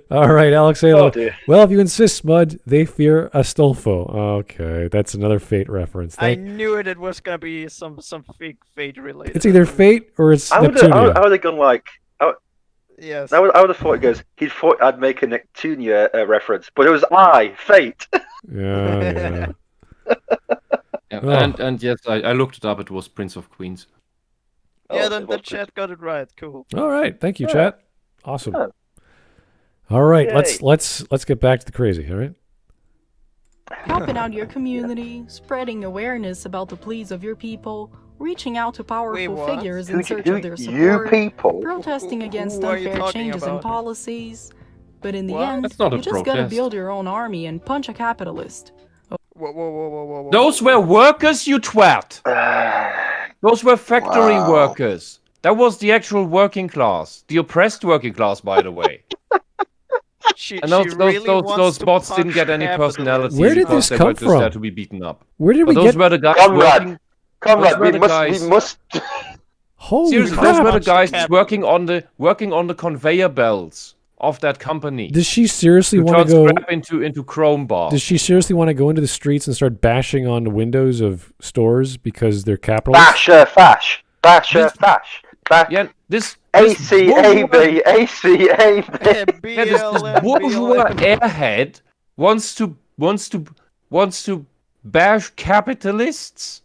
All right, Alex Halo. Oh dear. Well, if you insist, Smud, they fear Astolfo. Okay, that's another Fate reference. I knew it was gonna be some fake Fate related. It's either Fate or it's I would Neptunia. have gone like. Yes. I would have thought it goes. He'd thought I'd make a Neptunia reference, but it was Fate. Yeah. Yeah, Oh. and yes, I looked it up. It was Prince of Queens. Yeah, Oh, then it the was chat got it right. Cool. All right, thank you, Yeah. chat. Awesome. Yeah. All right, Yay. let's get back to the crazy. All right. Helping out your community, spreading awareness about the pleas of your people, reaching out to powerful what? figures in search of their You support, people. protesting against Who are you unfair talking changes in about? policies. But in the What? end, That's not a you just gotta protest. build your own army and punch a capitalist. Whoa. Those were workers, you twat. Those were factory Wow. workers. That was the actual working class, the oppressed working class, by the way. She And those really wants those to bots didn't punch get any capitalists. personality. Where did because this they come were just from? there to be beaten up. Where did But we those get? were the guys Conrad. working. Conrad, were we the must. guys- We must. Holy Seriously, crap! those were the Punch the guys capitalist. working on the conveyor belts of that company. Does she seriously To want to turn go? scrap into chrome bars. Does she seriously want to go into the streets and start bashing on the windows of stores because they're capitalists? Fash. Yeah, this ACAB. Yeah, this bourgeois airhead wants to bash capitalists,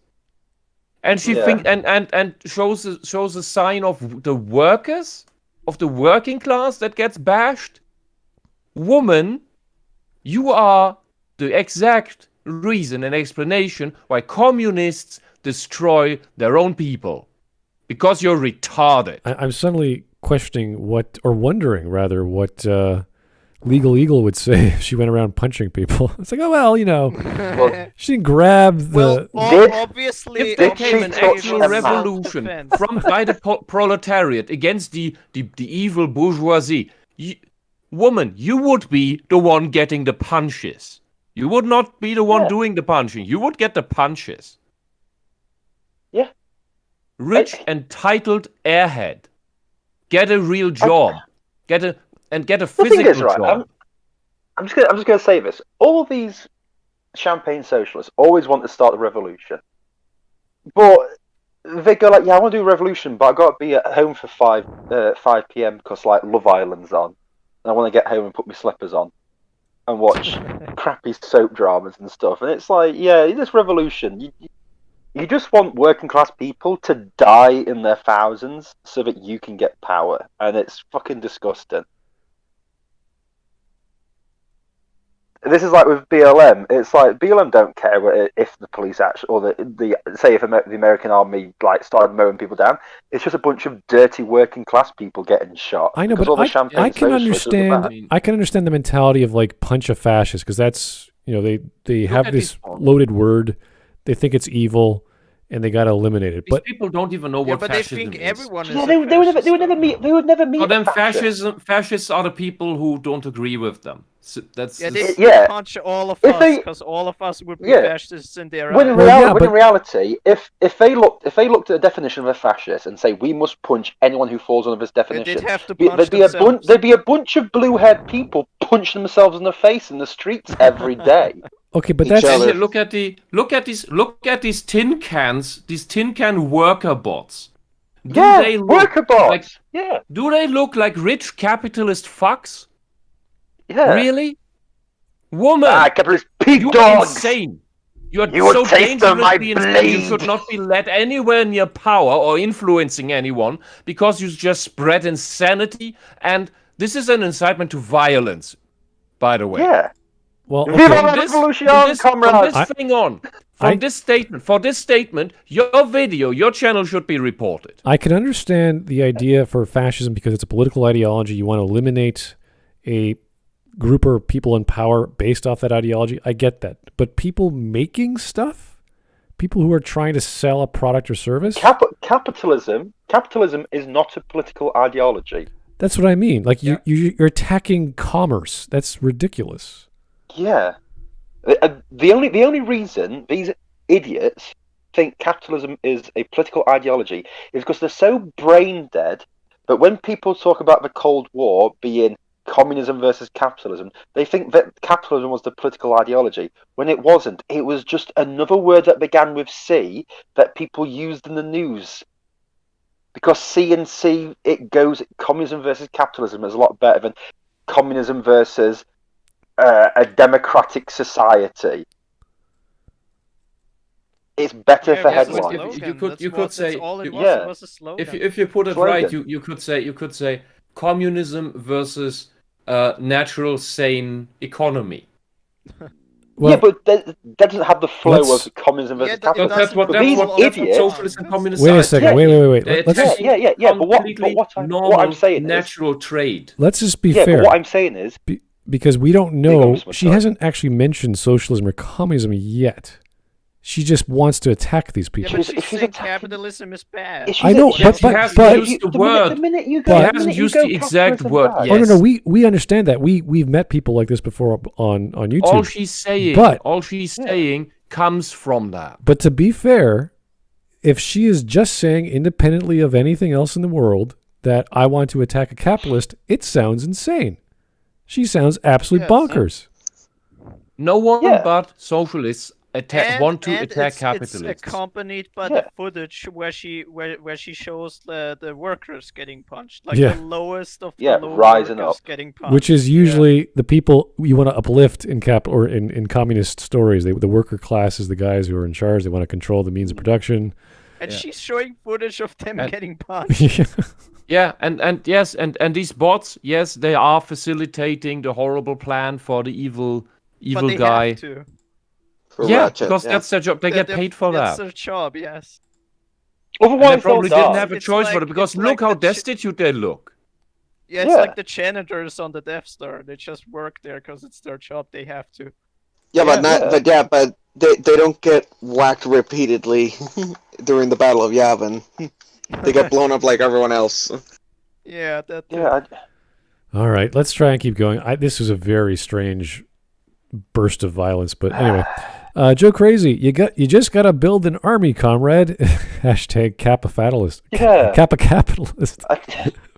and she Yeah. and shows a sign of the workers of the working class that gets bashed. Woman, you are the exact reason and explanation why communists destroy their own people, because you're retarded. I'm suddenly questioning wondering rather what Legal Eagle would say if she went around punching people. It's like, oh well, Well, she didn't grab the. Obviously, If there Did came she an touch actual a man? revolution by the proletariat against the evil bourgeoisie, woman, you would be the one getting the punches. You would not be the one doing the punching. You would get the punches. Yeah. Rich, entitled airhead. Get a real job. Get a the physical thing is, right, job. I'm just gonna say this. All these champagne socialists always want to start the revolution, but they go like, "Yeah, I want to do a revolution, but I got to be at home for 5 p.m. because like Love Island's on, and I want to get home and put my slippers on and watch crappy soap dramas and stuff." And it's like, yeah, this revolution, you just want working class people to die in their thousands so that you can get power, and it's fucking disgusting. this is like with BLM. It's like BLM don't care if the police actually, or the say if the American army like started mowing people down. It's just a bunch of dirty working class people getting shot. I know, because but all the champagne I can socialists doesn't understand. matter. I can understand the mentality of like punch a fascist because that's they have at this these people. loaded word. They think it's evil, and they got to eliminate it. These But people don't even know Yeah, what but they fascism think is. everyone is. Yeah, a they would never fascist, they would never meet. For them, a fascist. fascists are the people who don't agree with them. So that's Yeah, that's- they Yeah. punch all of If us they- because all of us would be Yeah. fascists in their When in, eyes. Well, yeah, when but- in reality, if they looked at the definition of a fascist and say we must punch anyone who falls under this Yeah, definition, they'd have to punch there'd be a bunch of blue-haired people punching themselves in the face in the streets every day. okay, but Each that's other. Here, look at these tin cans, these tin can worker bots. Do Yeah, they look worker bots. like Yeah, do they look like rich capitalist fucks? yeah. Really? Woman, Capitalist pig you are dogs. insane. You are You will so taste of my dangerously insane. You blade. should not be let anywhere near power or influencing anyone because you just spread insanity. And this is an incitement to violence, by the way. Yeah. well. Viva Okay. la revolution, comrades. From this statement, your video, your channel should be reported. I can understand the idea for fascism because it's a political ideology. You want to eliminate a group or people in power based off that ideology. I get that. But people making stuff, people who are trying to sell a product or service, Capitalism is not a political ideology. that's what I mean. Like you're attacking commerce. That's ridiculous. Yeah. The only reason these idiots think capitalism is a political ideology is because they're so brain dead. But when people talk about the Cold War being communism versus capitalism, they think that capitalism was the political ideology when it wasn't. It was just another word that began with C that people used in the news. Because C and C, it goes, communism versus capitalism is a lot better than communism versus a democratic society. It's better Yeah, for it was a headlines. slogan. You could say- that's all it was. yeah. It was a slogan. If you put it Slogan. right, you could say communism versus natural sane economy. Well, yeah, but that doesn't have the flow let's- of communism versus Yeah, capitalism. But that's what But these idiots- socialists and communists wait are a second. attacking. Wait. They're Let's attacking Yeah, but completely what I'm normal, saying is- natural trade. let's just be Yeah, fair. but what I'm saying is, Because we don't go, know. Mr. She Machado. hasn't actually mentioned socialism or communism yet. She just wants to attack these Yeah, people. but She's- she's she's saying attacking- capitalism is bad. she's I know, a- but- She hasn't but- used the word. The minute you But- go, He hasn't used the exact word bad. yet. Oh no, Yes. we understand that. We've met people like this before on YouTube. All she's saying, But- saying comes from that. But to be fair, if she is just saying independently of anything else in the world that I want to attack a capitalist, it sounds insane. She sounds absolute Yes. bonkers. No one Yeah. but socialists want to attack It's capitalists. accompanied by Yeah. the footage where she shows the workers getting punched, like Yeah. the lowest of Yeah, the low rising workers up. getting punched. Which is usually the people you want to uplift in or in communist stories. The worker class is the guys who are in charge. They want to control the means of production. and Yeah. she's showing footage of them And- getting punched. Yeah, and yes, and these bots, yes, they are facilitating the horrible plan for the evil but they guy. have to. For Yeah, Ratchet, because yeah. that's their job. They get They're- paid for That's that. their job, yes. And they Otherwise, probably they'll didn't die. have a It's choice for like- it because it's look like how the destitute they look. Yeah, it's Yeah. like the janitors on the Death Star. They just work there because it's their job. They have to. Yeah, but Yeah. but they don't get whacked repeatedly during the Battle of Yavin. They get blown up like everyone else. Yeah, that. Yeah, All right, let's try and keep going. This was a very strange burst of violence, but anyway, Joe Crazy, you just got to build an army, comrade. Hashtag Kappa Fatalist. Yeah. Kappa Capitalist. I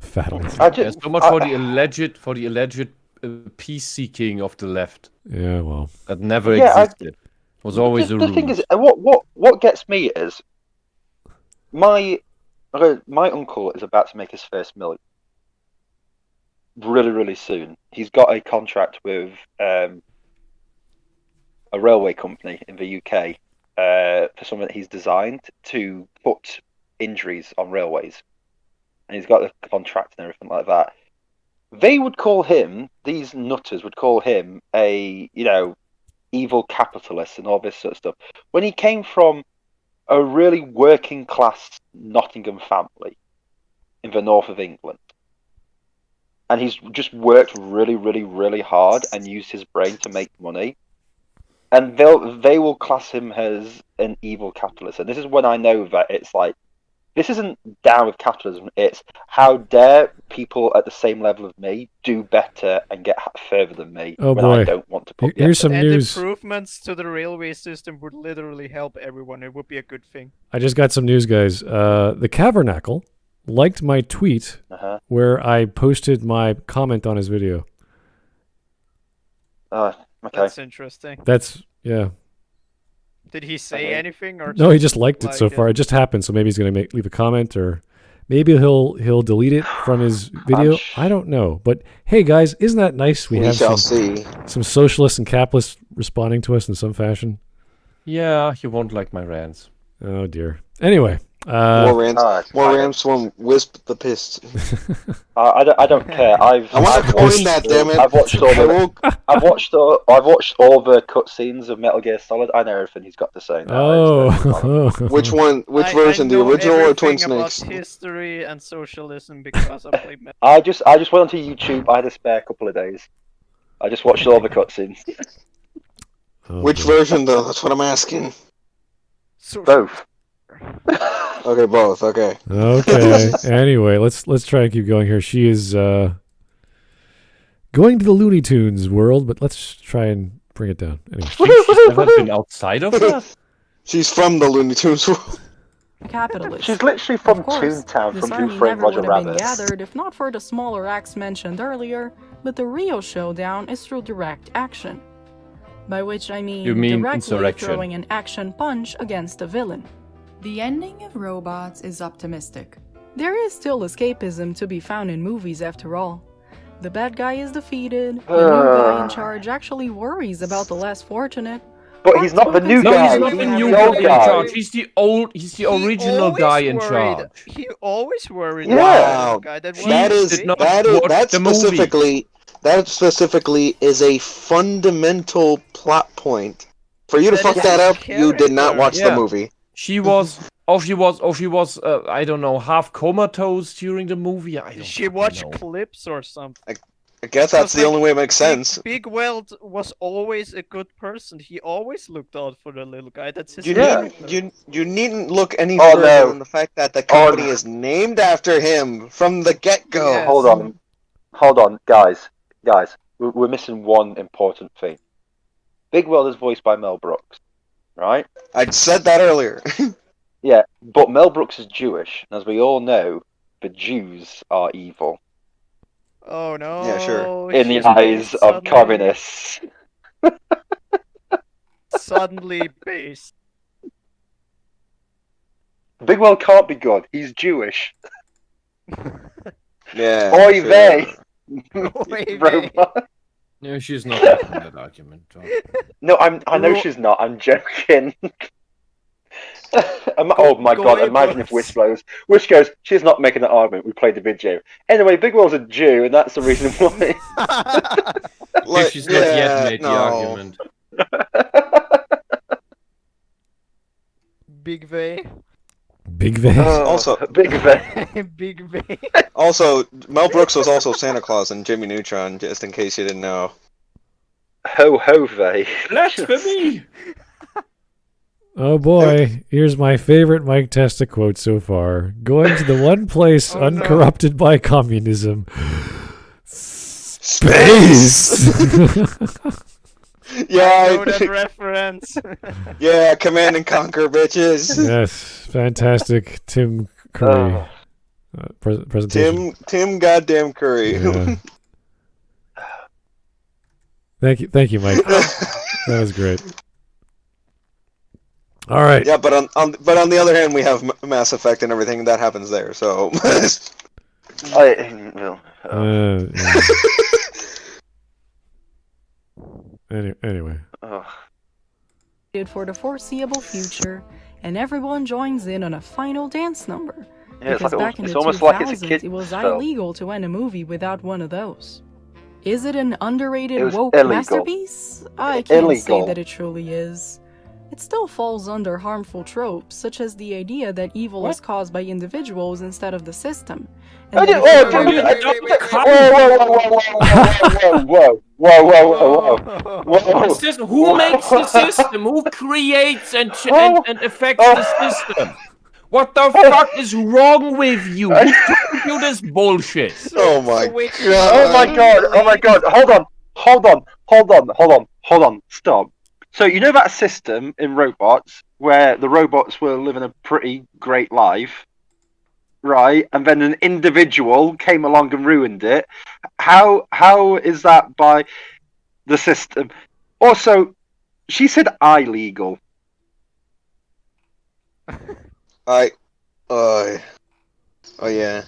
Fatalist. just, Yeah, so much for the alleged peace seeking of the left Yeah, well, that never Yeah, existed. Was always a the ruse. thing is, what gets me is my uncle is about to make his first million really soon. He's got a contract with a railway company in the UK for something that he's designed to put injuries on railways, and he's got the contract and everything like that. they would call him, these nutters would call him a, evil capitalist and all this sort of stuff. When he came from a really working class Nottingham family in the north of England. And he's just worked really, really, really hard and used his brain to make money. And they will class him as an evil capitalist. And this is when I know that it's like, this isn't down with capitalism. It's how dare people at the same level of me do better and get further than me when I don't want to put the Here's some And news. improvements to the railway system would literally help everyone. It would be a good thing. I just got some news, guys. The Cavernacle liked my tweet where I posted my comment on his video. Okay. That's interesting. Yeah. Did he say anything or? No, he just liked it so far. It just happened, so maybe he's gonna leave a comment, or maybe he'll delete it from his video. I don't know, but hey, guys, isn't that nice? We have some socialists and capitalists responding to us in some fashion. Yeah, you won't like my rants. Oh dear. Anyway, more rants from Wisp the Pissed. I don't care. I want to coin that, damn it. I've watched all the cutscenes of Metal Gear Solid. I know everything he's got to say now. Which one? Which version? The original or Twin Snakes? About history and socialism because I played Metal. I just went onto YouTube. I had a spare couple of days. I just watched all the cutscenes. Which version though? That's what I'm asking. Both. Okay, both. Okay. Okay. Anyway, let's try and keep going here. She is going to the Looney Tunes world, but let's try and bring it down. Anyway. She's never been outside of that? She's from the Looney Tunes world. Capitalist. She's literally from Toontown, from Who Framed Roger Rabbit. Been gathered if not for the smaller acts mentioned earlier, but the real showdown is through direct action. By which I mean, directly insurrection. Throwing an action punch against a villain. The ending of Robots is optimistic. There is still escapism to be found in movies after all. The bad guy is defeated, the new guy in charge actually worries about the less fortunate. But he's not the new guy. He's not the new guy in charge. He's the original guy in charge. He always worried about the guy that specifically is a fundamental plot point. For you to fuck that up, you did not watch the movie. She was I don't know, half comatose during the movie. She watched clips or something. I guess that's the only way it makes sense. Big Weld was always a good person. He always looked out for the little guy. That's his You needn't look any further than the fact that the company is named after him from the get-go. Yes. Hold on, guys, we're missing one important thing. Big Weld is voiced by Mel Brooks, right? I said that earlier. Yeah, but Mel Brooks is Jewish, and as we all know, the Jews are evil. Oh no! Yeah, sure. In the eyes of communists. Suddenly based. Big Weld can't be good. He's Jewish. Yeah. Oy vey. Robot. No, she's not making that argument. No, I know she's not. I'm joking. Oh my god! Imagine if Wish goes. She's not making that argument. We played the video anyway. Big Well's a Jew, and that's the reason why. She's not yet made the argument. Big V. Big V. Also, Big V. Big V. Also, Mel Brooks was also Santa Claus in Jimmy Neutron, just in case you didn't know. Ho ho vey. Blasphemy! Oh boy, here's my favorite Mike Testa quote so far. Going to the one place uncorrupted by communism. Space! Yeah, I know that reference. Yeah, Command and Conquer, bitches. Yes, fantastic Tim Curry presentation. Tim goddamn Curry. Yeah. Thank you, Mike. That was great. All right. Yeah, but on the other hand, we have Mass Effect and everything that happens there. So. Anyway. For the foreseeable future, and everyone joins in on a final dance number. Yeah, Because back in it's the almost like it's a 2000s, kid's it was film. illegal to end a movie without one of those. Is it an It underrated was woke illegal. masterpiece? I can't say Illegal. that it truly is. It still falls under harmful tropes, such as the idea that evil is caused by individuals instead of the system. And that The system, who makes the system? Who creates and affects the system? What the fuck is wrong with you? Who told you this bullshit? Oh my god. Oh my god! Oh my god! Hold on! Stop. So you know that system in robots where the robots were living a pretty great life, right? And then an individual came along and ruined it. How is that by the system? Also, she said illegal. Oh yeah.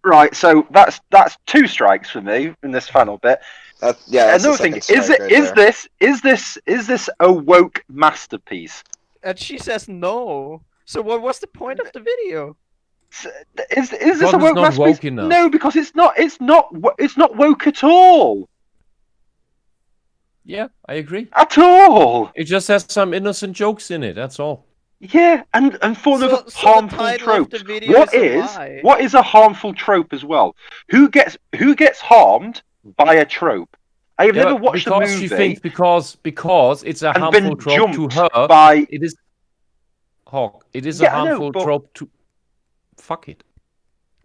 Right, so that's 2 strikes for me in this final bit. That's Another thing, is this a woke masterpiece? And she says no. So what was the point of the video? Is this Because a woke it's not masterpiece? woke enough. No, because it's not woke at all. Yeah, I agree. At all. It just has some innocent jokes in it, that's all. Yeah, and full So of the harmful title of tropes. the video is a lie. What is a harmful trope as well? Who gets harmed by a trope? I have never watched a because movie she thinks because it's a and harmful been trope to jumped her. by. It is Hawk. It is Yeah, a I know, harmful but- trope to. Fuck it.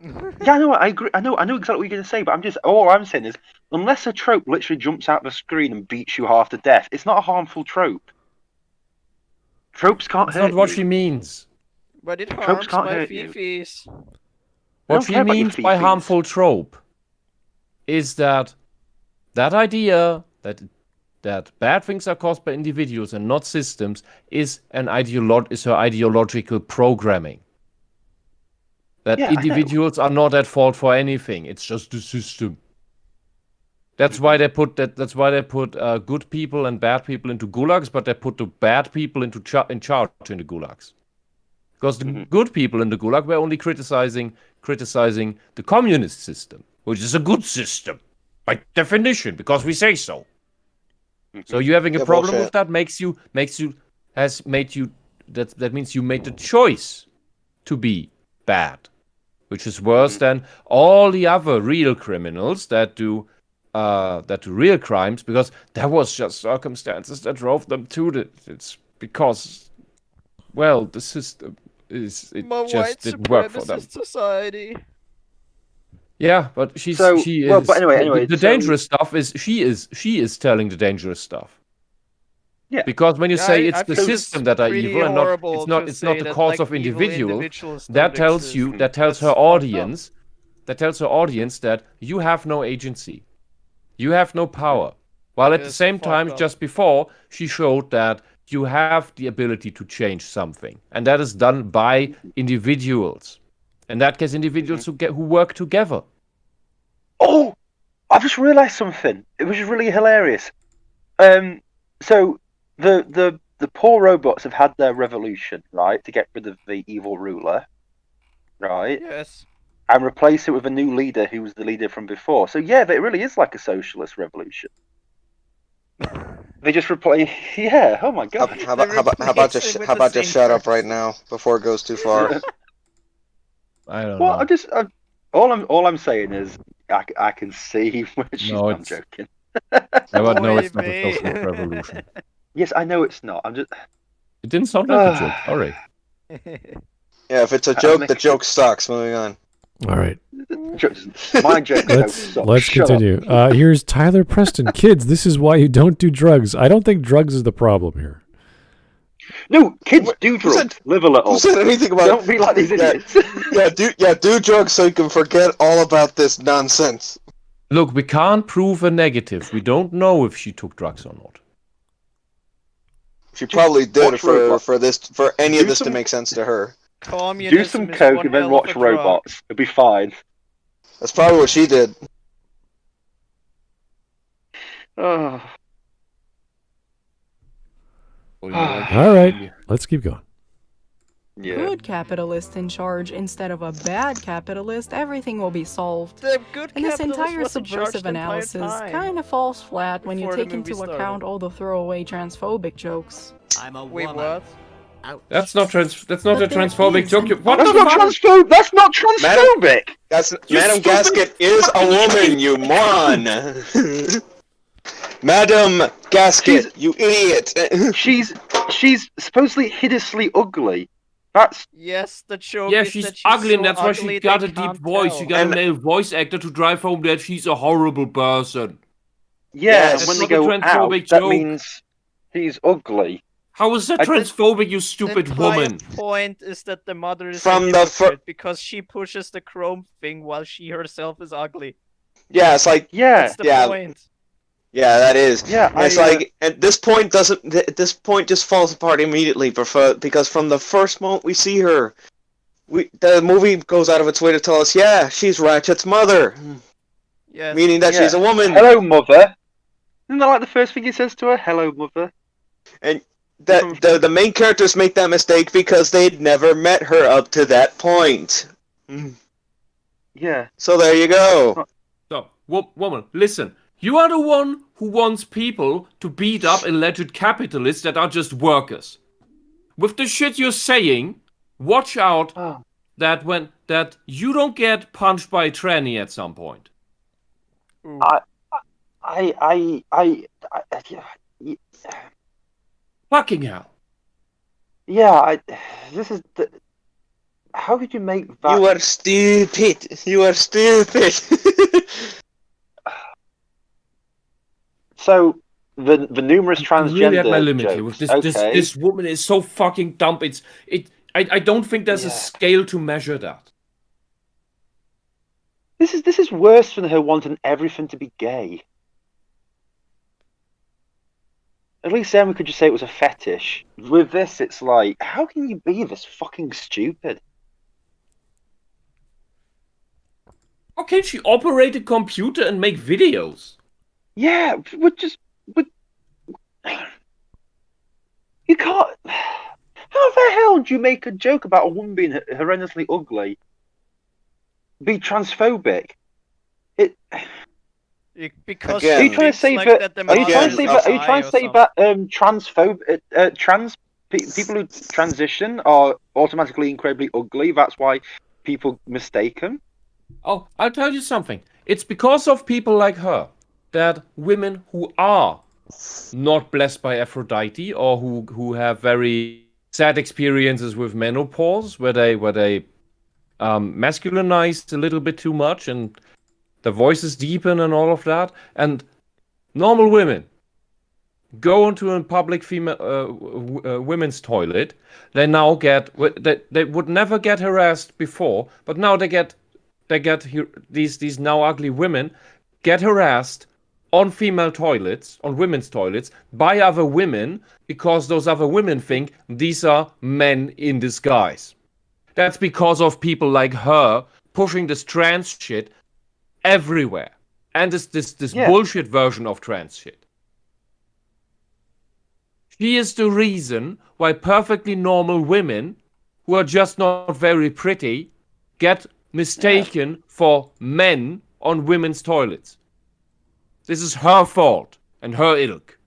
Yeah, I know. I agree. I know exactly what you're going to say, but all I'm saying is, unless a trope literally jumps out the screen and beats you half to death, it's not a harmful trope. Tropes can't That's hurt not what you. she means. But it Tropes harms can't my hurt you. fifis. What don't she care about your means by fifis. harmful trope is that idea that bad things are caused by individuals and not systems is her ideological programming. That Yeah, I know. individuals are not at fault for anything. It's just the system. That's why they put good people and bad people into gulags, but they put the bad people in charge in the gulags. Because the good people in the gulag were only criticizing the communist system, which is a good system by definition, because we say so. So you having a Yeah, problem bullshit. with that that means you made the choice to be bad, which is worse than all the other real criminals that do real crimes, because there was just circumstances that drove them to it. It's because, well, the system My just white didn't work for them. supremacist society. Yeah, but she is. Well, but anyway, the so- dangerous stuff is she is telling the dangerous stuff. Yeah. Because when you Yeah, say I it's the feel it's system that are pretty evil and horrible to it's not say the that, cause like, of evil individuals, individuals that don't tells exist. her That's fucked up. audience that you have no agency, you have no power. While at the It's same fucked time, up. just before, she showed that you have the ability to change something, and that is done by individuals. In that case, individuals who work together. Oh, I've just realised something. It was really hilarious. So the poor robots have had their revolution, right, to get rid of the evil ruler, right, Yes. and replace it with a new leader who was the leader from before. So yeah, it really is like a socialist revolution. They just replace. Yeah. Oh my god. How about just shut up right now before it goes too far? I don't Well, know. all I'm saying is I can see where she's. No, I'm it's- joking. But no, it's not Oi, a me. socialist revolution. Yes, I know it's not. I'm just. It didn't sound like a joke. Sorry. Yeah, if it's a joke, the joke sucks. Moving on. All right. My joke. Let's continue. Here's Tyler Preston. Kids, this is why you don't do drugs. I don't think drugs is the problem here. No, kids do Who said- drugs. Live a little. Who said anything about Don't be like these idiots. do drugs so you can forget all about this nonsense. Look, we can't prove a negative. We don't know if she took drugs or not. She probably did watch robots. for any Do of this to some- make sense to her. Do Communism some is coke one and then hell of watch a drug. robots. It'll be fine. That's probably what she did. Oh. All right. Let's keep going. good capitalist in charge instead of a bad capitalist, everything will be solved. The good And this capitalist entire was in charge subversive the entire analysis time. kind of falls flat when you before the take into movie started. account all the throwaway transphobic jokes. I'm a Wait, woman. what? Ouch. That's not That's not But a there transphobic is joke. an What That's the not fuck? That's not transphobic. That's You Madam stupid Gasket is a woman, you moron. Madam Gasket, you idiot. She's supposedly hideously ugly. That's Yes, the joke Yeah, is she's that she's ugly, and so that's why ugly she they got a deep can't voice. tell. She got And- a male voice actor to drive home that she's a horrible person. Yes. and when they That's not a go out, transphobic that joke. means he's ugly. How is that I think- transphobic, you stupid the entire woman? point is that the mother is From a the hypocrite because she pushes the chrome thing while she herself is ugly. Yeah, it's like, Yeah, That's the yeah. point. yeah, that is. yeah. It's like at this point this point just falls apart immediately because from the first moment we see her, the movie goes out of its way to tell us, yeah, she's Ratchet's mother, Yes. meaning that Yeah. she's a woman. Hello, mother. Isn't that like the first thing he says to her? Hello, mother. And the main characters make that mistake because they'd never met her up to that point. Yeah. So there you go. So, woman, listen. You are the one who wants people to beat up alleged capitalists that are just workers. With the shit you're saying, watch out Oh. that you don't get punched by a tranny at some point. Ooh. Fucking hell. This is the. How could you make that? You are stupid. You are stupid. So the numerous I'm really at transgender my limit here. jokes. With Okay. this woman is so fucking dumb. I don't think there's a Yeah. scale to measure that. This is worse than her wanting everything to be gay. At least then we could just say it was a fetish. With this, it's like, how can you be this fucking stupid? How can she operate a computer and make videos? Yeah, you can't. How the hell do you make a joke about a woman being horrendously ugly? Be transphobic? Because Again. Are you trying to say that? Are you trying to say that? Are you trying to say that people who transition are automatically incredibly ugly? That's why people mistake them. Oh, I'll tell you something. It's because of people like her that women who are not blessed by Aphrodite or who have very sad experiences with menopause, where they masculinize a little bit too much and the voices deepen and all of that, and normal women go into a public women's toilet. They now get they would never get harassed before, but now they get these now ugly women get harassed on female toilets, on women's toilets, by other women because those other women think these are men in disguise. That's because of people like her pushing this trans shit everywhere. And this Yeah. bullshit version of trans shit. She is the reason why perfectly normal women who are just not very pretty get mistaken for men on women's toilets. This is her fault and her ilk.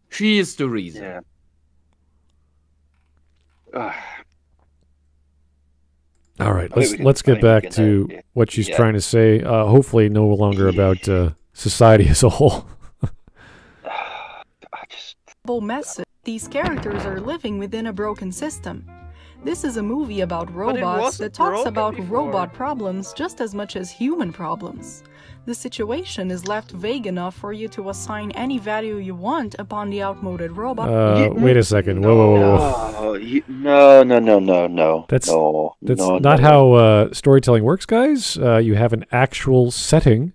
She is the reason. Yeah. Ugh. All right, I think we let's can- I get think we back can, to yeah. what she's Yeah. trying to say. Hopefully, no longer about society as a whole. I just. Message. These characters are living within a broken system. This is a movie about it robots wasn't that talks broken about before. robot problems just as much as human problems. The situation is left vague enough for you to assign any value you want upon the outmoded robot. Wait a second. Whoa. Oh, no. That's no, not no. how storytelling works, guys. You have an actual setting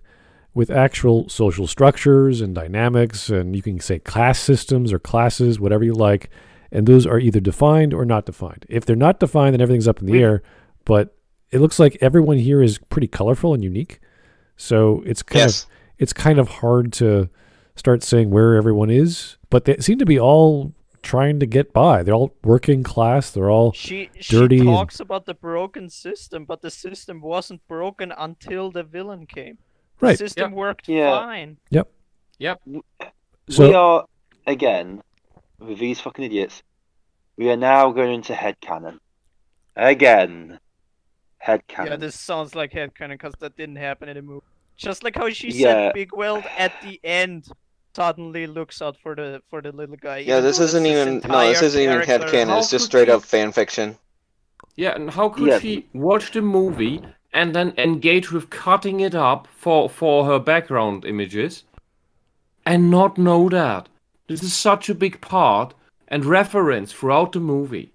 with actual social structures and dynamics, and you can say class systems or classes, whatever you like, and those are either defined or not defined. If they're not defined, then everything's up in the air, but it looks like everyone here is pretty colorful and unique, so it's kind of hard to start saying where everyone is, but they seem to be all trying to get by. They're all working class. They're all She dirty. talks about the broken system, but the system wasn't broken until the villain came. The Right. system worked Yeah. fine. Yep. So We are, again, with these fucking idiots, we are now going into headcanon. Again. Headcanon. Yeah, this sounds like headcanon because that didn't happen in the movie. Just like how she Yeah. said Big Weld at the end suddenly looks out for the little guy. Yeah, even this though isn't that's his even entire character. headcanon. How It's just could straight she- up fan fiction. Yeah, and how could Yeah. she watch the movie and then engage with cutting it up for her background images and not know that? This is such a big part and reference throughout the movie.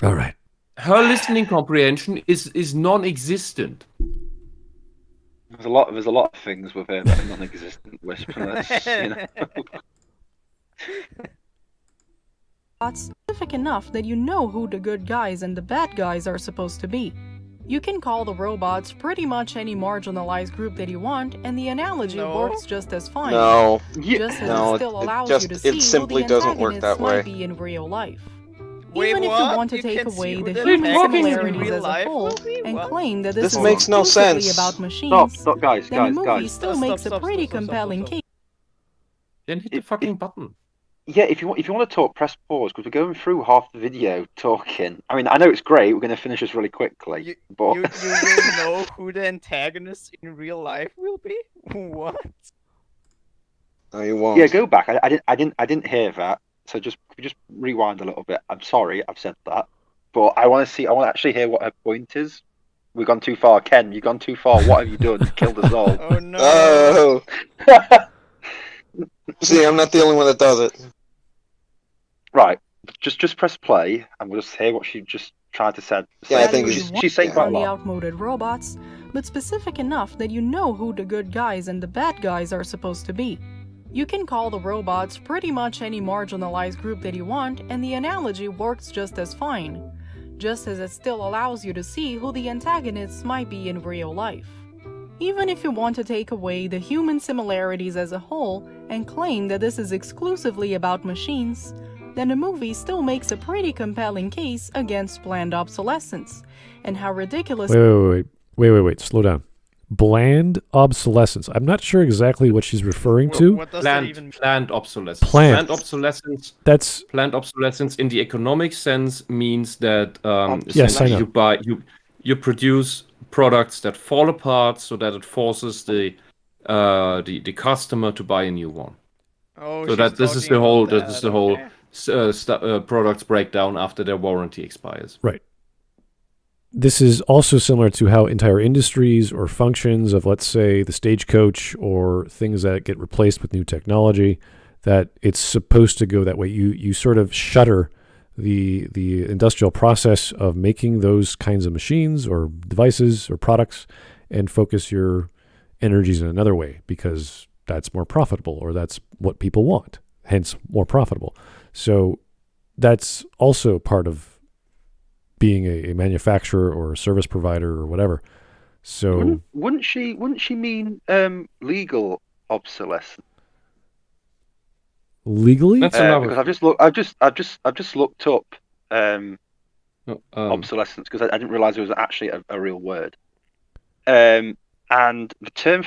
all right. Her listening comprehension is non-existent. There's a lot of things with her that are non-existent. Whisper. Specific enough that you know who the good guys and the bad guys are supposed to be. You can call the robots pretty much any marginalized group that you want, and the analogy No. works just as fine. No. Just as No, it still it allows just- you to it see who simply the doesn't work antagonists that way. might be in real life. Wait, Even if what? you want to You take can see away who the the human antagonists in similarities real as a life whole will be? and What? claim that This this is makes no exclusively sense. about machines, Stop, guys, then the movie guys. still Stop, makes stop, a stop, pretty stop, stop, compelling stop. case. Then hit the fucking button. Yeah, if you want to talk, press pause because we're going through half the video talking. I mean, I know it's great. We're going to finish this really quickly, but You will know who the antagonists in real life will be? What? No, you won't. yeah, go back. I didn't hear that. So just rewind a little bit. I'm sorry, I've said that, but I want to actually hear what her point is. We've gone too far, Ken. You've gone too far. What have you done? You killed us all. Oh no. Oh. See, I'm not the only one that does it. Right, just press play, and we'll just hear what she just tried to say. Yeah, I think she's saying quite a on the lot. outmoded robots, but specific enough that you know who the good guys and the bad guys are supposed to be. You can call the robots pretty much any marginalized group that you want, and the analogy works just as fine, just as it still allows you to see who the antagonists might be in real life. Even if you want to take away the human similarities as a whole and claim that this is exclusively about machines, then the movie still makes a pretty compelling case against planned obsolescence, and how ridiculous. Wait. Slow down. Bland obsolescence. I'm not sure exactly what she's referring to. What does that even Planned obsolescence. Planned. That's Planned obsolescence in the economic sense means that Yes, I essentially know. you produce products that fall apart so that it forces the customer to buy a new one. Oh, So she's that this is talking the whole about this is that, the whole okay. products break down after their warranty expires. right. This is also similar to how entire industries or functions of, let's say, the stagecoach or things that get replaced with new technology, that it's supposed to go that way. You sort of shutter the industrial process of making those kinds of machines or devices or products and focus your energies in another way because that's more profitable or that's what people want, hence more profitable. So that's also part of being a manufacturer or a service provider or whatever. So Wouldn't she mean legal obsolescence? legally, That's another. Because I've just looked up Um, obsolescence because I didn't realize it was actually a real word. And the term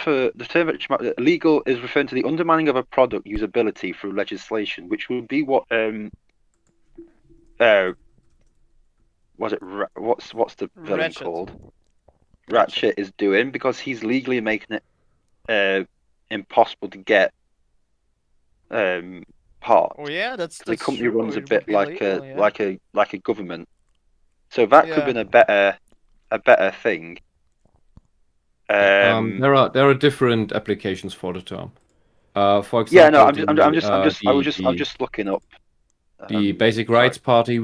legal is referring to the undermining of a product usability through legislation, which would be what what's the villain Ratchet. called? Ratchet is doing because he's legally making it impossible to get parts. Oh yeah, that's The company true. runs a It bit would be like legal, yeah. a government, so that could have been a better thing. there are different applications for the term. For example, Yeah, no, I'm just looking up. The Basic Rights Party,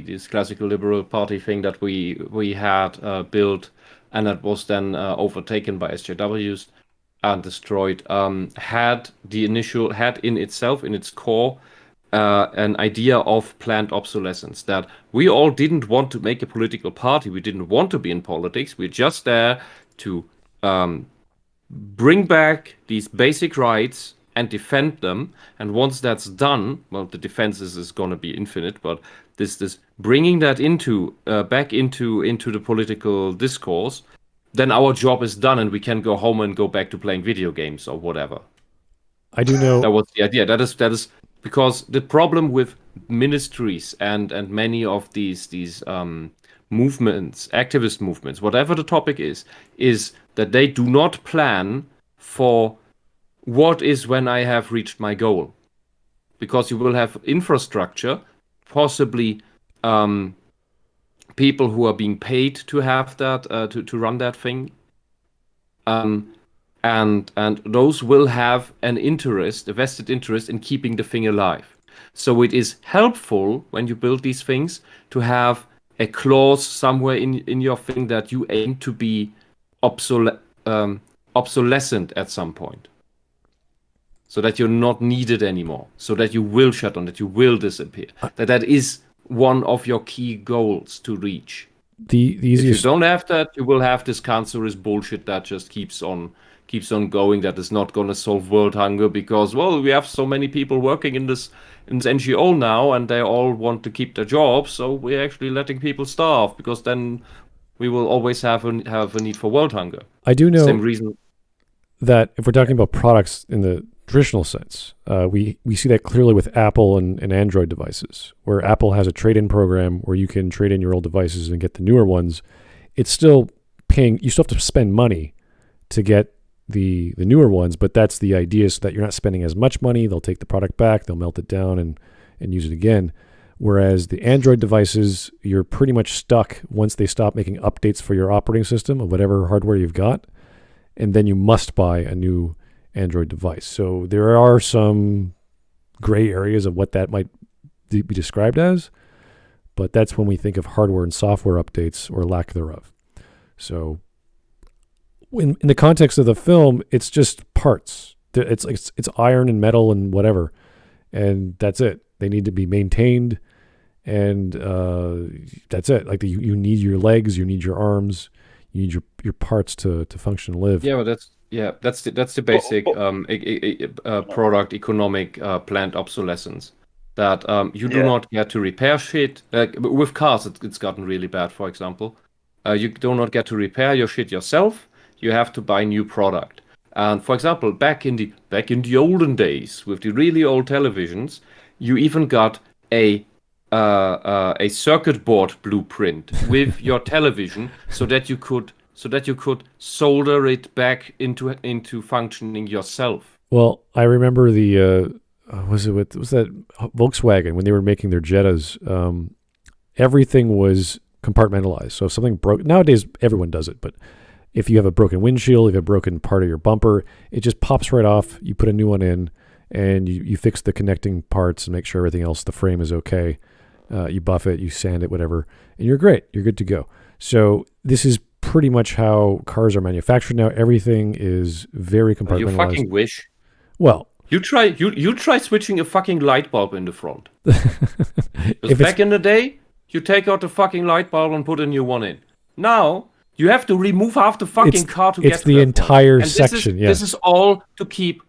this classical liberal party thing that we had built, and that was then overtaken by SJWs and destroyed, had in its core, an idea of planned obsolescence, that we all didn't want to make a political party, we didn't want to be in politics, we're just there to bring back these basic rights and defend them. And once that's done, well, the defense is going to be infinite, but this bringing that back into the political discourse, then our job is done and we can go home and go back to playing video games or whatever. I do know that was the idea. That is because the problem with ministries and many of these movements, activist movements, whatever the topic is that they do not plan for what is when I have reached my goal. Because you will have infrastructure, possibly people who are being paid to have that, to run that thing. And those will have a vested interest in keeping the thing alive. So it is helpful when you build these things to have a clause somewhere in your thing that you aim to be obsolescent at some point. So that you're not needed anymore. So that you will shut down, that you will disappear. That is one of your key goals to reach. The easiest... If you don't have that, you will have this cancerous bullshit that just keeps on going, that is not going to solve world hunger because, well, we have so many people working in this NGO now and they all want to keep their jobs, so we're actually letting people starve because then we will always have a need for world hunger. I do know same reason that if we're talking about products in the traditional sense, we see that clearly with Apple and Android devices, where Apple has a trade-in program where you can trade in your old devices and get the newer ones. It's still paying, you still have to spend money to get the newer ones, but that's the idea, so that you're not spending as much money. They'll take the product back, they'll melt it down and use it again. Whereas the Android devices, you're pretty much stuck once they stop making updates for your operating system of whatever hardware you've got, and then you must buy a new Android device. So there are some gray areas of what that might be described as, but that's when we think of hardware and software updates or lack thereof. So in the context of the film, it's just parts. It's iron and metal and whatever, and that's it. They need to be maintained, and that's it. Like you need your legs, you need your arms, you need your parts to function and live. Yeah, but that's the basic product economic planned obsolescence. That you do not get to repair shit. With cars, it's gotten really bad. For example, you do not get to repair your shit yourself. You have to buy new product. And for example, back in the olden days with the really old televisions, you even got a circuit board blueprint with your television, so that you could solder it back into functioning yourself. Well, I remember was that Volkswagen when they were making their Jettas? Everything was compartmentalized. So if something broke, nowadays everyone does it, but if you have a broken windshield, if you have a broken part of your bumper, it just pops right off. You put a new one in, and you fix the connecting parts and make sure everything else, the frame is okay. You buff it, you sand it, whatever, and you're great. You're good to go. So this is pretty much how cars are manufactured now. Everything is very compartmentalized. You fucking wish. Well, you try switching a fucking light bulb in the front. Because back in the day, you take out the fucking light bulb and put a new one in. Now you have to remove half the fucking car to get to it's the entire section. This is all to keep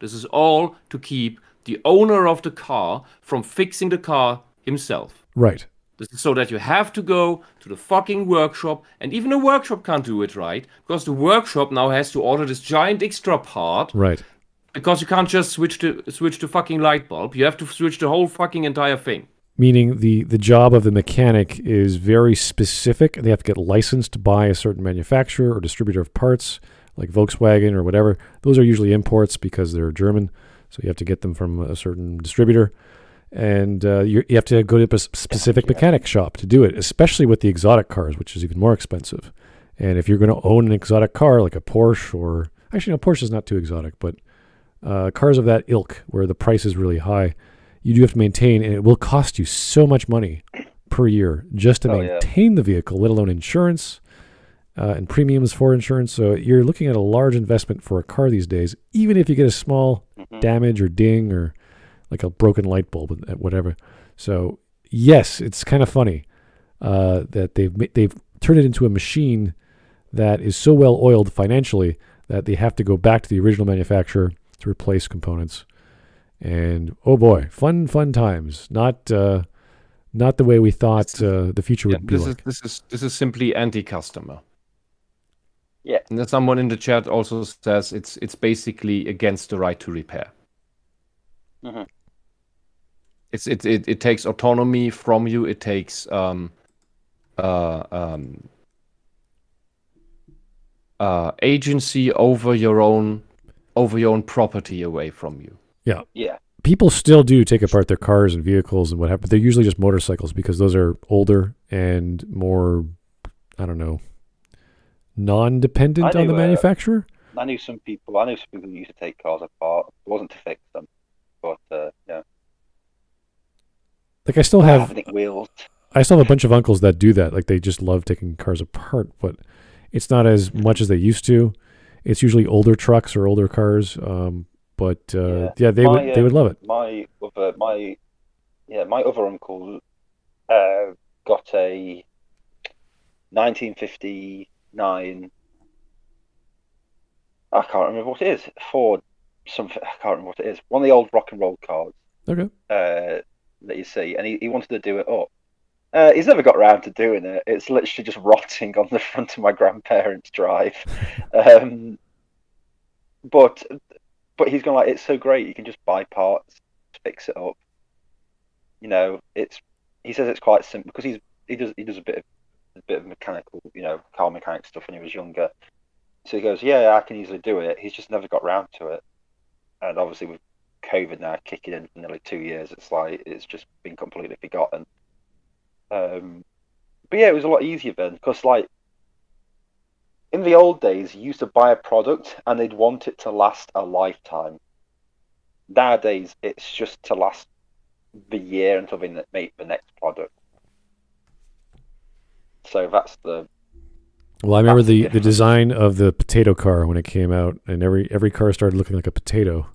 the owner of the car from fixing the car himself. Right. This is so that you have to go to the fucking workshop, and even the workshop can't do it right, because the workshop now has to order this giant extra part. Right. Because you can't just switch the fucking light bulb. You have to switch the whole fucking entire thing. Meaning the job of the mechanic is very specific. They have to get licensed by a certain manufacturer or distributor of parts, like Volkswagen or whatever. Those are usually imports because they're German, so you have to get them from a certain distributor. And you have to go to a specific mechanic shop to do it, especially with the exotic cars, which is even more expensive. And if you're going to own an exotic car, like a Porsche, or actually, no, Porsche is not too exotic, but cars of that ilk, where the price is really high, you do have to maintain, and it will cost you so much money per year just to maintain the vehicle, let alone insurance and premiums for insurance. So you're looking at a large investment for a car these days, even if you get a small damage or ding or like a broken light bulb at whatever. So yes, it's kind of funny that they've turned it into a machine that is so well oiled financially that they have to go back to the original manufacturer to replace components. And oh boy, fun times. Not the way we thought the future would be like. This is simply anti-customer. Yeah. And then someone in the chat also says it's basically against the right to repair. Mm-hmm. It takes autonomy from you. It takes agency over your own property away from you. Yeah. Yeah. People still do take apart their cars and vehicles and what have, but they're usually just motorcycles because those are older and more, I don't know, non-dependent on the manufacturer. I knew some people who used to take cars apart. It wasn't to fix them, but yeah. Like I still have wheels. I still have a bunch of uncles that do that. Like they just love taking cars apart, but it's not as much as they used to. It's usually older trucks or older cars. But they would love it. My other uncle got a 1959. I can't remember what it is. Ford something. I can't remember what it is. One of the old rock and roll cars. Okay. That you see, and he wanted to do it up. He's never got around to doing it. It's literally just rotting on the front of my grandparents' drive. But he's gone like, it's so great. You can just buy parts, fix it up. You know, he says it's quite simple because he does a bit of mechanical, car mechanic stuff when he was younger. So he goes, yeah, I can easily do it. He's just never got round to it. And obviously with COVID now kicking in for nearly 2 years, it's just been completely forgotten. But yeah, it was a lot easier then because in the old days, you used to buy a product and they'd want it to last a lifetime. Nowadays, it's just to last the year until they make the next product. So that's the. Well, I remember the design of the potato car when it came out, and every car started looking like a potato,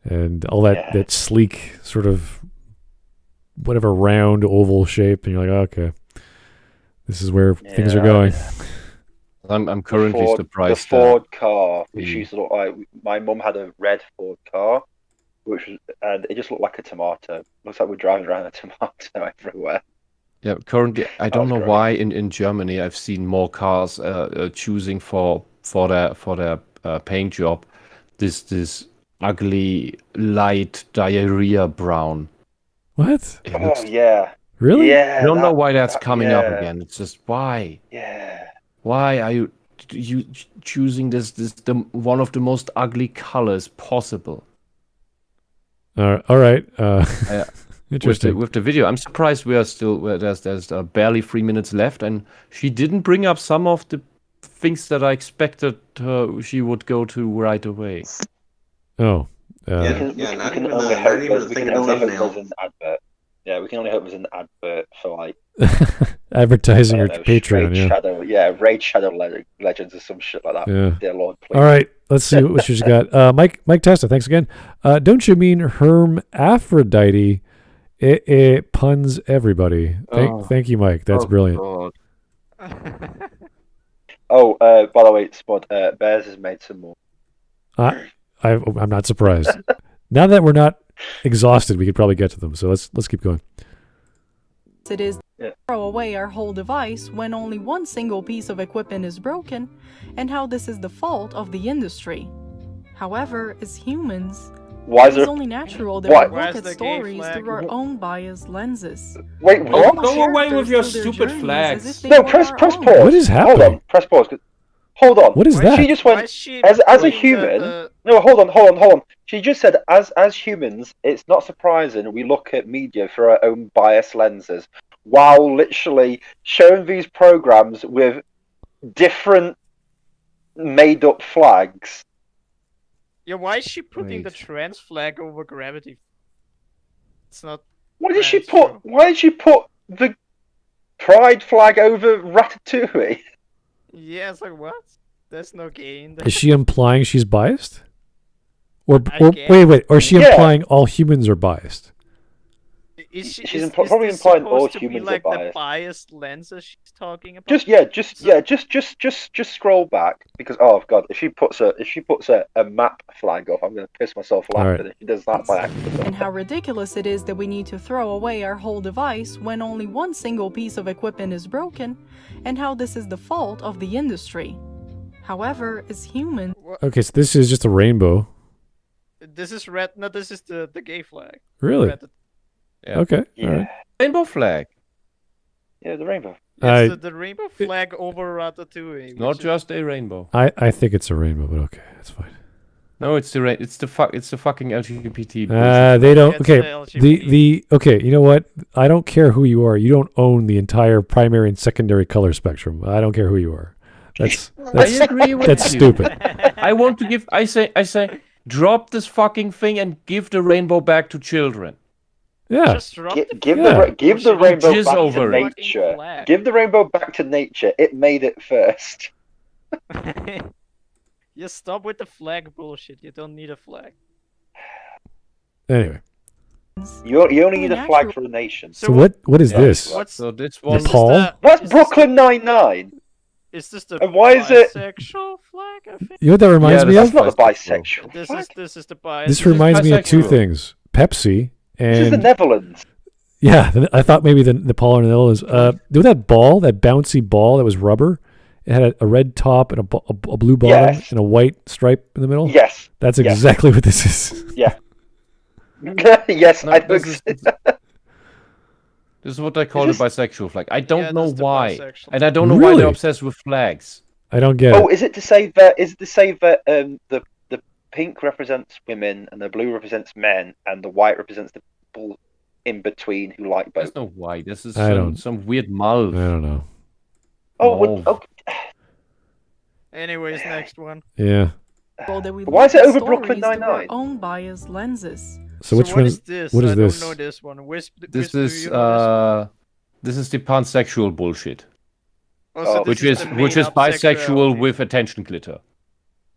and all that sleek sort of whatever round oval shape, and you're like, okay, this is where things are going. I'm currently surprised. The Ford car, which used to look like, my mum had a red Ford car, and it just looked like a tomato. Looks like we're driving around a tomato everywhere. Yeah, currently I don't know why in Germany I've seen more cars choosing for their paint job this ugly light diarrhea brown. What? Yeah. Really? Yeah. I don't know why that's coming up again. It's just why. Yeah. Why are you choosing this one of the most ugly colors possible? All right. Interesting. With the video, I'm surprised we are still there's barely 3 minutes left, and she didn't bring up some of the things that I expected she would go to right away. Oh. Not even thinking of thumbnail. Yeah, we can only hope there's an advert for advertising or Patreon. Raid Shadow Legends or some shit like that. Yeah. Dear Lord, please. All right, let's see what she's got. Mike Testa, thanks again. Don't you mean Hermaphrodite? It puns everybody. Thank you, Mike. That's brilliant. By the way, Spud, Bears has made some more. I'm not surprised. Now that we're not exhausted, we could probably get to them. So let's keep going. It is throw away our whole device when only one single piece of equipment is broken, and how this is the fault of the industry. However, as humans, it is only natural that we look at stories through our own biased lenses. Wait, what? Go away with your stupid flags. No, press pause. What is happening? Hold on, press pause. Hold on. What is that? She just went as a human. No, hold on. She just said as humans, it's not surprising we look at media through our own biased lenses, while literally showing these programs with different made-up flags. Yeah, why is she putting the trans flag over gravity? It's not. Why did she put the pride flag over Ratatouille? Yeah, it's like, what? There's no gain. Is she implying she's biased? Or wait, or is she implying all humans are biased? She's probably this implying all supposed to be humans like are the biased. biased lenses she's talking about? Just scroll back because oh god, if she puts a map flag up, I'm gonna piss myself laughing if she does that by accident. And how ridiculous it is that we need to throw away our whole device when only one single piece of equipment is broken, and how this is the fault of the industry. However, as humans... Okay, so this is just a rainbow. This is red. No, this is the gay flag. Really? Yeah. Okay. Yeah. All right. Rainbow flag. Yeah, the rainbow. It's the rainbow flag over Ratatouille. Not just a rainbow. I think it's a rainbow, but okay, that's fine. No, it's the fucking LGBT. bullshit. They don't. It's Okay, the okay. You know what? I don't care who you are. You don't own the entire primary and secondary color spectrum. I don't care who you are. That's I agree with that's you. stupid. I want to give. I say, drop this fucking thing and give the rainbow back to children. Yeah. Just drop Give the the rainbow Jizz back over to it. nature. Flag. Give the rainbow back to nature. It made it first. Just stop with the flag bullshit. You don't need a flag. Anyway, You only need a flag for a nation. so what is this? So this one. Nepal? That's Brooklyn Nine-Nine. Is this the And why is it- bisexual flag? I think You know what that reminds me Yeah, of? That's not the bisexual this flag. is the bias. This reminds me of two bisexual. things: Pepsi This is the and Netherlands. yeah. I thought maybe the Nepal or the Netherlands. Do that ball, that bouncy ball that was rubber. It had a red top and a blue bottom Yes. and a white stripe in the middle. Yes. That's Yes. exactly what this is. Yeah. Yes, No, I this think. is what I call Is the bisexual flag. I don't Yeah, know this is the why, bisexual and I don't know why Really? they're obsessed with flags. I don't get Oh, it. is it to say that? Is it to say that the pink represents women and the blue represents men and the white represents the people in between who like both? There's no why. This is I don't- some weird malv. I don't know. Oh, Mauve. okay. Anyways, next one. Yeah. that we Why is look it at over Brooklyn stories through our Nine-Nine? own biased lenses. So which what one? is this? What is I this? don't know this one. This do is you know this is the pansexual bullshit, this one? Oh, so which this is the which is made-up bisexual sexuality. with attention glitter.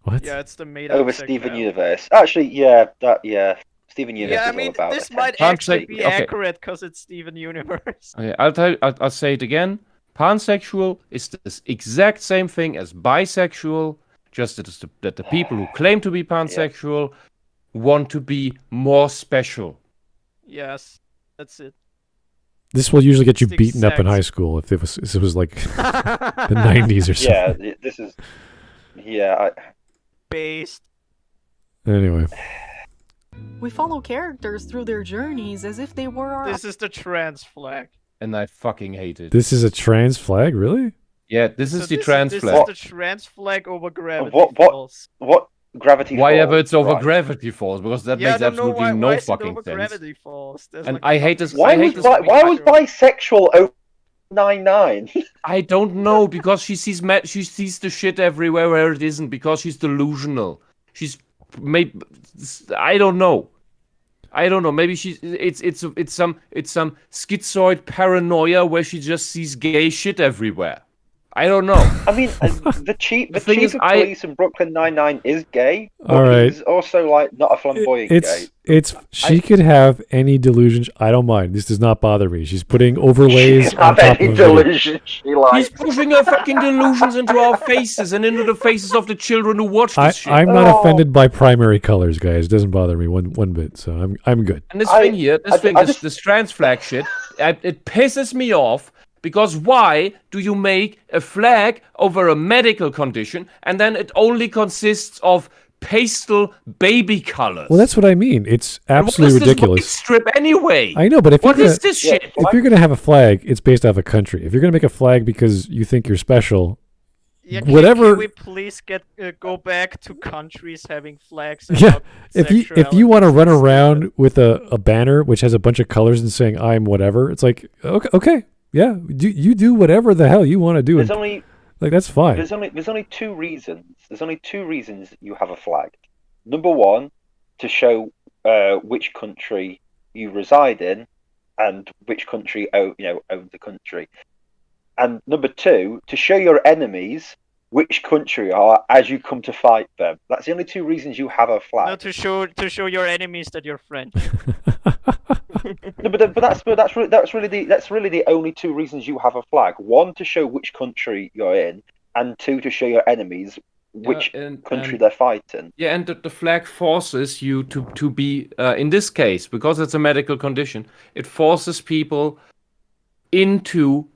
What? Yeah, it's the made up Over Steven Universe. Actually, yeah, Steven Universe Yeah, I is mean, all about this might attention. actually be Okay. accurate because it's Steven Universe. Okay, I'll say it again. Pansexual is the exact same thing as bisexual, just that the people who claim to be pansexual want to be more special. Yes, that's it. This will usually get you It's the beaten up in exact- high school if this was like the 90s or something. Yeah, this is. Yeah, Based. Anyway, We follow characters through their journeys as if they were our This is the trans flag. And I fucking hate it. this is a trans flag, really? Yeah, this So is the trans this flag. is the trans flag over gravity What- falls. what Gravity Why ever Falls, it's over right. Gravity Falls, because that Yeah, I makes don't know absolutely why no is it fucking over sense. Gravity Falls. There's And like I hate this- Why I hate was this bi- why was bisexual over 99? I don't know, because she sees the shit everywhere where it isn't, because she's delusional. She's maybe I don't know. Maybe it's some schizoid paranoia where she just sees gay shit everywhere. I don't know. I mean, the chief thing is, of police in Brooklyn Nine-Nine is gay, but All right. he's also like not a flamboyant gay. She could have any delusions. I don't mind. This does not bother me. She's putting overlays She on can top have any of it. delusion she likes. He's pushing her fucking delusions into our faces and into the faces of the children who watch this shit. I'm not Oh. offended by primary colors, guys. It doesn't bother me one bit. So I'm good. And this I- thing here, I just- this trans flag shit, it pisses me off. Because why do you make a flag over a medical condition and then it only consists of pastel baby colors? Well, that's what I mean. It's And absolutely what is ridiculous. This strip anyway. I know, but if What you're is gonna, this shit? if you're gonna have a flag, it's based off a country. If you're gonna make a flag because you think you're special, Yeah, whatever- Can we please go back to countries having flags? yeah. about If you sexuality? want to run It's around with a banner which has a bunch of colors and saying I'm whatever, it's like okay, yeah, you do whatever the hell you want to do. There's And, only like that's fine. there's only two reasons. There's only two reasons you have a flag. Number one, to show which country you reside in, and which country owns the country. And number two, to show your enemies which country you are as you come to fight them. That's the only two reasons you have a flag. No, to show your enemies that you're French. No, but that's really the only two reasons you have a flag. One, to show which country you're in, and two, to show your enemies which country they're fighting. Yeah, and the flag forces you to be in this case, because it's a medical condition, it forces people into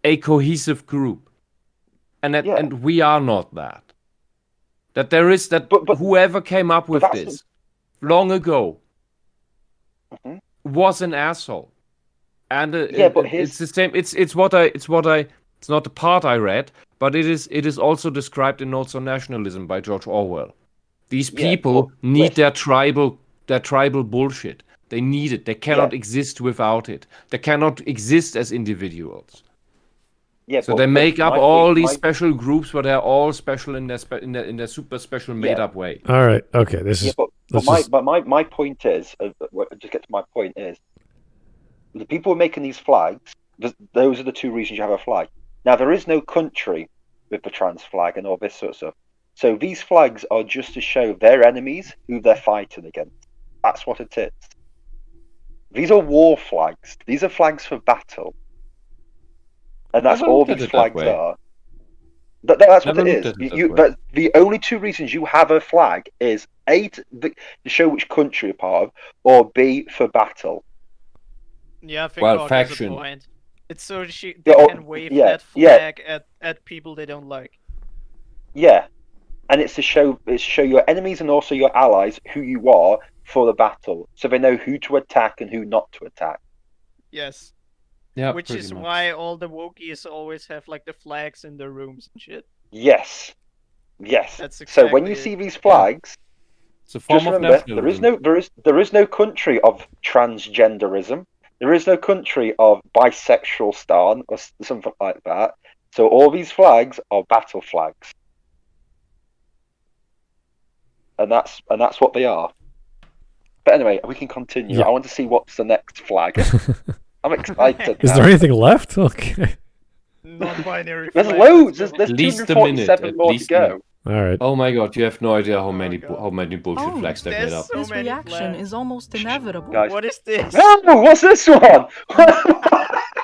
a cohesive group, and we are not that. That there is that, but whoever came up with this long ago was an asshole, and it's the same. It's not the part I read, but it is also described in Notes on Nationalism by George Orwell. These people need their tribal bullshit. They need it. They cannot exist without it. They cannot exist as individuals. Yeah, so they make up all these special groups, where they're all special in their super special made up way. All right. Okay. My point is, just get to my point is, the people who are making these flags. Those are the two reasons you have a flag. Now there is no country with the trans flag and all this sort of stuff. So these flags are just to show their enemies who they're fighting against. That's what it is. These are war flags. These are flags for battle. And that's all these flags are. That's what it is. But the only two reasons you have a flag is A, to show which country you're part of, or B, for battle. Yeah, I think faction. A point. It's so they can wave that flag at people they don't like. Yeah. And it's to show your enemies and also your allies who you are for the battle. So they know who to attack and who not to attack. Yes. Yeah, which is why all the wokies always have like the flags in their rooms and shit. Yes. That's exactly so when you see these flags, it's a form just of remember there is no country of transgenderism. There is no country of bisexual stan or something like that. So all these flags are battle flags. And that's what they are. But anyway, we can continue. Yeah. I want to see what's the next flag. I'm excited. Is there anything left? Okay. Non-binary. There's loads. There's 247 more to go. All right. Oh my god, you have no idea how many bullshit flags they made up. So this reaction is almost inevitable. Guys. What is this? Oh, what's this one?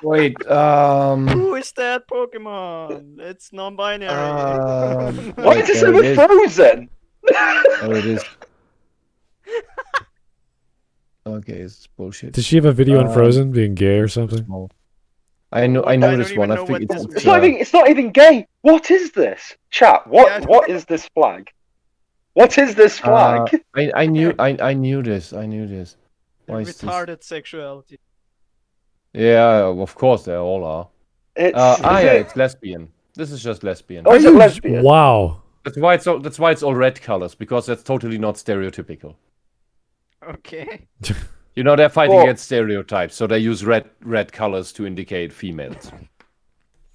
Wait, Who is that Pokemon? It's non-binary. Why is this ever frozen? Oh, it is. Okay, it's bullshit. Does she have a video on Frozen being gay or something? I know this one. I think it's not even gay. What is this? Chat. What is this flag? What is this flag? I knew this. Why is retarded sexuality. Yeah, of course they all are. It's lesbian. This is just lesbian. Oh, is it lesbian? Wow. That's why it's all red colors, because that's totally not stereotypical. Okay. You know, they're fighting against stereotypes, so they use red colors to indicate females.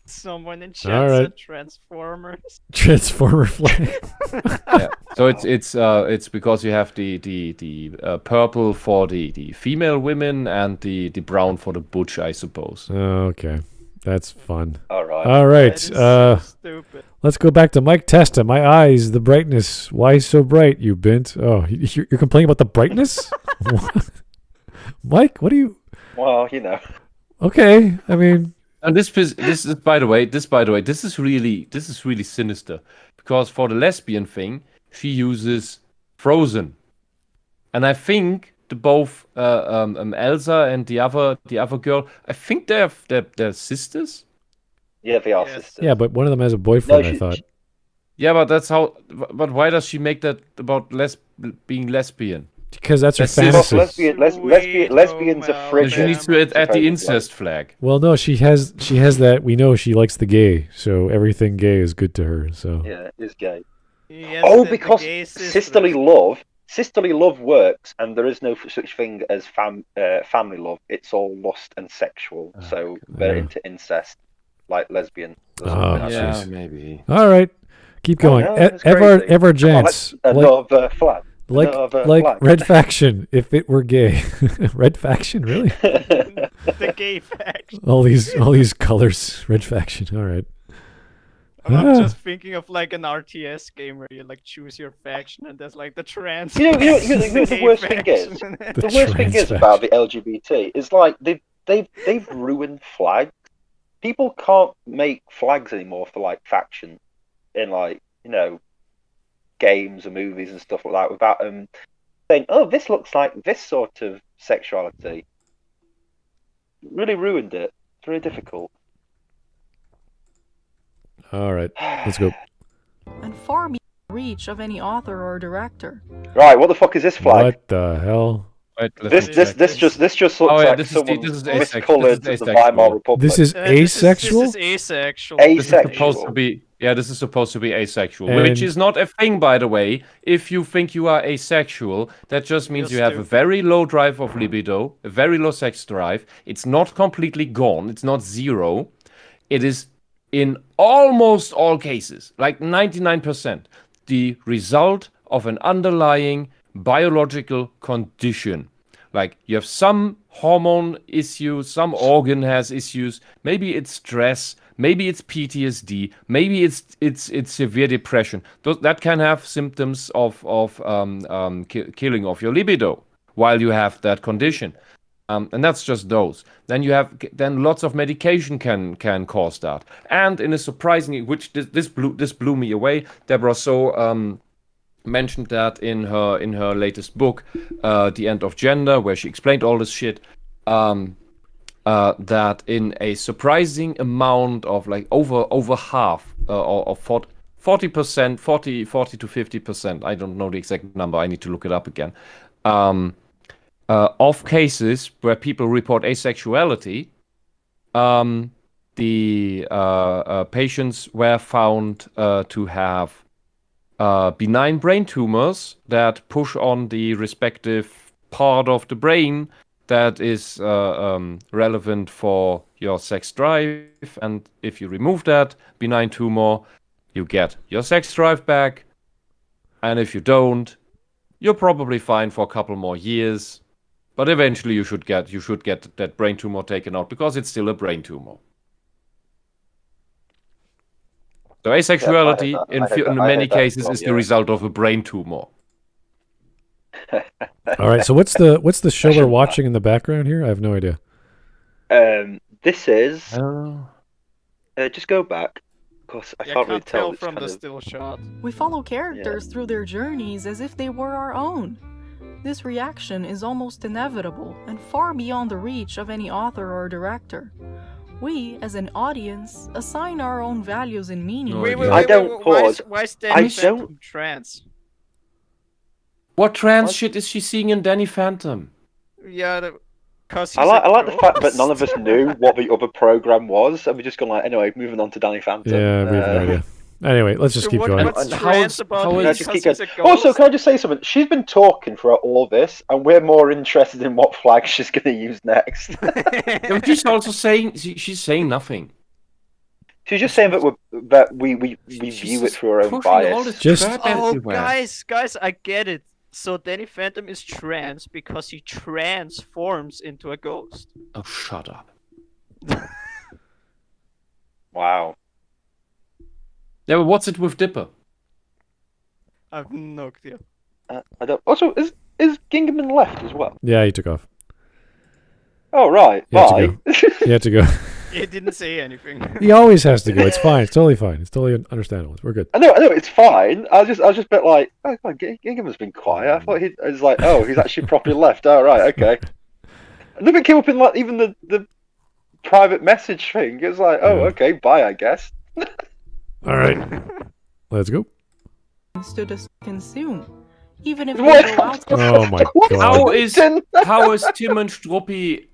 Someone in chat said Transformers. Transformer flag. Yeah. So it's because you have the purple for the female women and the brown for the butch, I suppose. Okay, that's fun. All right. That is so stupid. Let's go back to Mike Testa. My eyes, the brightness. Why so bright, you bint? Oh, you're complaining about the brightness? Mike, what do you... Well, you know. Okay, I mean... And this is by the way, this is really sinister, because for the lesbian thing, she uses Frozen, and I think both Elsa and the other girl, I think they're sisters. Yeah, they are sisters. Yeah, but one of them has a boyfriend. I thought. Yeah, but that's how. But why does she make that about being lesbian? Because that's her fantasy. Lesbians are fridge. She needs to add the incest flag. Well, no, she has that. We know she likes the gay, so everything gay is good to her. So yeah, it is gay. Yes, because sisterly love works, and there is no such thing as family love. It's all lust and sexual. So they're into incest, like lesbian. Yeah, maybe. All right, keep going. Ever Jance. Another flag. Like Red Faction, if it were gay. Red Faction, really? The gay faction. All these colors. Red Faction. All right. I'm just thinking of like an RTS game where you like choose your faction and there's like the trans. You know the worst thing is? The worst thing is about the LGBT is like they've ruined flags. People can't make flags anymore for like faction in like, you know, games and movies and stuff like that without saying, oh, this looks like this sort of sexuality. Really ruined it. It's really difficult. All right, let's go. And far beyond the reach of any author or director. Right, what the fuck is this flag? What the hell? Wait, This just looks like someone miscoloured the Weimar Republic. This is asexual? This is asexual. This is supposed to be this is supposed to be asexual, which is not a thing, by the way. If you think you are asexual, that just means you have a very low drive of libido, a very low sex drive. It's not completely gone. It's not zero. It is in almost all cases, like 99%, the result of an underlying biological condition. Like you have some hormone issues, some organ has issues, maybe it's stress, maybe it's PTSD, maybe it's severe depression. That can have symptoms of killing of your libido while you have that condition. And that's just those. Then lots of medication can cause that. And in a surprisingly, which this blew me away, Deborah So mentioned that in her latest book, The End of Gender, where she explained all this shit, that in a surprising amount of like over half of 40%, 40 to 50%, I don't know the exact number, I need to look it up again, of cases where people report asexuality, the patients were found to have benign brain tumors that push on the respective part of the brain that is relevant for your sex drive. And if you remove that benign tumor, you get your sex drive back. And if you don't, you're probably fine for a couple more years. But eventually you should get that brain tumor taken out because it's still a brain tumor. So asexuality in many cases is the result of a brain tumor. All right, so what's the show we're watching in the background here? I have no idea. This is just go back because I can't really tell from the still shot. We follow characters through their journeys as if they were our own. This reaction is almost inevitable and far beyond the reach of any author or director. We, as an audience, assign our own values and meaning. I don't pause. Why is Danny Phantom trans? What trans shit is she seeing in Danny Phantom? Yeah, because I like the fact that none of us knew what the other program was, and we just gone like, anyway, moving on to Danny Phantom. Yeah, we have no idea. Anyway, let's just keep going. What's trans about Also, can I just say something? She's been talking throughout all this, and we're more interested in what flag she's going to use next. She's also saying she's saying nothing. She's just saying that we view it through our own bias. Guys, I get it. So Danny Phantom is trans because he transforms into a ghost. Oh, shut up. Wow. Yeah, but what's it with Dipper? I've no idea. I don't. Also, is Gingerman left as well? Yeah, he took off. Oh right. Bye. He had to go. He didn't say anything. He always has to go. It's fine. It's totally fine. It's totally understandable. We're good. I know. It's fine. I was just a bit like, oh, Gingerman's been quiet. I thought I was like, oh, he's actually properly left. Oh right, okay. Nothing came up in like even the private message thing. It was like, oh, okay, bye, I guess. All right, let's go. To consume, even if they go out. Oh my god! How is Tim and Struppy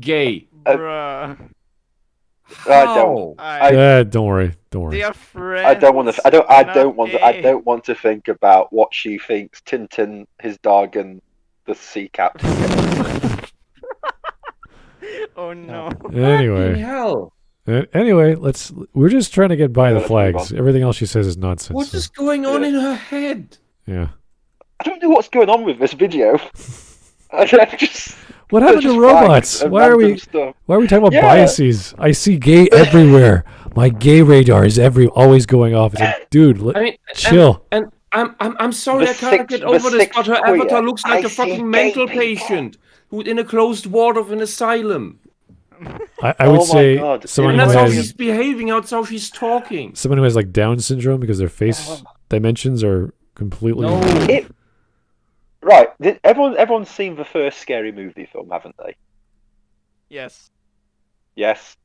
gay? Bruh. How? Don't worry. They are friends. I don't want to think about what she thinks Tintin, his dog, and the sea captain. Oh no. Anyway. Hell. Anyway, we're just trying to get by the flags. Everything else she says is nonsense. What is going on in her head? Yeah. I don't know what's going on with this video. What happened to Just robots? flags and Why are random we stuff. talking about Yeah. biases? I see gay everywhere. My gay radar is always going off. It's like, dude, I mean, chill. And I'm sorry, The I can't sixth- get the over this, but sixth her queer, avatar looks like I a see fucking gay mental people. patient who's in a closed ward of an asylum. I would Oh my say God. someone And who that's how has she's behaving, that's how she's talking. someone who has like Down syndrome because their face dimensions are completely. No. Right. Everyone's seen the first Scary Movie film, haven't they? Yes. Yes.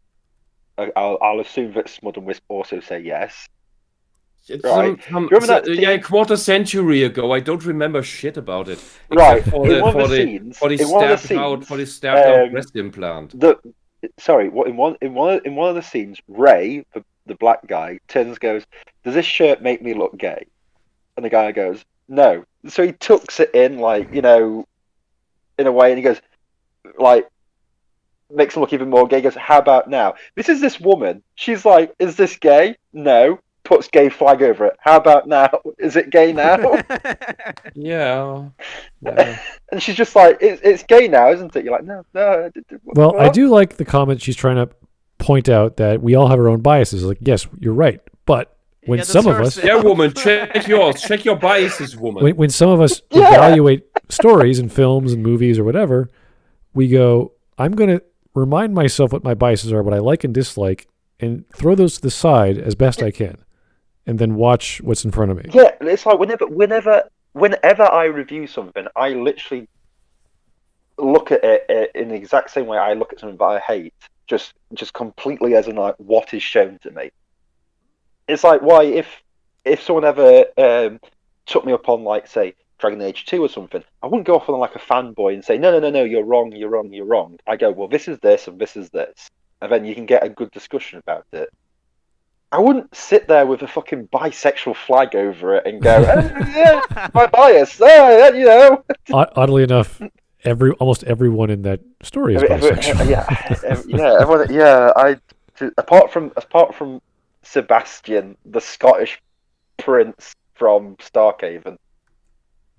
I'll assume that Smud and Wisp also say yes. It's Right. Remember that yeah, a scene? quarter century ago. I don't remember shit about it. Right. Except for In the, one of for the the, scenes, for the in one of the stabbed out, scenes, for the stabbed out um, breast implant. In one of the scenes, Ray, the black guy, turns and goes, "Does this shirt make me look gay?" And the guy goes, "No." So he tucks it in, like, you know, in a way, and he goes, like, makes him look even more gay. He goes, "How about now?" This is this woman. She's like, "Is this gay?" No. Puts gay flag over it. How about now? Is it gay now? Yeah. Yeah. And she's just like, it's gay now, isn't it? You're like, no. Well, I what?" do like the comment she's trying to point out that we all have our own biases. Like, yes, you're right, but when Yeah, that's some of her us, saying. Yeah, woman, check yours. Check your biases, woman. when some of us Yeah. evaluate stories and films and movies or whatever, we go, I'm going to remind myself what my biases are, what I like and dislike, and throw those to the side as best I can, and then watch what's in front of me. Yeah, it's like whenever I review something, I literally look at it in the exact same way I look at something that I hate, just completely as in like what is shown to me. It's like, why if someone ever took me up on, like, say, Dragon Age 2 or something, I wouldn't go off on like a fanboy and say, no, you're wrong. I go, well, this is this and this is this, and then you can get a good discussion about it. I wouldn't sit there with a fucking bisexual flag over it and go, yeah, my bias, you know. Oddly enough, almost everyone in that story is bisexual. Everyone, apart from Sebastian, the Scottish prince from Starkhaven.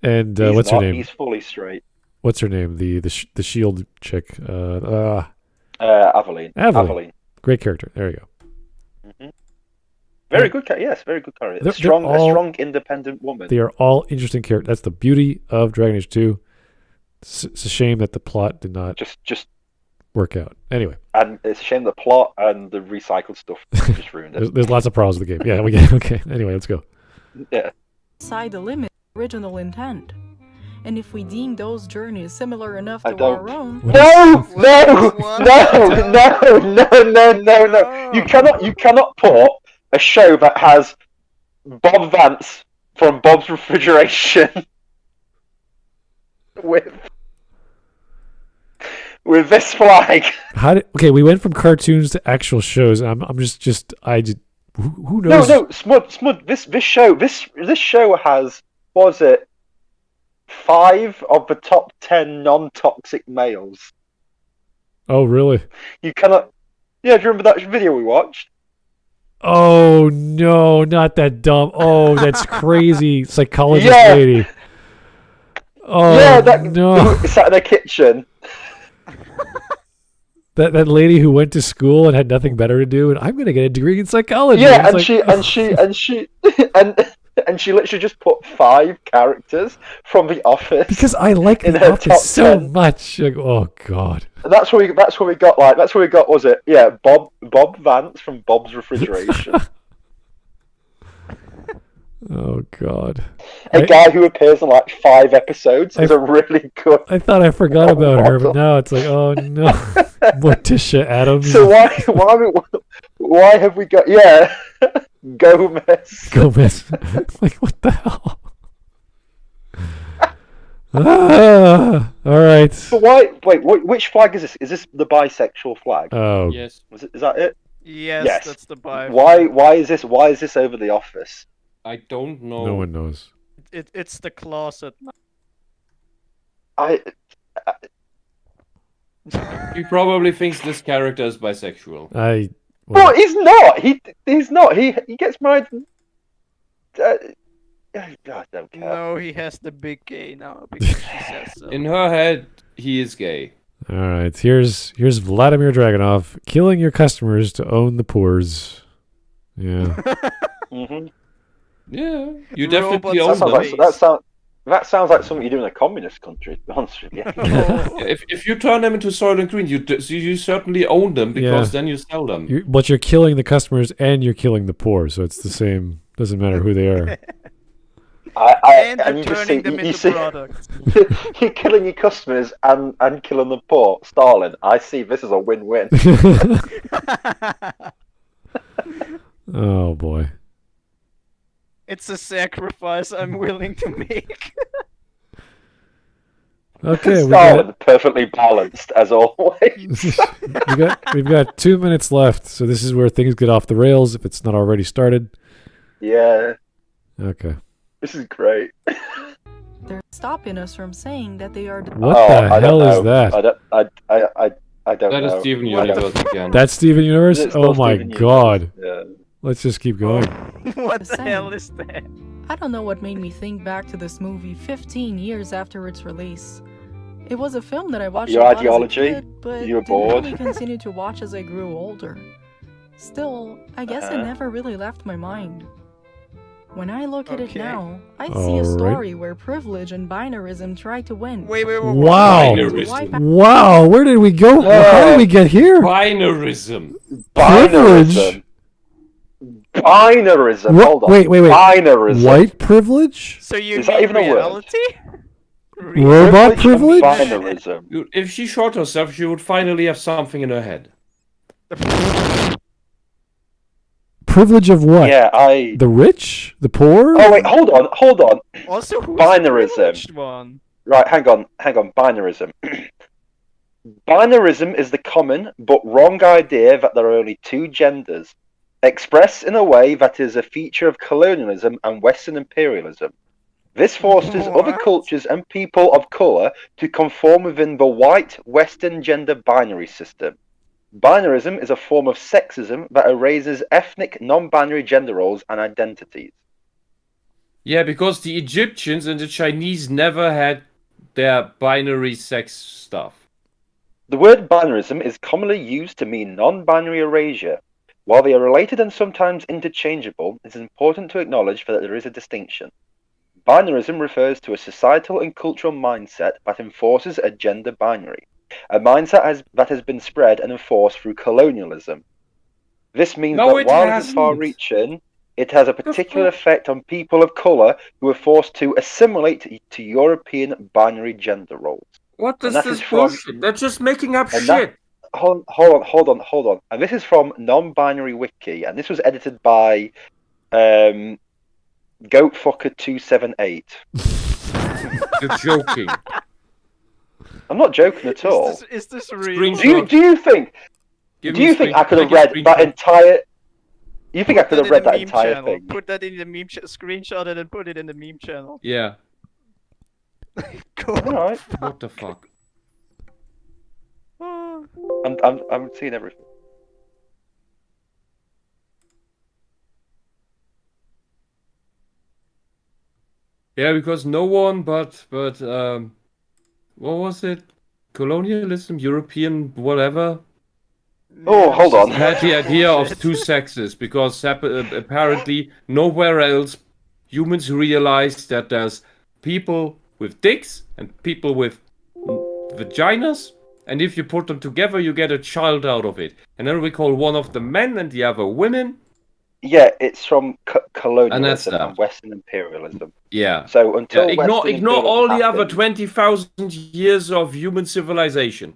And what's her name? He's fully straight. What's her name? The shield chick. Aveline. Aveline. Great character. There you go. Mm-hmm. Very good character. Yes, very good character. They're A strong, all- strong, independent woman. They are all interesting characters. That's the beauty of Dragon Age 2. It's a shame that the plot did not Just work out. Anyway, and it's a shame the plot and the recycled stuff just ruined it. there's lots of problems with the game. Yeah, we get okay. Anyway, let's go. Yeah. Outside the limit of original intent. And if we deem those journeys similar enough I to don't- our own, No! No. You cannot put a show that has Bob Vance from Bob's Refrigeration with this flag. Okay, we went from cartoons to actual shows. And I'm just who knows? No, Smud. This show has, was it 5 of the top 10 non-toxic males. Oh, really? You cannot. Yeah, do you remember that video we watched? Oh no, not that dumb. Oh, that's crazy. Psychologist Yeah. lady. Oh Yeah, no. sat in a kitchen. That lady who went to school and had nothing better to do, and I'm gonna get a degree in psychology. Yeah, It's and she literally just put 5 characters from The Office. because I like in The her top Office so 10. much. Like, oh god. That's what we got. Was it? Yeah, Bob Vance from Bob's Refrigeration, Oh god. a guy who appears in like 5 episodes. Is a really good. I thought I forgot Oh, about her, but awesome. now it's like, oh no. Morticia Adams. So why have we got Gomez? Gomez. Like, what the hell? All right. But why? Wait, which flag is this? Is this the bisexual flag? Oh, Yes. Is that it? Yes, Yes. that's the buy. Why is this over The Office? I don't know. no one knows. It's the closet. He probably thinks this character is bisexual. Well, he's not. He's not. He gets married. I don't care. No, he has the big gay now because she says so. In her head, he is gay. All right, here's Vladimir Dragunov killing your customers to own the poors. Yeah. Mm-hmm. Yeah, you definitely Robots own are them. That sounds like something you do in a communist country, to be honest with you. If you turn them into Soylent Green, you certainly own them because then you sell them. But you're killing the customers and you're killing the poor, so it's the same. Doesn't matter who they are. And you're turning them into products. You're killing your customers and killing the poor. Stalin, I see this as a win-win. Oh boy. It's a sacrifice I'm willing to make. Okay, Stalin, perfectly balanced as always. we've got 2 minutes left, so this is where things get off the rails if it's not already started. Yeah, Okay. this is great. They're stopping us from saying that they are. What I the don't hell is know. that? I don't That know. is Steven Universe again. That's Steven Universe? It's Oh not my Steven god. Universe. Let's just keep going. What the hell is that? I don't know what made me think back to this movie 15 years after its release. It was a film that I watched Your a lot ideology? as a kid, but You were didn't bored? really continue to watch as I grew older. Still, I guess it never really left my mind. When I look at it Okay. now, I see Alright. a story where privilege and binarism try to win. Wait. Wow. Binarism. Wow, where did we go? How did we get here? Binarism. Privilege? Binarism. What? Hold on. Wait. Binarism. White privilege? So you Is that mean even a word? reality? Robot privilege? and Binarism. If she shot herself, she would finally have something in her head. Privilege of what? Yeah, The rich? The poor? Oh wait, hold on. Also, who's Binarism. the privileged one? Right, hang on. Binarism. Binarism is the common but wrong idea that there are only two genders, expressed in a way that is a feature of colonialism and Western imperialism. This fosters other What? cultures and people of colour to conform within the white Western gender binary system. Binarism is a form of sexism that erases ethnic non-binary gender roles and identities. Yeah, because the Egyptians and the Chinese never had their binary sex stuff. The word binarism is commonly used to mean non-binary erasure. While they are related and sometimes interchangeable, it is important to acknowledge that there is a distinction. Binarism refers to a societal and cultural mindset that enforces a gender binary, a mindset that has been spread and enforced through colonialism. This means No, that it while it is hasn't. far-reaching, it has a particular effect on people of colour who are forced to assimilate to European binary gender roles. What And is that this is from- bullshit? They're just making up And shit. Hold on. And this is from Non-Binary Wiki, and this was edited by Goatfucker278. You're joking. I'm not joking at all. Is this real? Screenshot. Do you think Give Do me you a think screen- I could have can I get read a that screenshot? entire? You think I Put could have in read the that meme entire channel. thing? Put that in the meme screenshot it and put it in the meme channel. Yeah. Cool. All right, What the fuck? I'm seeing everything. Yeah, because no one but what was it? Colonialism, European, whatever, Oh, hold on. had the idea of two sexes because apparently nowhere else humans realized that there's people with dicks and people with vaginas, and if you put them together you get a child out of it, and then we call one of them men and the other women. Yeah, it's from And that's colonialism that. and Western imperialism. Yeah. So until Ignore Western all the imperialism other happened- 20,000 years of human civilization.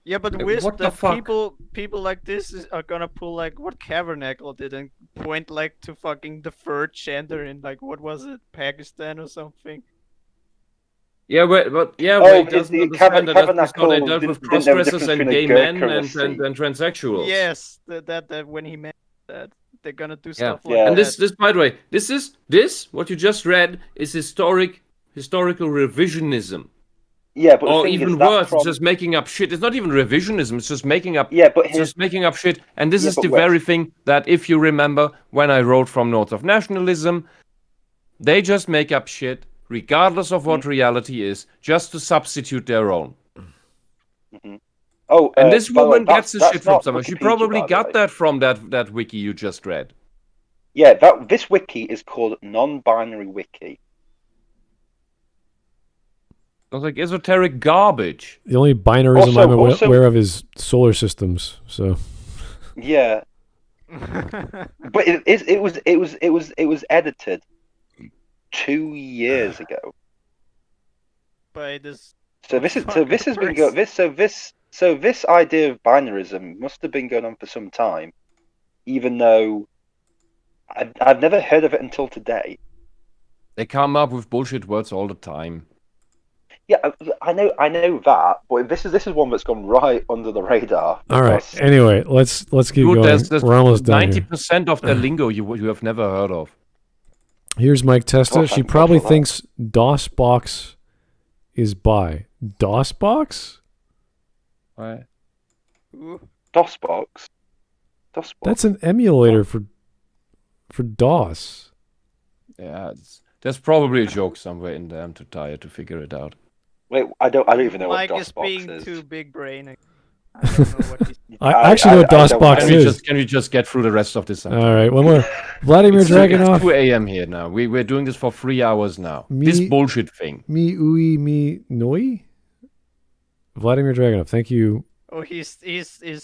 Yeah, but What Wisp, the the fuck? people like this are gonna pull like what Cavernacle did and point like to fucking the third gender in like what was it, Pakistan or something. Yeah, but Oh, wait, it's doesn't the understand that that's Tabernacle how they dealt with didn't know the cross-dressers difference and between a gay men Gurkha and a and Sikh. transsexuals. Yes, that when he meant that they're gonna do Yeah. stuff like Yeah. And that. this, by the way, this what you just read is historical revisionism, Yeah, but the or thing even is that worse, from... it's just making up shit. It's not even revisionism; it's just making up. Yeah, but It's just making up shit. And this Yeah, is but the Wes- very thing that, if you remember, when I wrote From North of Nationalism, they just make up shit, regardless of what reality is, just to substitute their own. Oh, And this by the way, woman gets the that's shit from not somewhere. She Wikipedia, probably by the got way. that from that wiki you just read. Yeah, this wiki is called non-binary wiki. Sounds like esoteric garbage. The only binarism I'm aware of is solar systems. So yeah, but it was edited 2 years ago. By this. So this idea of binarism must have been going on for some time, even though I've never heard of it until today. They come up with bullshit words all the time. Yeah, I know that, but this is one that's gone right under the radar. all right. Anyway, let's keep going. We're almost done here. 90% of the lingo you have never heard of. Here's Mike Testa. Oh, She thank God probably for that. thinks DOSBox is bi. DOSBox? Right. DOSBox. That's an emulator for DOS. Yeah, there's probably a joke somewhere in there. I'm too tired to figure it out. Wait, I don't even know Mike what is DOSBox being is. too big brain. I don't know what he's. I actually know what DOSBox Can is. we just get through the rest of this? All right, one more. Vladimir It's Dragunov. 2 a.m. here now. We're doing this for 3 hours now. This bullshit thing. Me ui me noi. Vladimir Dragunov. Thank you. Oh, he's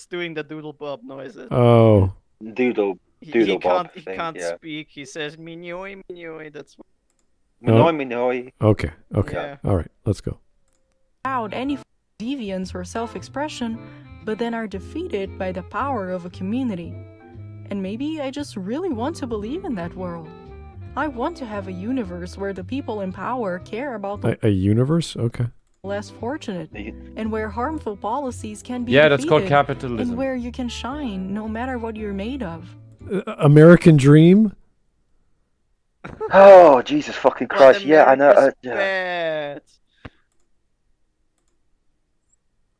doing the doodle bob noises. Oh, Doodle He Bob can't thing, can't yeah. speak. He says minoi minoi. That's Minoi. okay. Yeah. All right, let's go. Without any deviance or self-expression, but then are defeated by the power of a community. And maybe I just really want to believe in that world. I want to have a universe where the people in power care about the A universe? Okay. less fortunate, and where harmful policies can be Yeah, that's called defeated, capitalism. and where you can shine no matter what you're made of. American Dream? Oh, Jesus fucking Christ! Yeah, I know. Bad.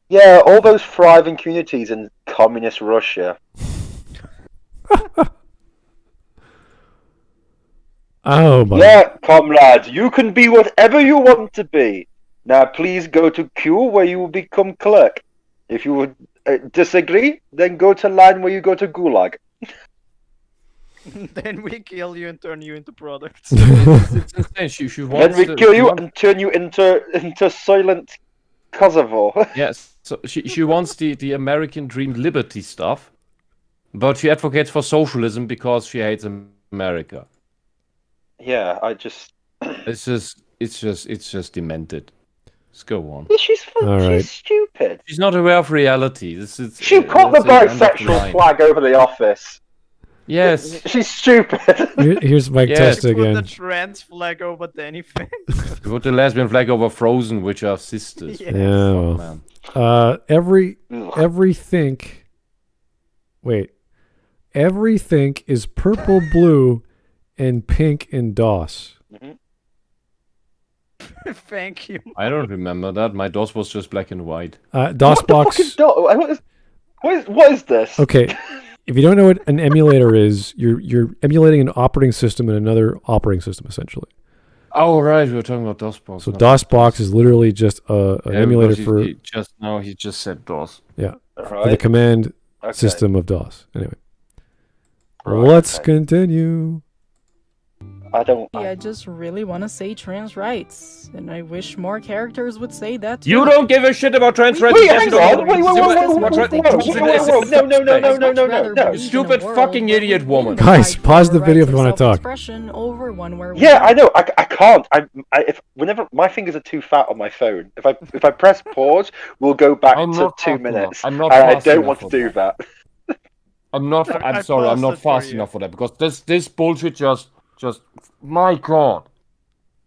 Yeah, all those thriving communities in communist Russia. Oh my. Yeah, comrades, you can be whatever you want to be. Now, please go to queue where you will become clerk. If you would disagree, then go to line where you go to gulag. Then we kill you and turn you into products. It's insane. She Then wants we to- kill she you wants- and turn you into Silent Kosovo. Yes, so she wants the American dream liberty stuff, but she advocates for socialism because she hates America. Yeah, I just. It's just demented. Let's go on. She's All right. she's stupid. She's not aware of reality. She put the that's end of the bisexual line. flag over the office. Yes. She's stupid. Here's Mike Yes. Testa Put the again. trans flag over anything. You put the lesbian flag over Frozen, which are sisters. Yeah. Yeah. well. Man. Everything is purple, blue, and pink in DOS. Thank you. I don't remember that. My DOS was just black and white. DOSBox. What is this? Okay, if you don't know what an emulator is, you're emulating an operating system in another operating system, essentially. Oh right, we were talking about DOSBox. So DOSBox is literally just an emulator for he just said DOS. for the Right. command Okay. system of DOS. Anyway, Right, let's okay. continue. I don't. I just really want to say trans rights, and I wish more characters would say that too. You don't give a shit about trans rights. Wait, You hang don't on. give a Wait, shit wait, about wait, trans wait, rights. wait, no. You stupid fucking idiot woman. Guys, pause the video if you wanna talk. Over one where Yeah, I know. I can't. If whenever my fingers are too fat on my phone, if I press pause, we'll go back I'm to not 2 fast minutes. enough. I'm not And I fast don't enough want for to do that. I'm not. I'm I sorry. I'm paused not it for fast you. enough for that because this bullshit just. My God.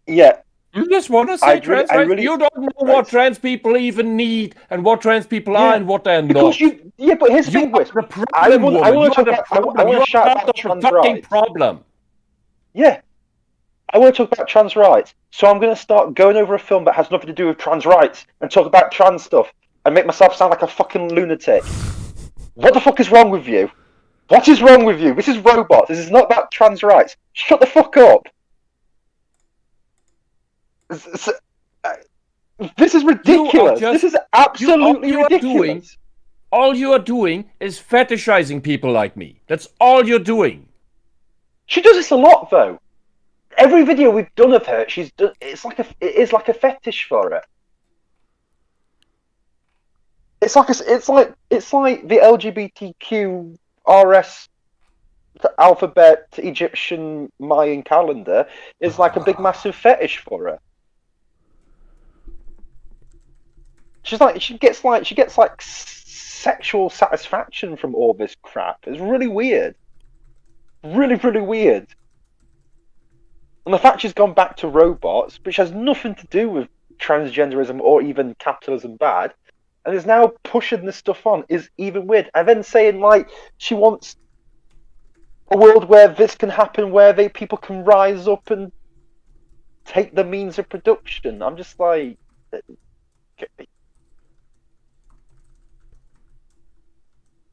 Yeah, You just want to say I really- trans I rights? really- You don't know what trans people even need and what trans people are Yeah, and what they're because not. you. Yeah, but here's the You thing, Wes. are the problem, I want woman. to You are talk the about. problem. I want You to are shout part about of the trans fucking rights. problem. Yeah, I want to talk about trans rights. So I'm going to start going over a film that has nothing to do with trans rights and talk about trans stuff and make myself sound like a fucking lunatic. What the fuck is wrong with you? What is wrong with you? This is robots. This is not about trans rights. Shut the fuck up. This is ridiculous. just- This is absolutely you are ridiculous. All you are doing is fetishizing people like me. That's all you're doing. She does this a lot, though. Every video we've done of her, it is like a fetish for her. It's like the LGBTQ RS alphabet Egyptian Mayan calendar is like a big massive fetish for her. She gets sexual satisfaction from all this crap. It's really weird. Really, really weird. And the fact she's gone back to robots, which has nothing to do with transgenderism or even capitalism bad, and is now pushing this stuff on, is even weird. And then saying, like, she wants a world where this can happen, where people can rise up and take the means of production. I'm just like...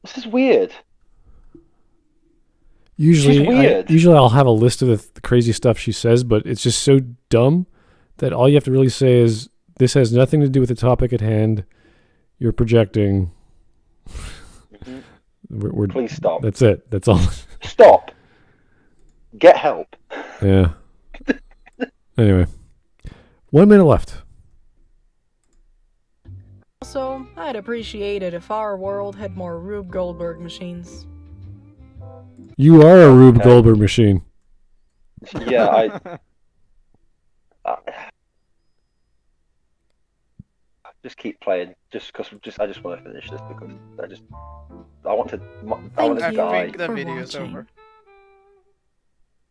This is weird. Usually I'll have a list of the crazy stuff she says, but it's just so dumb that all you have to really say is, this has nothing to do with the topic at hand. You're projecting. Mm-hmm. Please stop. That's it. That's all. Stop. Get help. Yeah. Anyway. 1 minute left. Also, I'd appreciate it if our world had more Rube Goldberg machines. You are a Rube Goldberg machine. Yeah, I just keep playing, just because I just want to finish this because I want to Thank you die. think the for video's watching. over.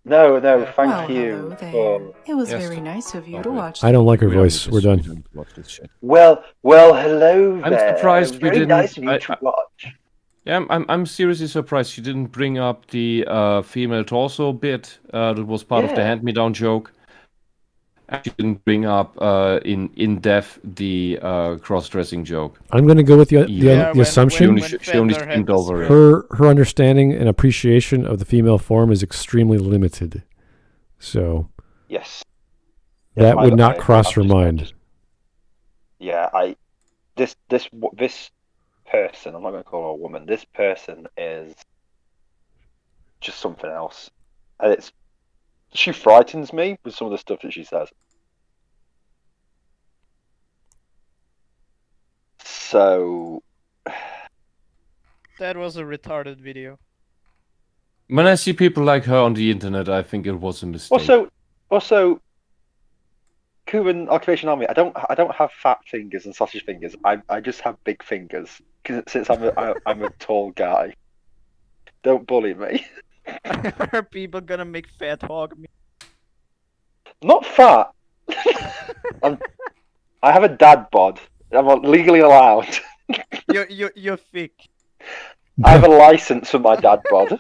No, Yeah. thank Well, you. hello there. It was Yes. very nice of you Oh, to wait. watch. I don't like her We voice. We're done. don't watch this shit. Well, hello I'm there. surprised we Very didn't- nice of you I- to watch. Yeah, I'm seriously surprised you didn't bring up the female torso bit that was part of the Yeah. hand-me-down joke. And you didn't bring up in depth the cross-dressing joke. I'm going to go with the Yeah, assumption she only skimmed over it. her understanding and appreciation of the female form is extremely limited. So Yes. that would not I- cross I'm her just- mind. Yeah, this person, I'm not going to call her a woman. This person is just something else, and she frightens me with some of the stuff that she says. So That was a retarded video. When I see people like her on the internet, I think it was a mistake. also, Kuban Occupation Army. I don't have fat fingers and sausage fingers. I just have big fingers since I'm a tall guy. Don't bully me. Are people gonna make fat hog me? Not fat. I have a dad bod. I'm legally allowed. You're thick. I have a license for my dad bod.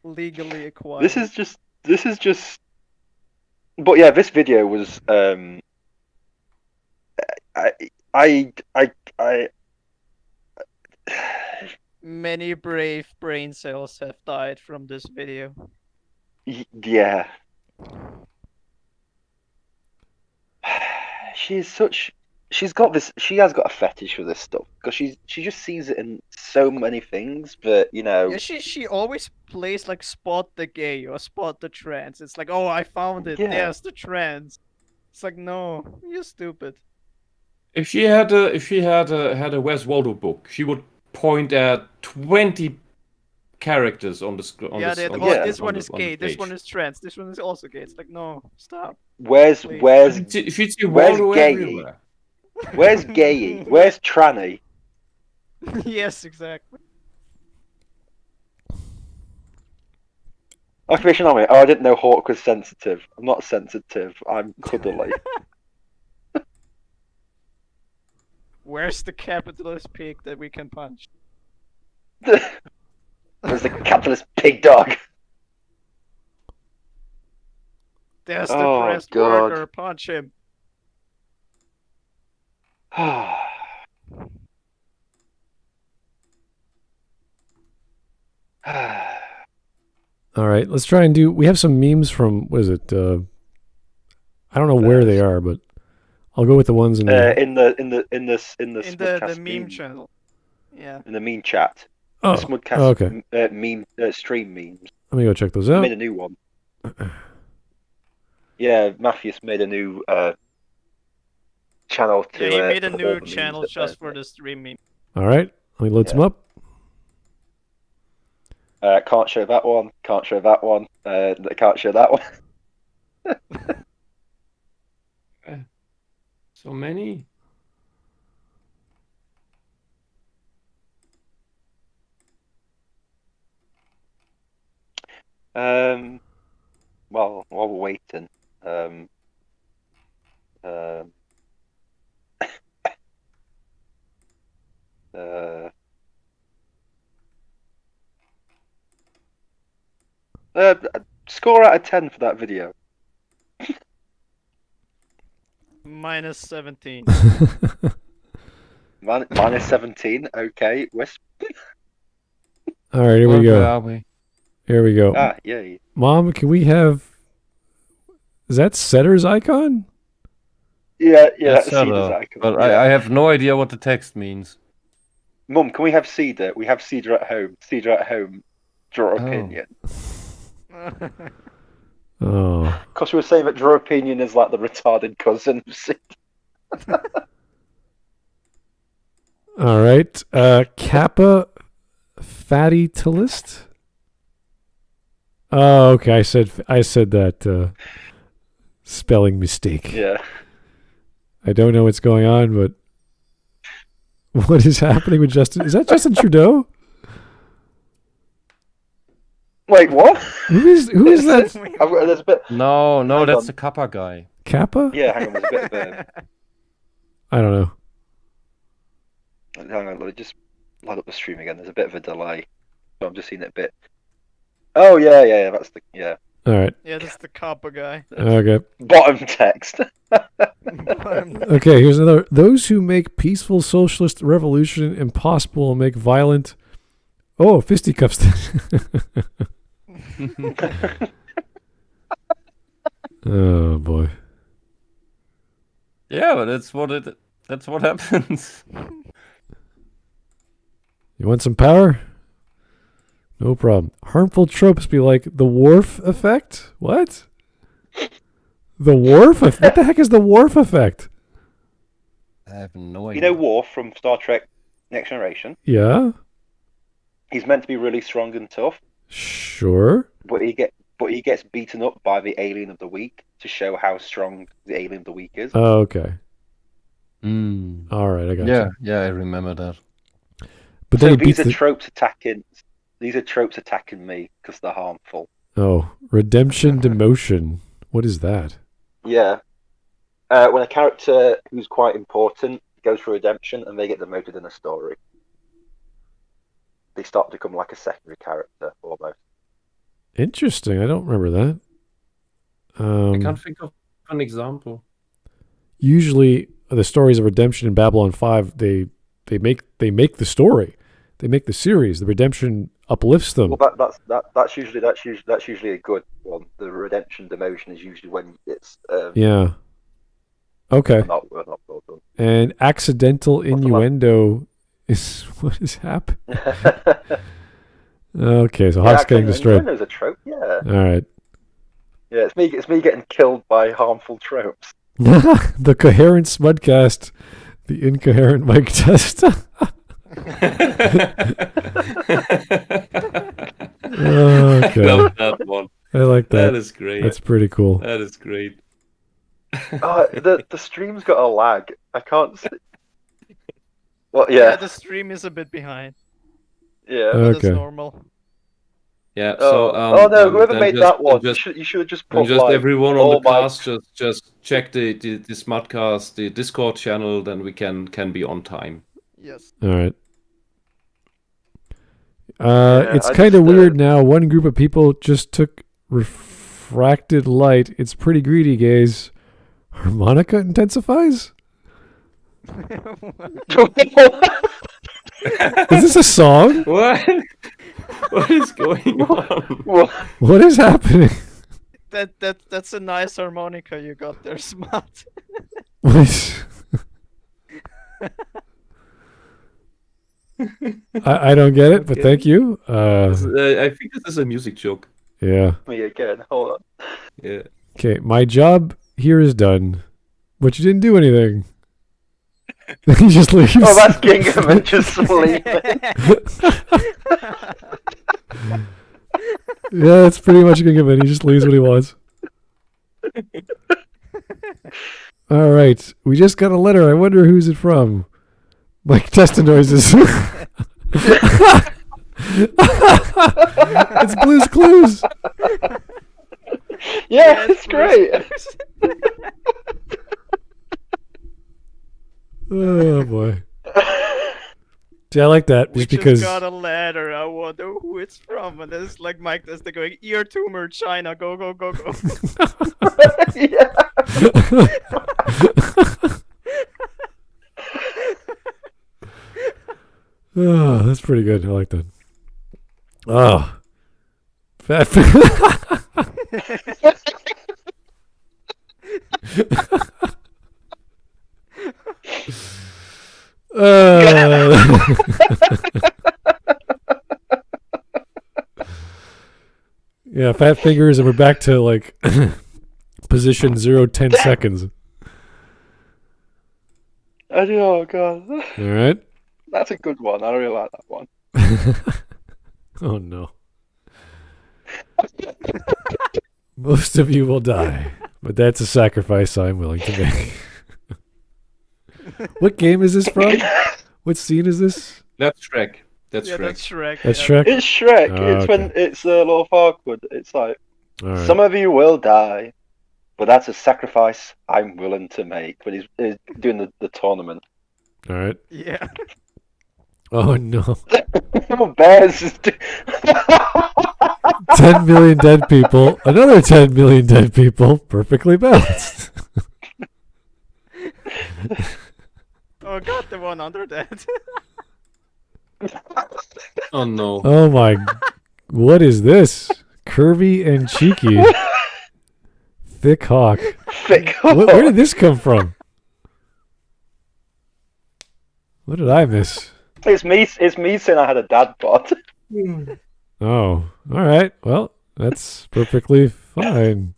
Legally acquired. This is just. But yeah, this video was. Many brave brain cells have died from this video. Yeah. She has got a fetish for this stuff because she just sees it in so many things, but Yeah, she always plays like spot the gay or spot the trans. It's like, oh, I found it. Yeah. There's the trans. It's like, no, you're stupid. If she had a Wes Waldo book, she would point at 20 characters on the screen. This one is gay. This one is trans. This one is also gay. It's like, no, stop. Where's She'd see Waldo gay? everywhere. Where's gay? Where's tranny? Yes, exactly. Occupation Army. Oh, I didn't know Hawk was sensitive. I'm not sensitive. I'm cuddly. Where's the capitalist pig that we can punch? Where's the capitalist pig dog? There's the Oh, pressed God. worker. Punch him. All right, let's try and do. We have some memes from. What is it? I don't know where they are, but I'll go with the ones in the in the In the Smudcast meme channel. Yeah. in the meme chat. oh, The Smudcast okay. meme stream memes. Let me go check those I out. made a new one. Yeah, Matthews made a new channel to. Yeah, he made a put all new the memes channel up just there. for the stream meme. All right, let me load some up. Can't show that one. Can't show that one. Can't show that one. So many. Well, while we're waiting, score out of 10 for that video. Minus 17. Minus 17. Okay, Wisp. All right, here we Where go. are we? Here we go. Ah, yay. Mom, can we have? Is that Setter's icon? Yeah, Yes, Cedar's Cedar. icon. But Yeah. I have no idea what the text means. Mum, can we have Cedar? We have Cedar at home. Cedar at home. Draw opinion. Oh, Because we were saying that draw opinion is like the retarded cousin of Cedar. all right. Kappa Fatty Tillist. Oh, okay. I said that spelling mistake. Yeah. I don't know what's going on, but what is happening with Justin? Is that Justin Trudeau? Wait, what? Who is that? There's a bit. No, Hang that's on. the Kappa guy. Kappa? Yeah, hang on. There's a bit of a. I don't know. Hang on, let me just load up the stream again. There's a bit of a delay. So I'm just seeing it a bit. Oh, yeah. That's the. Yeah. All right. Yeah, that's the Kappa guy. Okay. Bottom text. Okay, here's another. Those who make peaceful socialist revolution impossible and make violent. Oh, fisticuffs. Oh boy. Yeah, but that's what happens. You want some power? No problem. Harmful tropes be like the Worf effect? What? The Worf? What the heck is the Worf effect? I have no You idea. know Worf from Star Trek Next Generation? Yeah? He's meant to be really strong and tough, Sure. but he gets beaten up by the alien of the week to show how strong the alien of the week is. Oh, okay. Mm. All right, I got Yeah, you. yeah, I remember that. But So then he these beats are the... tropes attacking. These are tropes attacking me because they're harmful. Oh, redemption demotion. What is that? Yeah. When a character who's quite important goes through redemption and they get demoted in a story, they start to become like a secondary character almost. Interesting. I don't remember that. I can't think of an example. Usually the stories of redemption in Babylon 5, they make the story. They make the series. The redemption uplifts them. Well, that's usually a good one. The redemption demotion is usually when it's Yeah. Okay. not well done. And accidental the last- innuendo is what is happening. Okay, so Hawk's getting destroyed. There's a trope, yeah. All right. Yeah, it's me getting killed by harmful tropes. The coherent Smudcast, the incoherent mic test. Okay. Love that one. I like that. That is great. That's pretty cool. That is great. The stream's got a lag. I can't see. Well, Yeah, yeah. the stream is a bit behind. Yeah. But Okay. it's normal. Yeah. Oh, So no! Whoever then made just- that one, then just, you should have just then put just like everyone on all the my- cast just check the Smudcast, the Discord channel, then we can be on time. Yes. All right. Yeah, It's I kind of just, weird now. One group of people just took refracted light. It's pretty greedy, guys. Harmonica intensifies? Is this a song? What? What is going on? Well, What is happening? That's a nice harmonica you got there, Smut. I don't get it, but thank you. I think this is a music joke. Yeah. Me again. Hold on. Yeah. Okay, my job here is done, but you didn't do anything. He just leaves. Oh, that's Gingham just sleeping. Yeah, that's pretty much Gingham. He just leaves when he wants. All right, we just got a letter. I wonder who's it from. Like testing noises. It's Blue's Clues. Yeah, it's great. Oh boy. See, I like that We just because. just got a letter. I wonder who it's from, and it's like Mike Testa going, "Ear tumor, China, go go go go." Yeah. Oh, that's pretty good. I like that. Oh. Fat Yeah, fat fingers, and we're back to like position 0-10 seconds. Oh god. All right. That's a good one. I really like that one. Oh no. Most of you will die, but that's a sacrifice I'm willing to make. What game is this from? What scene is this? That's Shrek. That's Yeah, Shrek. that's Shrek. That's yeah. Shrek? It's Shrek. Oh, It's when okay. it's Lord Farquaad. It's like All right. some of you will die, but that's a sacrifice I'm willing to make. When he's doing the tournament. All right. Yeah. Oh no. Bears is 10 million dead people. Another 10 million dead people. Perfectly balanced. Oh god, the one under that. Oh no. Oh my. What is this? Curvy and cheeky. Thick hawk. thick. Where did this come from? What did I miss? It's me saying I had a dad bod. Oh, all right. Well, that's perfectly fine.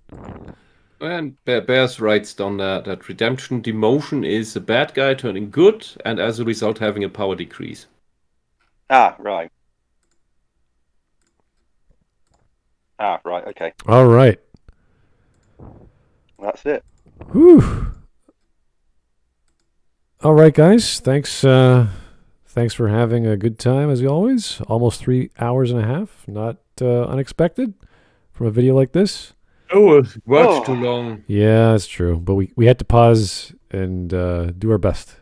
And Bears writes down that redemption demotion is a bad guy turning good, and as a result having a power decrease. Ah, right. Okay. All right. That's it. Whew. All right, guys. Thanks for having a good time, as always. Almost 3 hours and a half. Not unexpected from a video like this. Oh, much too long. Yeah, that's true. But we had to pause and do our best.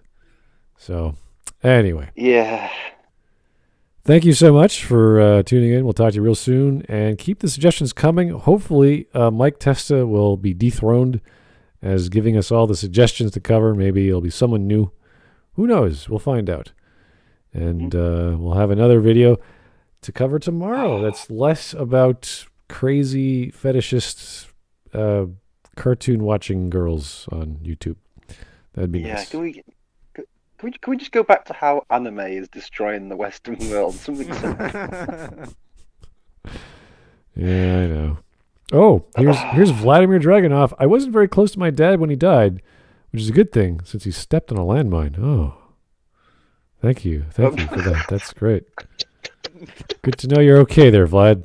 So, anyway. Yeah. Thank you so much for tuning in. We'll talk to you real soon. And keep the suggestions coming. Hopefully, Mike Testa will be dethroned as giving us all the suggestions to cover. Maybe it'll be someone new. Who knows? We'll find out. And we'll have another video to cover tomorrow that's less about crazy fetishist cartoon-watching girls on YouTube. That'd be nice. Can we just go back to how anime is destroying the Western world? Something simple. Yeah, I know. Oh, here's Vladimir Dragunov. I wasn't very close to my dad when he died, which is a good thing since he stepped on a landmine. Oh, thank you for that. That's great. Good to know you're okay there, Vlad.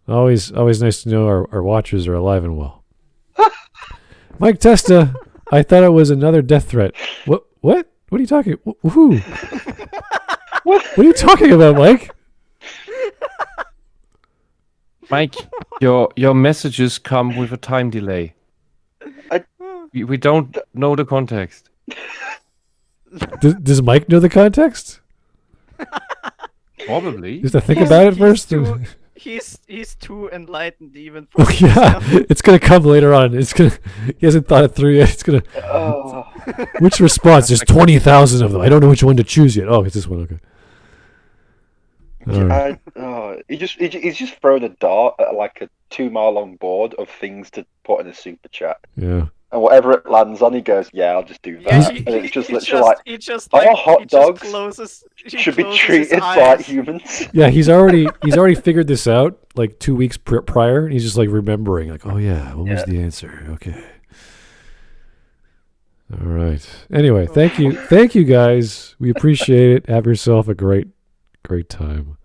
Always nice to know our watchers are alive and well. Mike Testa, I thought it was another death threat. What? What are you talking? Who? What are you talking about, Mike? Mike, your messages come with a time delay. We don't know the context. Does Mike know the context? Probably. Just to think about it first. He's too enlightened even for Oh yeah, it's gonna come later on. He hasn't thought it through yet. It's gonna. Oh. Which response? There's 20,000 of them. I don't know which one to choose yet. Oh, it's this one. Okay. All right. He's just thrown a dart at like a 2 mile long board of things to put in a super chat, Yeah. and whatever it lands on, he goes, "Yeah, I'll just do Yeah, that." And it's just literally like, he just "Oh, like hot he dogs just closes, he should be closes his treated like eyes. humans." Yeah, he's already figured this out like 2 weeks prior. And he's just like remembering, like, oh yeah, what was the answer? Okay. All right. Anyway, thank you guys. We appreciate it. Have yourself a great time.